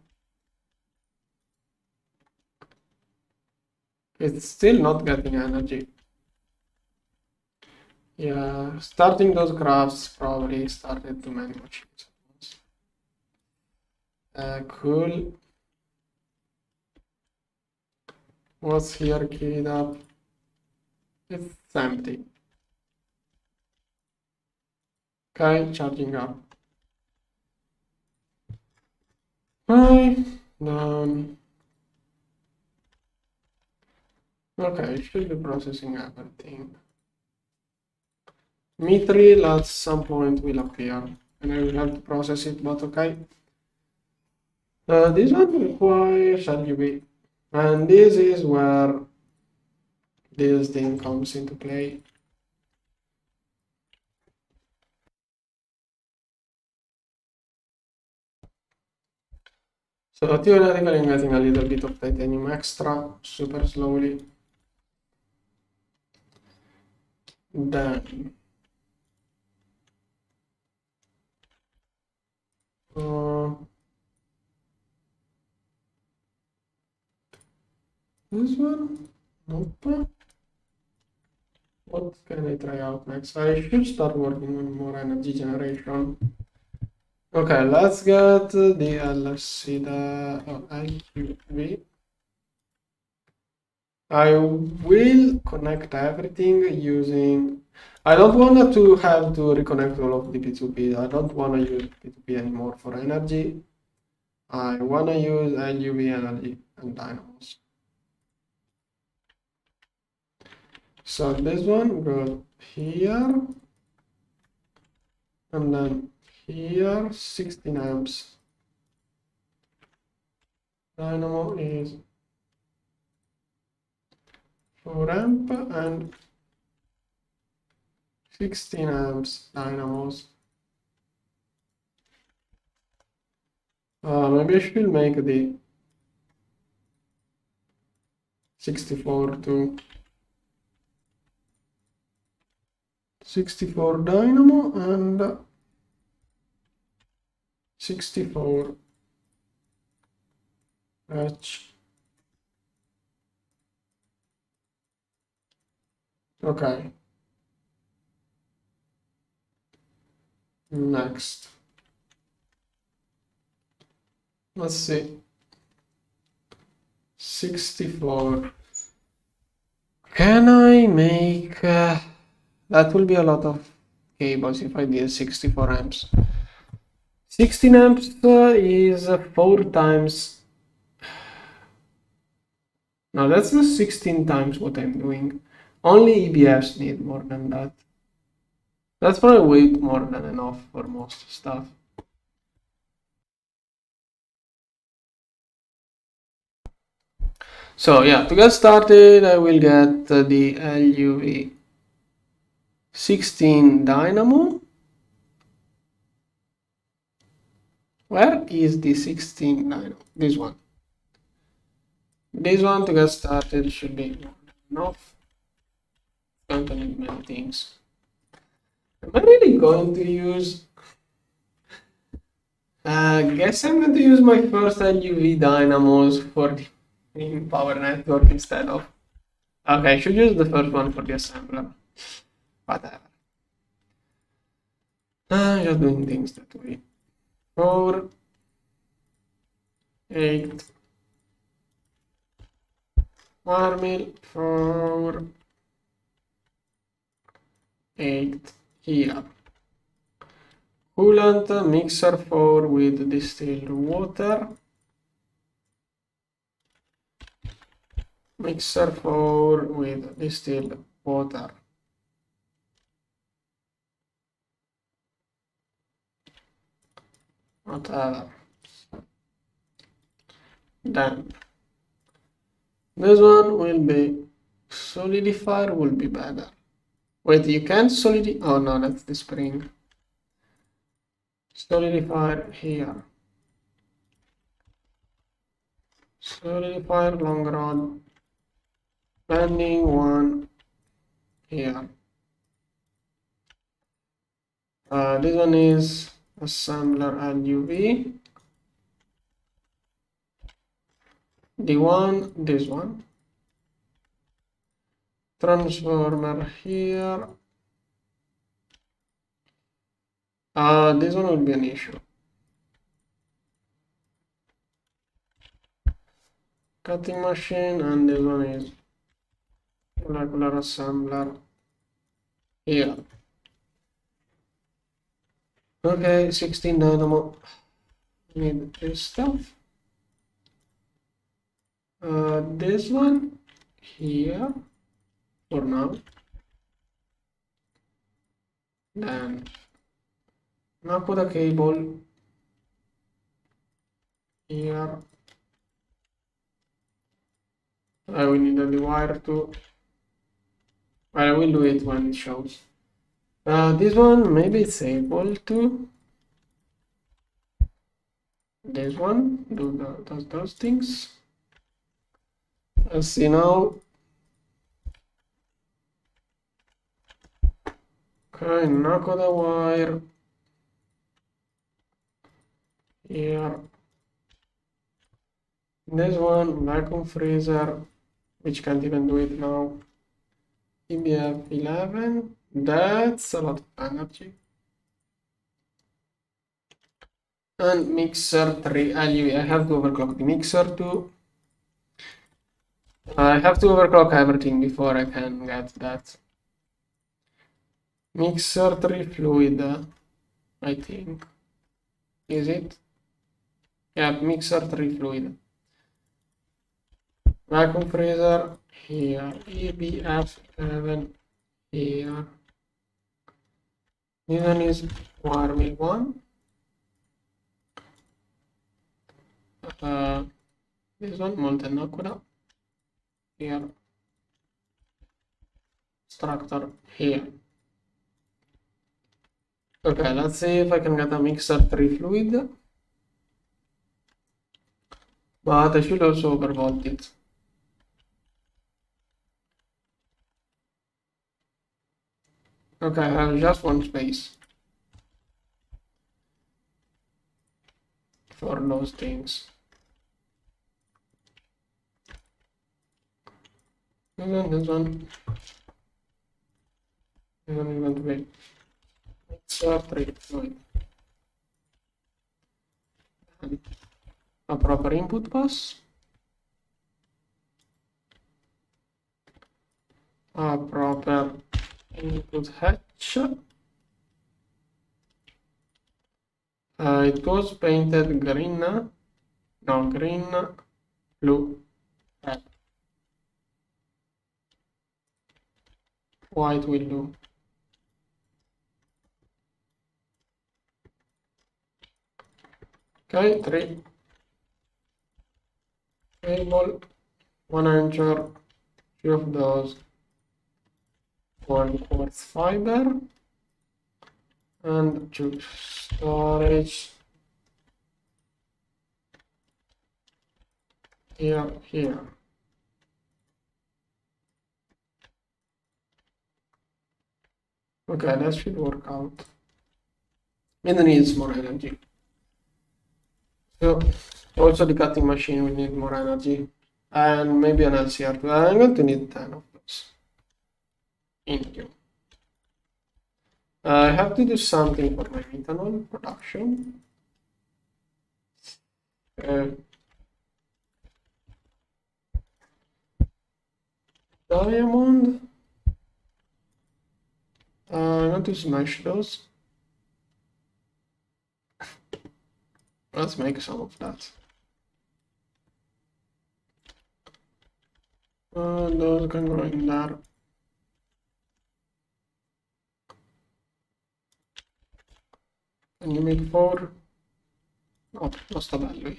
It's still not getting energy. Yeah, starting those graphs probably started too many machines at once. Cool. What's here keyed up? It's empty. Okay, charging up. Right, done. Okay, should be processing everything. Mithril at some point will appear, and I will have to process it, but okay. This one requires LUV, and this is where this thing comes into play. So theoretically, I'm getting a little bit of titanium extra, super slowly. Then this one? Nope. What can I try out next? I should start working on more energy generation. Okay, let's get the LSC, the LQV. I will connect everything using. I don't want to have to reconnect all of the P2P. I don't want to use P2P anymore for energy. I want to use LUV energy and dynamos. So this one goes here, and then here 16 amps. Dynamo is 4 amp and 16 amps dynamos. Maybe I should make the 64 to 64 dynamo and 64 H. Okay. Next. Let's see. 64. Can I make... that will be a lot of cables if I did 64 amps. 16 amps is 4 times... No, that's the 16 times what I'm doing. Only EBFs need more than that. That's probably way more than enough for most stuff. So yeah, to get started, I will get the LUV 16 dynamo. Where is the 16 dynamo? This one. This one to get started should be enough. Going to need many things. Am I really going to use Guess I'm going to use my first LUV dynamos for the main power network instead of. Okay, I should use the first one for the assembler. Whatever. Just doing things that way. 4, 8, wire 4, 8 here. Coolant mixer 4 with distilled water. Mixer 4 with distilled water. Whatever. Then this one will be solidifier, will be better. Wait, you can't solidify. Oh no, that's the spring. Solidifier here. Solidifier long rod. Bending one here. This one is assembler LUV. This one. Transformer here. This one will be an issue. Cutting machine, and this one is molecular assembler here. Okay, 16 dynamo. Need this stuff. This one here for now. Then now put a cable here. I will need the wire too. I will do it when it shows. This one maybe it's able to. This one does those things. Let's see now. Okay, knock the wire here. This one vacuum freezer, which can't even do it now. EBF 11. That's a lot of energy. And mixer 3 LUV. I have to overclock the mixer too. I have to overclock everything before I can get that. Mixer 3 fluid, I think. Is it? Yeah, mixer 3 fluid. Vacuum freezer here. EBF 11 here. This one is wire mill 1. This one molten aqua here. Extractor here. Okay, let's see if I can get a mixer 3 fluid. But I should also overvolt it. Okay, I have just one space for those things. And then this one is going to be mixer 3 fluid. And a proper input bus. A proper input hatch. It goes painted green, no, green, blue, red. White will do. Okay, 3. Cable, 1 ampere, 2 of those. 1 quartz fiber and 2 storage here. Okay, that should work out. It needs more energy. So also the cutting machine will need more energy and maybe an LCR too. I'm going to need 10 of those in you. I have to do something for my methanol production. Diamond. I'm going to smash those. Let's make some of that. Those can go in there. Can you make 4? No, non sta bello.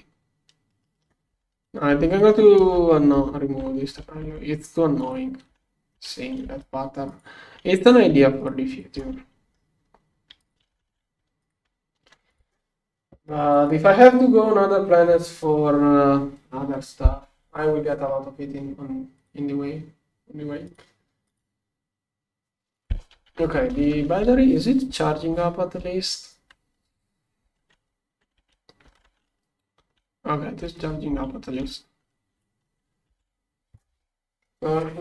I think I'm going to remove this value. It's too annoying seeing that pattern. It's an idea for the future. If I have to go on other planets for other stuff, I will get a lot of it in the way. Okay, the battery, is it charging up at least? Okay, it is charging up at least. What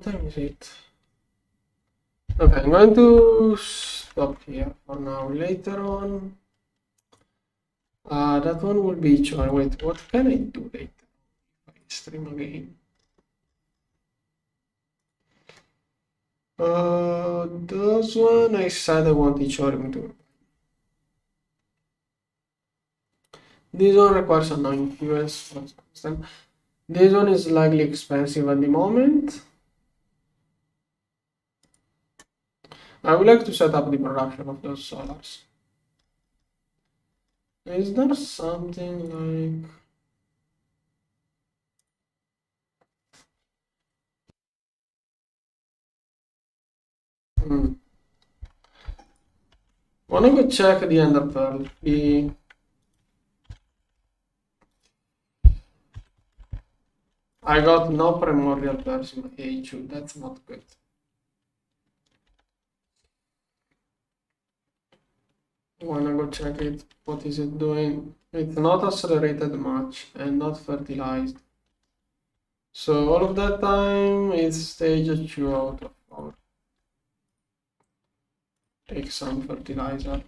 time is it? Okay, I'm going to stop here for now. Later on, that one will be choice. Wait, what can I do later? I stream again. Those one I said I want each organ to. This one requires a 9 US. This one is slightly expensive at the moment. I would like to set up the production of those solars. Is there something like... Wanna go check the ender pearl. I got no primordial pearls in my AHU. That's not good. Wanna go check it? What is it doing? It's not accelerated much and not fertilized. So all of that time it's stage 2 out of power. Take some fertilizer.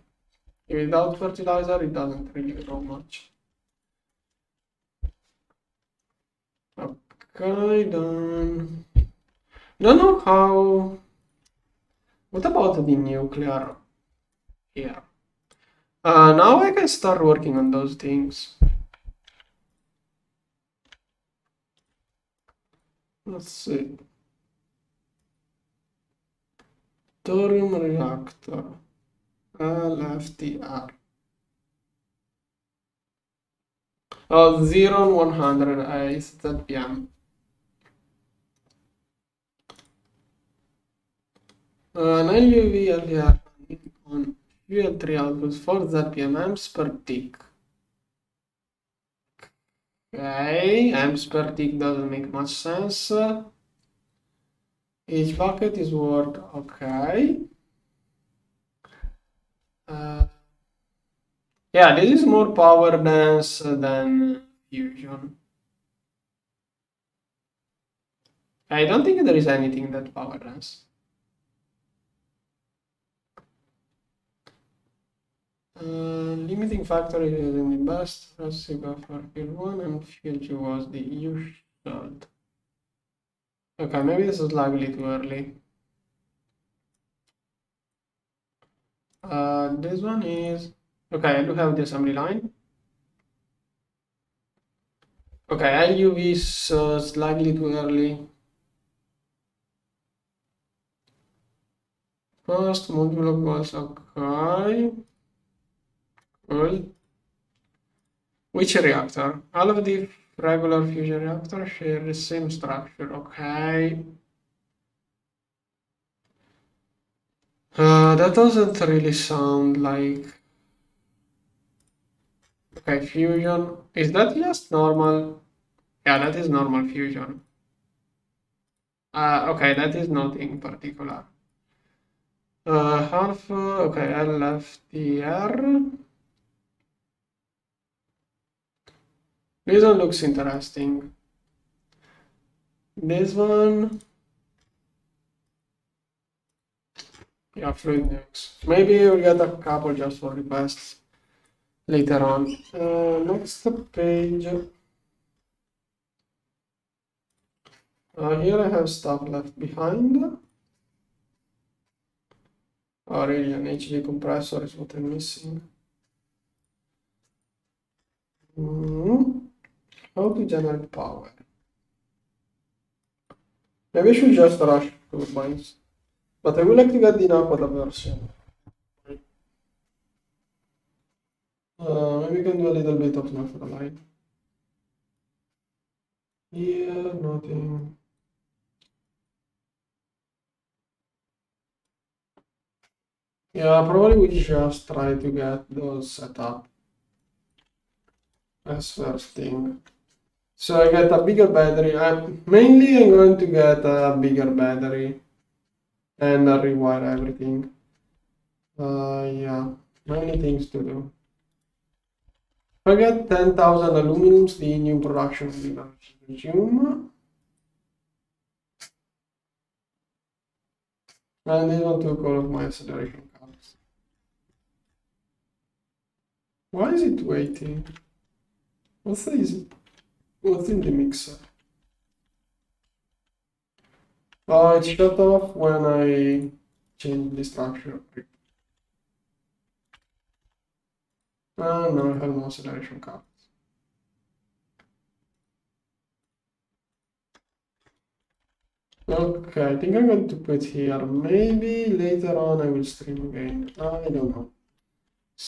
Without fertilizer, it doesn't really grow much. Okay, done. Don't know how. What about the nuclear here? Now I can start working on those things. Let's see. Thorium reactor. LFTR. Oh, 0 and 100 is ZPM. An LUV LDR on fuel 3 outputs 4 ZPM amps per tick. Okay, amps per tick doesn't make much sense. Each bucket is worth okay. Yeah, this is more power dense than fusion. I don't think there is anything that power dense. Limiting factor is using the best recipe for fuel 1 and fuel 2 was the usual. Okay, maybe this is slightly too early. This one is okay. I do have the assembly line. Okay, LUV is slightly too early. First, Multiblock was okay. Cool. Which reactor? All of the regular fusion reactors share the same structure. Okay. That doesn't really sound like... Okay, fusion. Is that just normal? Yeah, that is normal fusion. Okay, that is nothing particular. Half, okay, LFTR. This one looks interesting. This one, yeah, fluid nukes. Maybe we'll get a couple just for requests later on. Next page. Here I have stuff left behind. Oh, really, an HD compressor is what I'm missing. How to generate power? Maybe I should just rush turbines, but I would like to get the Nakoda version. Maybe we can do a little bit of Nakoda line. Here, nothing. Yeah, probably we just try to get those set up as first thing. So I get a bigger battery. Mainly I'm going to get a bigger battery and rewire everything. Yeah, many things to do. If I get 10,000 aluminums, the new production will resume. And this one took all of my acceleration cards. Why is it waiting? What's this? What's in the mixer? Oh, it's shut off when I change the structure. No, I have no acceleration cards. Okay, I think I'm going to put here. Maybe later on I will stream again. I don't know.